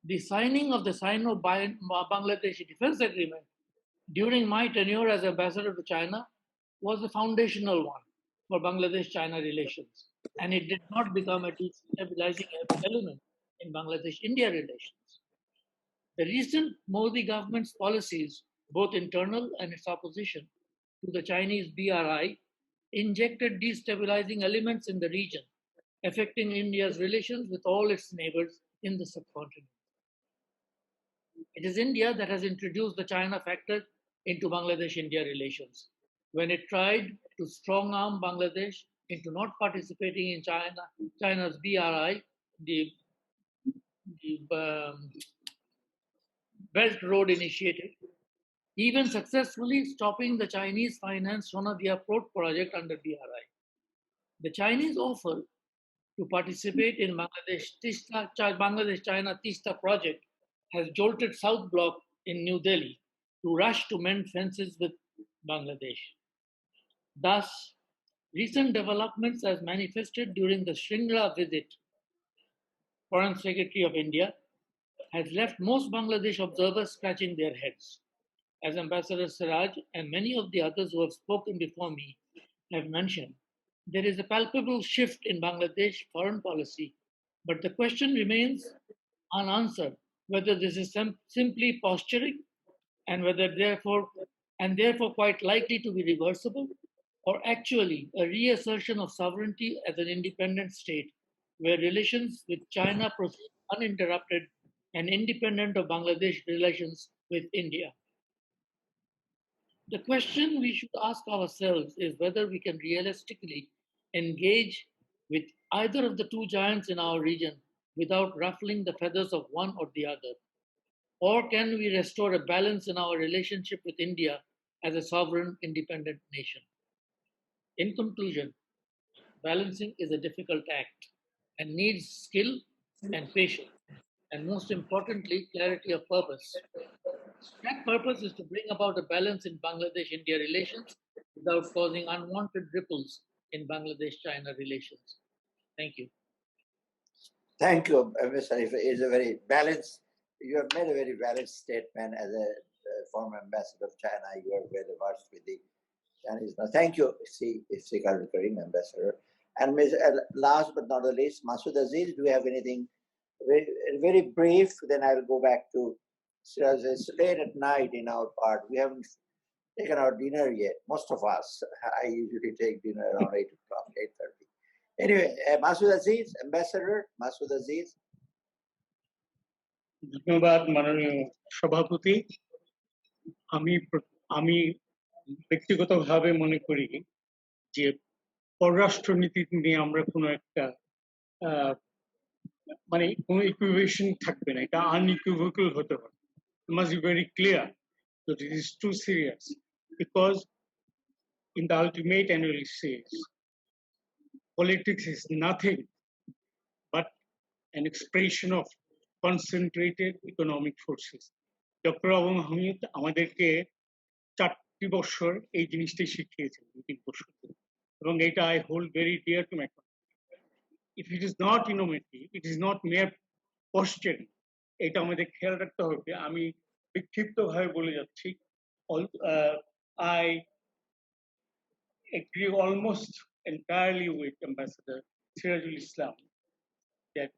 the signing of the Sino-Bangladeshi Defense Agreement during my tenure as ambassador to China was a foundational one for Bangladesh-China relations, and it did not become a destabilizing element in Bangladesh-India relations. The recent Modi government's policies, both internal and its opposition to the Chinese BRI, injected destabilizing elements in the region, affecting India's relations with all its neighbors in the subcontinent. It is India that has introduced the China factor into Bangladesh-India relations. When it tried to strong-arm Bangladesh into not participating in China's BRI, the Belt Road Initiative, even successfully stopping the Chinese financed Sonadia Port project under BRI. The Chinese offer to participate in Bangladesh-China Tista project has jolted South Bloc in New Delhi to rush to mend fences with Bangladesh. Thus, recent developments as manifested during the Shringla visit, Foreign Secretary of India, has left most Bangladesh observers scratching their heads. As Ambassador Siraj and many of the others who have spoken before me have mentioned, there is a palpable shift in Bangladesh foreign policy, but the question remains unanswered whether this is simply posturing and therefore quite likely to be reversible, or actually a reassertion of sovereignty as an independent state where relations with China proceed uninterrupted and independent of Bangladesh relations with India. The question we should ask ourselves is whether we can realistically engage with either of the two giants in our region without ruffling the feathers of one or the other. Or can we restore a balance in our relationship with India as a sovereign, independent nation? In conclusion, balancing is a difficult act and needs skill and patience, and most importantly, clarity of purpose. That purpose is to bring about a balance in Bangladesh-India relations without causing unwanted ripples in Bangladesh-China relations. Thank you. Thank you, Mr. Sharif. It's a very balanced, you have made a very balanced statement as a former ambassador of China. You are very versed with the Chinese. Now, thank you, Iftikhar Karim, ambassador. And last but not the least, Masood Aziz, do you have anything very, very brief? Then I'll go back to Siraj. It's late at night in our part. We haven't taken our dinner yet. Most of us. I usually take dinner around 8 o'clock, 8:30. Anyway, Masood Aziz, Ambassador Masood Aziz. ধন্যবাদ মাননীয় সভাপতি। আমি ব্যক্তিগতভাবে মনে করি যে পররাষ্ট্রনীতি নিয়ে আমরা কোনো একটা মানে কোনো ইকুইভেশন থাকবে না, এটা unequivocal হতে হবে। It must be very clear that it is too serious, because in the ultimate analysis, politics is nothing but an expression of concentrated economic forces. Doctor Abu Mahmud আমাদেরকে 4টি বছর এই জিনিসটাই শিখিয়েছেন, 2-3 বছর, এবং এটা I hold very dear to my country. If it is not innovative, it is not mere posturing. এটা আমাদের খেয়াল রাখতে হবে। আমি বিক্ষিপ্তভাবে বলে যাচ্ছি, I agree almost entirely with Ambassador Sirajul Islam that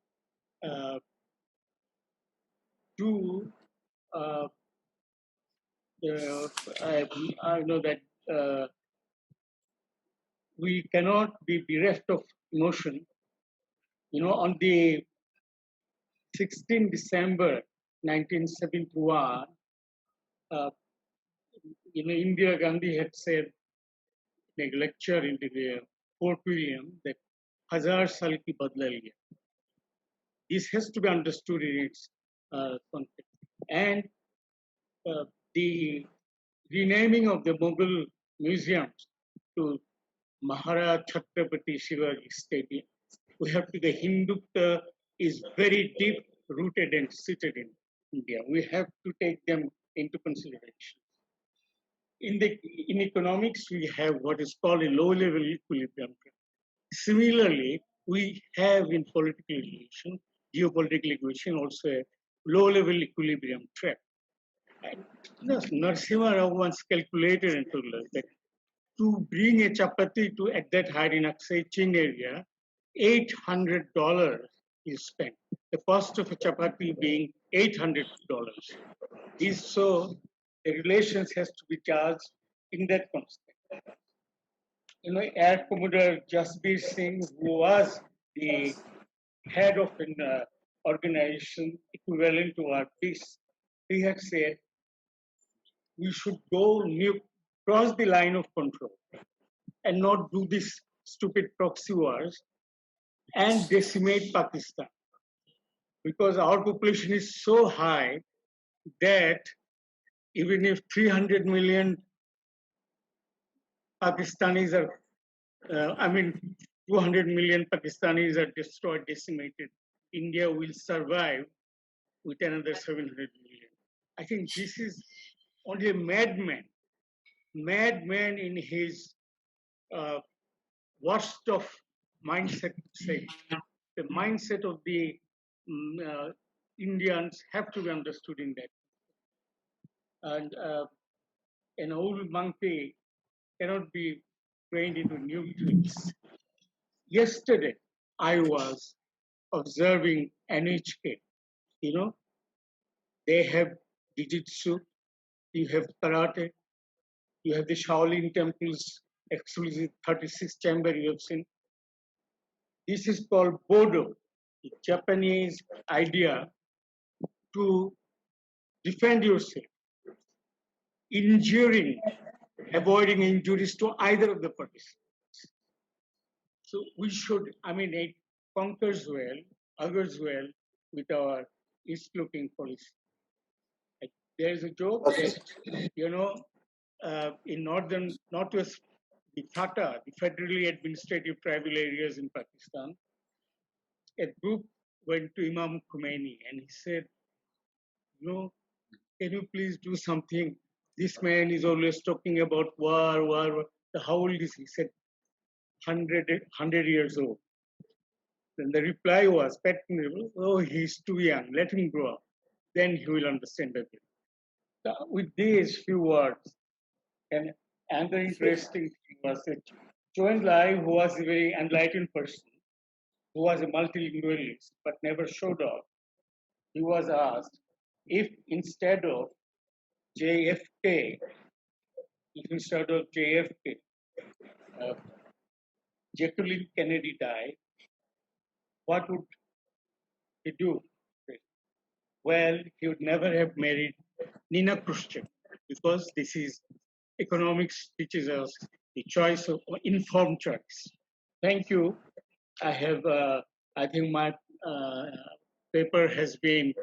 I know that we cannot be bereft of emotion. You know, on the 16th December 1971, Indira Gandhi had said in a lecture in the Fort William that Hazar Sal ki badla liya. This has to be understood in its context. And the renaming of the Mughal museums to Maharaj Chhatrapati Shivaji Stadium, we have to, the Hindutva is very deep rooted and seated in India. We have to take them into consideration. In economics, we have what is called a low-level equilibrium. Similarly, we have in political relation, geopolitical equation, also a low-level equilibrium trap. Narasimha Rao once calculated and told us that to bring a chapati to at that height in Aksai Chin area, $800 is spent. The cost of a chapati being $800. So the relations has to be charged in that context. You know, Air Commodore Jasbir Singh, who was the head of an organization equivalent to our peace he had said we should go cross the line of control and not do this stupid proxy wars and decimate Pakistan. Because our population is so high that even if 300 million Pakistanis are, 200 million Pakistanis are destroyed, decimated, India will survive with another 700 million. I think this is only a madman in his worst of mindset. Say, the mindset of the Indians have to be understood in that. And an old monkey cannot be trained into new tricks. Yesterday, I was observing NHK. You know, they have Jiu-Jitsu, you have karate, you have the Shaolin temples, exclusive 36 chamber you have seen. This is called Bodo, the Japanese idea to defend yourself, avoiding injuries to either of the parties. So we should, it conquers well, augurs well with our east-looking policy. Like, there's a joke that, in northwest, the FATA, the Federally Administrative Tribal Areas in Pakistan, a group went to Imam Khomeini and he said, can you please do something? This man is always talking about war. How old is he? He said, 100 years old. Then the reply was, oh, he's too young, let him grow up. Then he will understand everything. With these few words, and another interesting thing was that Zhou Enlai, who was a very enlightened person, who was a multilingualist but never showed off, he was asked if instead of JFK, Jacqueline Kennedy died, what would he do? Well, he would never have married Nina Khrushchev because this is economics teaches us the choice of informed choice. Thank you. I have, I think my paper has been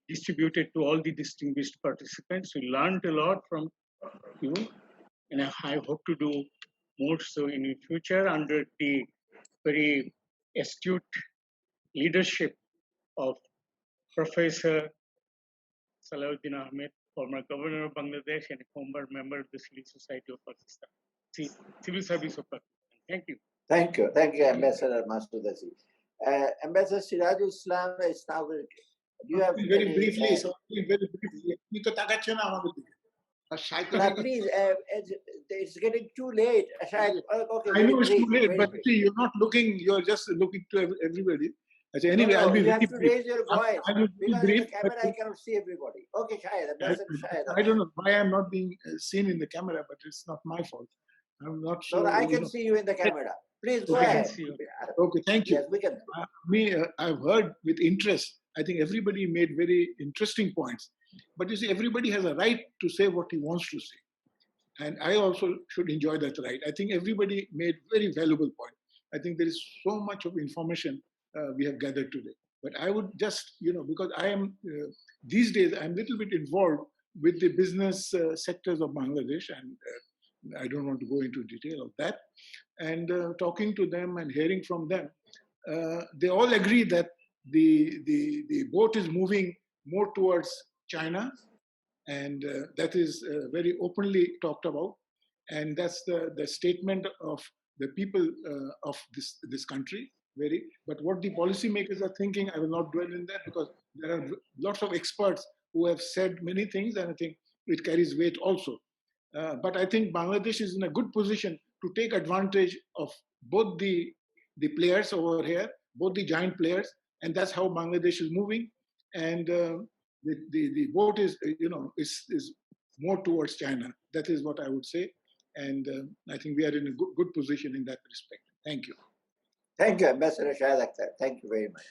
distributed to all the distinguished participants. We learned a lot from you, and I hope to do more so in the future under the very astute leadership of Professor Salahuddin Ahmed, former governor of Bangladesh and a former member of the Civil Society of Pakistan, Civil Service of Pakistan. Thank you. Thank you, Ambassador Masood Aziz. Ambassador Sirajul Islam is now. Do you have very briefly? Please, it's getting too late. Okay, I know it's too late, but see, you're not looking. You're just looking to everybody. So anyway, I'll be you very have to brief. raise your voice. I will be Because brief. in the camera, I cannot see everybody. Okay, Shahid. I don't know why I'm not being seen in the camera, but it's not my fault. I'm not sure. No, I can see you in the camera. Please go ahead. Okay, thank you. Yes, we can. I've heard with interest. I think everybody made very interesting points. But you see, everybody has a right to say what he wants to say. And I also should enjoy that right. I think everybody made very valuable points. I think there is so much of information we have gathered today. But I would just, because I am, these days, I'm a little bit involved with the business sectors of Bangladesh, and I don't want to go into detail of that. And talking to them and hearing from them, they all agree that the boat is moving more towards China, and that is very openly talked about. And that's the statement of the people of this country. But what the policymakers are thinking, I will not dwell in that because there are lots of experts who have said many things, and I think it carries weight also. But I think Bangladesh is in a good position to take advantage of both the players over here, both the giant players, and that's how Bangladesh is moving. And the boat is, is more towards China. That is what I would say. And I think we are in a good position in that respect. Thank you. Thank you, Ambassador Shahid Akhtar. Thank you very much.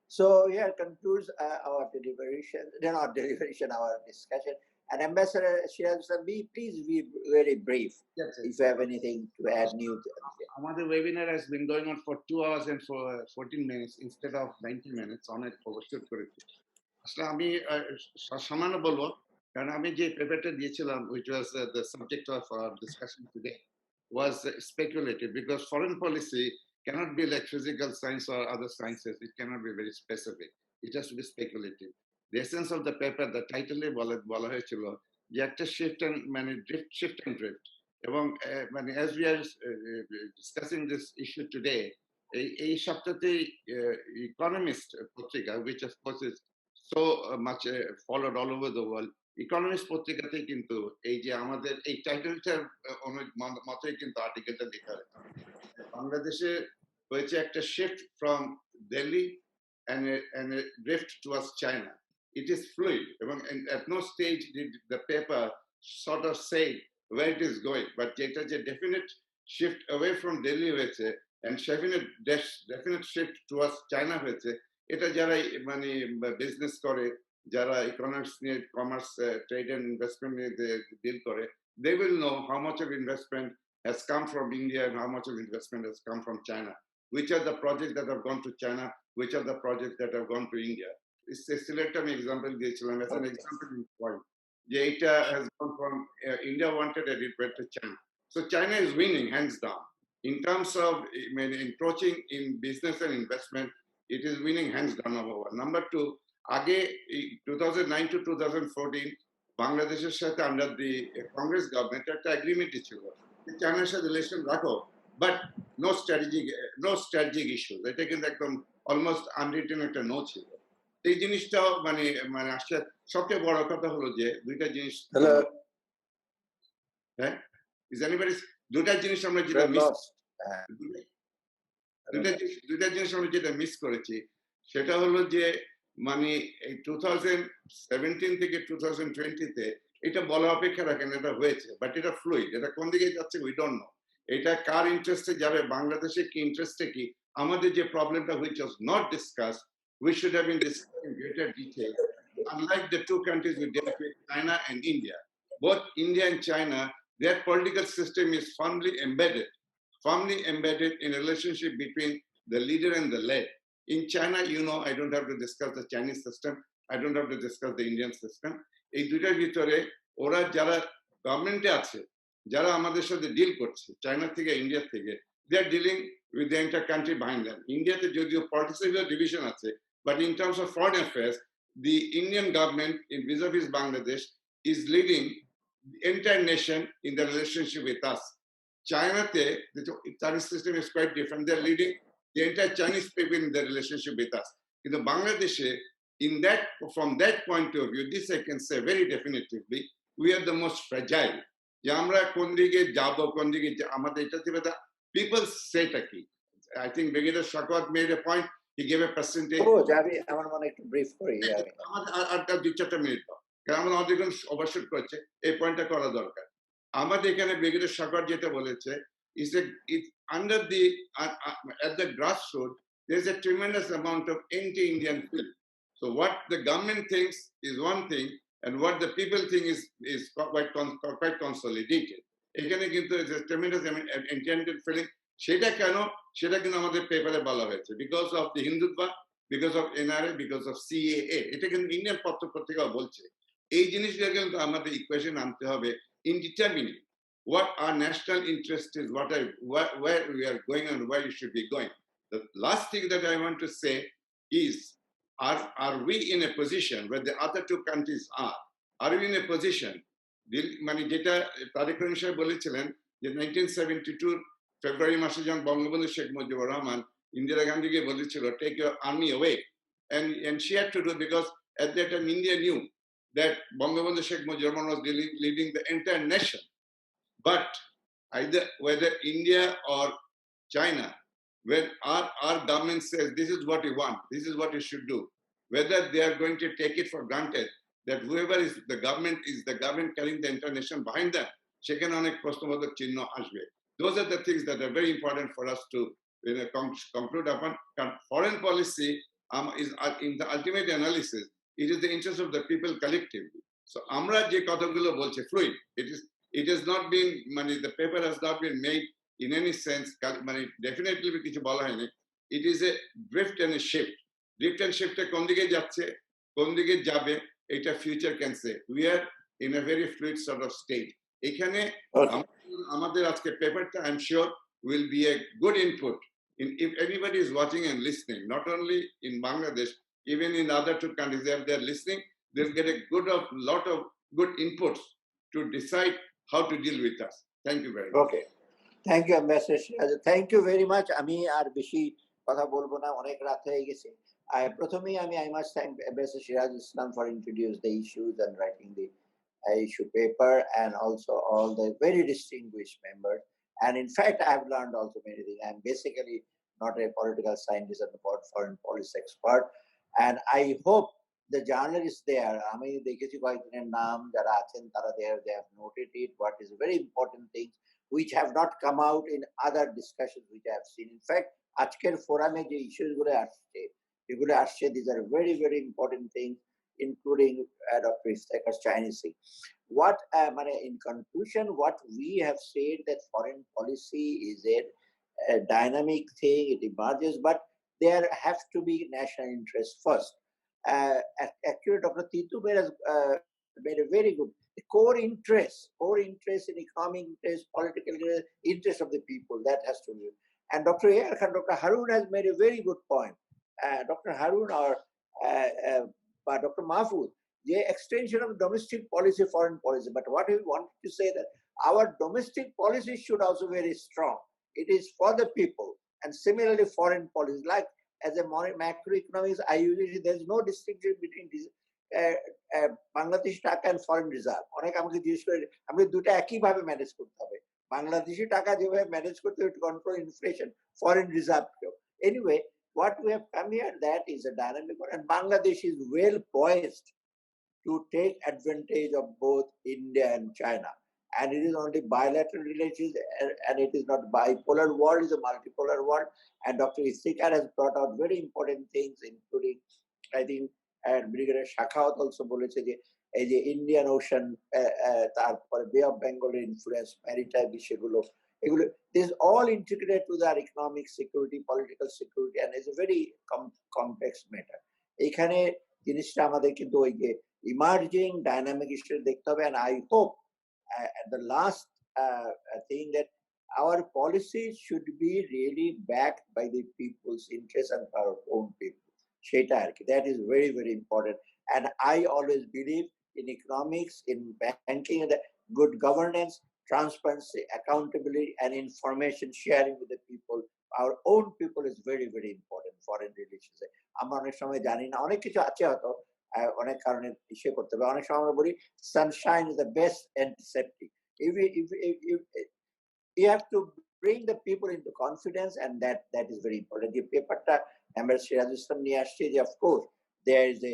So here concludes our deliberation, not deliberation, our discussion. And Ambassador Shiraz, please be very brief. Yes, if you have anything to add new. আমাদের webinar has been going on for 2 hours and for 14 minutes instead of 90 minutes অনেক overshoot করেছি আসলে আমি সামান্য বলবো কারণ আমি যে পেপারটা দিয়েছিলাম which was the subject of our discussion today was speculative because foreign policy cannot be like physical science or other sciences. It cannot be very specific. It has to be speculative. The essence of the paper, the title বলা হয়েছিল যে একটা shift and drift এবং মানে as we are discussing this issue today এই সপ্তাহেই Economist পত্রিকা which of course is so much followed all over the world Economist পত্রিকাতে কিন্তু এই যে আমাদের এই টাইটেলটার অনেক মতই কিন্তু আর্টিকেলটা লেখা হয়েছে বাংলাদেশে হয়েছে একটা shift from Delhi and a drift towards China. It is fluid. At no stage did the paper sort of say where it is going, but it is a definite shift away from Delhi and definite shift towards China. It is jara mani business kore, jara economics niye commerce, trade and investment niye deal kore. They will know how much of investment has come from India and how much of investment has come from China. Which are the projects that have gone to China? Which are the projects that have gone to India? Select an example as an example point. Data has gone from India wanted and it went to China. So China is winning hands down. In terms of encroaching in business and investment, it is winning hands down over. Number two, again 2009 to 2014, Bangladesh's সাথে under the Congress government একটা agreement ছিল China's সাথে relation রাখো but no strategic issues. এটা কিন্তু একদম almost unwritten একটা no ছিল এই জিনিসটাও মানে আসলে সবচেয়ে বড় কথা হলো যে দুইটা জিনিস হ্যাঁ is anybody দুইটা জিনিস আমরা যেটা মিস করেছি সেটা হলো যে মানে এই 2017 থেকে 2020 তে এটা বলা অপেক্ষা রাখেন এটা হয়েছে বাট এটা ফ্লুইড এটা কোন দিকে যাচ্ছে উই ডোন্ট নো এটা কার ইন্টারেস্টে যাবে বাংলাদেশে কি ইন্টারেস্টে কি আমাদের যে প্রবলেমটা which was not discussed we should have been discussed in greater detail unlike the two countries we dealt with China and India both India and China their political system is firmly embedded in a relationship between the leader and the led in China you know I don't have to discuss the Chinese system I don't have to discuss the Indian system এই দুইটার ভিতরে ওরা যারা গভর্নমেন্টে আছে যারা আমাদের সাথে deal করছে চায়না থেকে ইন্ডিয়া থেকে they are dealing with the entire country behind them ইন্ডিয়াতে যদিও পলিটিক্যাল ডিভিশন আছে but in terms of foreign affairs the Indian government in vis-a-vis Bangladesh is leading the entire nation in the relationship with us China the Chinese system is quite different they are leading the entire Chinese people in the relationship with us in the Bangladesh from that point of view this I can say very definitively we are the most fragile যে আমরা কোন দিকে যাব কোন দিকে আমাদের এটা থেকে people say কি I think Brigadier Shakawat made a point he gave a percentage যাবি আমার মনে একটু ব্রিফ করি আমাদের 2-4 মিনিট কারণ আমরা অধিকাংশ ওভারশুট করছে এই পয়েন্টটা করা দরকার আমাদের এখানে Brigadier Shakawat যেটা বলেছে is that it under the at the grassroots there is a tremendous amount of anti-Indian feeling so what the government thinks is one thing and what the people think is quite consolidated এখানে কিন্তু tremendous intended feeling সেটা কেন সেটা কিন্তু আমাদের পেপারে বলা হয়েছে because of the Hindutva because of NRA because of CAA এটা কিন্তু ইন্ডিয়ান পত্রিকা বলছে এই জিনিসগুলো কিন্তু আমাদের ইকুয়েশন আনতে হবে in determining what our national interest is where we are going and where you should be going the last thing that I want to say is are we in a position where the other two countries are we in a position মানে যেটা তারেক রহমান সাহেব বলেছিলেন যে 1972 ফেব্রুয়ারি মাসে যখন বঙ্গবন্ধু শেখ মুজিবুর রহমান ইন্দিরা গান্ধীকে বলেছিল take your army away and she had to do because at that time India knew that Bangabandhu Sheikh Mujibur Rahman was leading the entire nation but either whether India or China when our government says this is what we want this is what you should do whether they are going to take it for granted that whoever is the government carrying the entire nation behind them সেখানে অনেক প্রশ্নবোধক চিহ্ন আসবে those are the things that are very important for us to conclude upon foreign policy in the ultimate analysis, it is the interest of the people collectively. So আমরা যে কথাগুলো বলছে fluid, it has not been the paper has not been made in any sense definitely কিছু বলা হয়নি. It is a drift and a shift. Drift and shift কোন দিকে যাচ্ছে, কোন দিকে যাবে, এটা future can say. We are in a very fluid sort of state. এখানে আমাদের আজকে পেপারটা I'm sure will be a good input. If anybody is watching and listening, not only in Bangladesh, even in other two countries, if they're listening, they'll get a lot of good inputs to decide how to deal with us. Thank you very much. Okay. Thank you, Ambassador Siraj. Thank you very much. আমি আর বেশি কথা বলবো না, অনেক রাত হয়ে গেছে। প্রথমেই I must thank Ambassador Siraj Islam for introducing the issues and writing the issue paper, and also all the very distinguished members. And in fact, I've learned also many things. I'm basically not a political scientist and a foreign policy expert. And I hope the journalists there, আমি দেখেছি কয়েকজনের নাম যারা আছেন তারা they have noted it, what is very important things which have not come out in other discussions which I have seen. In fact, আজকের ফোরামে যে issues গুলো আসছে, these are very, very important things, including Dr. Iftekhar's Chinese thing. What, in conclusion, what we have said that foreign policy is a dynamic thing, it emerges, but there have to be national interest first. Actually, Dr. Titu made a very good core interest in economic interest, political interest of the people, that has to be. And Dr. Khan, Dr. Harun has made a very good point. Dr. Harun or Dr. Mahfouz, the extension of domestic policy, foreign policy. But what we want to say that our domestic policy should also be very strong. It is for the people, and similarly foreign policy. Like as a macroeconomics, I usually there's no distinction between this Bangladeshi টাকা and foreign reserve. অনেক আমাকে জিজ্ঞেস করে আমরা দুটো একই ভাবে manage করতে হবে। বাংলাদেশি টাকা যেভাবে ম্যানেজ করতে হবে to control inflation, foreign reserve. Anyway, what we have come here, that is a dynamic one, and Bangladesh is well poised to take advantage of both India and China. And it is only bilateral relations, and it is not bipolar world, it is a multipolar world. And Dr. Iftekhar has brought out very important things, including, I think, and Brigadier Shakhaut also বলেছে যে এই যে Indian Ocean, তারপরে Bay of Bengal influence, maritime বিষয়গুলো, এগুলো, this is all integrated to their economic security, political security, and it's a very complex matter. এখানে জিনিসটা আমাদের কিন্তু ওই যে emerging dynamic issue দেখতে হবে, and I hope at the last thing that our policies should be really backed by the people's interests and our own people. That is very, very important. And I always believe in economics, in banking, and good governance, transparency, accountability, and information sharing with the people. Our own people is very, very important. Foreign relations. আমরা অনেক সময় জানি না, অনেক কিছু আছে হয়তো, অনেক কারণে ইসে করতে হবে। অনেক সময় আমরা বলি sunshine is the best antiseptic. If you have to bring the people into confidence, and that is very important. The paperটা Ambassador Siraj Islam নিয়ে আসছে যে of course there is a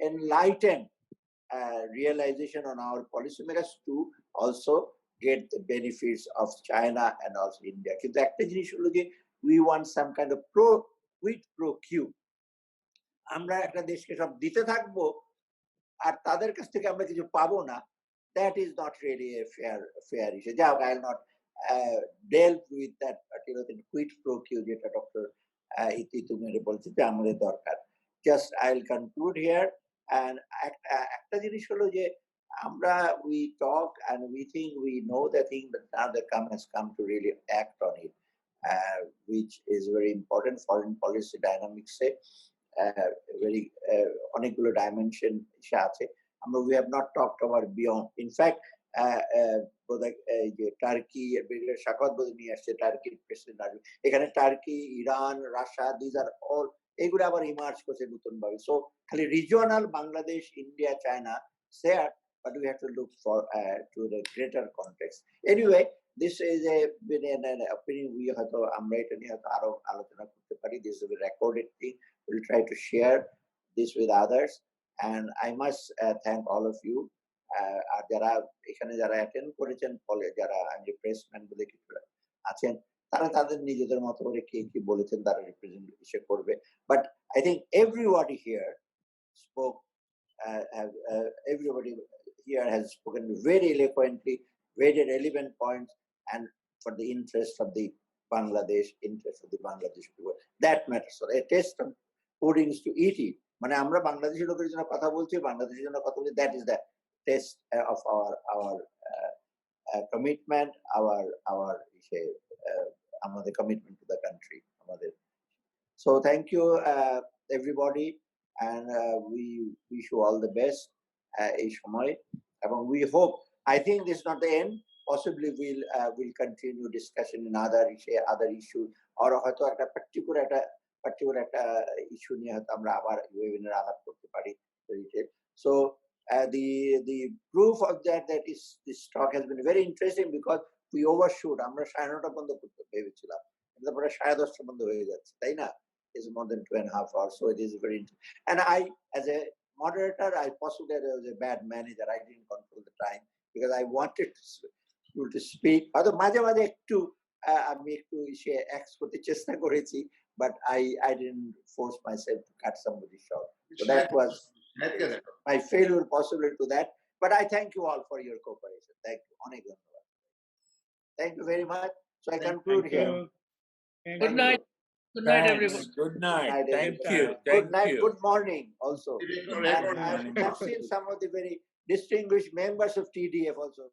enlightened realization on our policymakers to also get the benefits of China and also India. কিন্তু একটা জিনিস হলো যে we want some kind of quid pro quo. আমরা একটা দেশকে সব দিতে থাকবো আর তাদের কাছ থেকে আমরা কিছু পাবো না, that is not really a fair issue. I'll not delve with that particular thing, quid pro quo যেটা ডক্টর ইতিতু মেরে বলছে যে আমাদের দরকার। Just I'll conclude here, and একটা জিনিস হলো যে আমরা we talk and we think we know the thing, but now the time has come to really act on it, which is very important. Foreign policy dynamics very অনেকগুলো dimension আছে। আমরা we have not talked about beyond. In fact, turkey শাখাত বলে নিয়ে আসছে, টার্কির president আসবে এখানে, turkey, Iran, Russia, these are all এগুলো আবার ইমার্জ করছে নতুন ভাবে। সো খালি regional Bangladesh, India, China share, but we have to look for to the greater context. Anyway, this is an opinion we হয়তো আমরা এটা নিয়ে হয়তো আরো আলোচনা করতে পারি. This is a recorded thing. We'll try to share this with others, and I must thank all of you. আর যারা এখানে যারা অ্যাটেন্ড করেছেন, ফলে যারা প্রেসম্যান বলে কিছু আছেন, তারা তাদের নিজেদের মতো করে কে কি বলেছেন তারা রিপ্রেজেন্টেশন করবে। But I think everybody here spoke, everybody here has spoken very eloquently, very relevant points, and for the interest of the Bangladesh people. That matters. So a taste of puddings to eat it. মানে আমরা বাংলাদেশি লোকের জন্য কথা বলছি, বাংলাদেশের জন্য কথা বলছি, that is the test of our commitment, our আমাদের commitment to the country. So thank you everybody, and we wish you all the best এই সময়, এবং we hope, I think this is not the end, possibly we'll continue discussion in other issues, or হয়তো একটা particular একটা issue নিয়ে হয়তো আমরা আবার ওয়েবিনার আলাপ করতে পারি। So the proof of that is this talk has been very interesting because we overshoot. আমরা 9:30 বন্ধ করতে ভেবেছিলাম, তারপরে 10:30 বন্ধ হয়ে যাচ্ছে, তাই না? It's more than 2.5 hours, so it is very interesting. And I, as a moderator, I possibly was a bad manager. I didn't control the time because I wanted to speak. Although মাঝে মাঝে একটু আমি একটু x করতে চেষ্টা করেছি, but I didn't force myself to cut somebody short. So that was my failure possibly to that. But I thank you all for your cooperation. Thank you. অনেক ধন্যবাদ. Thank you very much. So I conclude here. Good night. Good night, everyone. Good night. Thank you. Good night. you. Good morning also. And I've seen some of the very distinguished members of TDF also.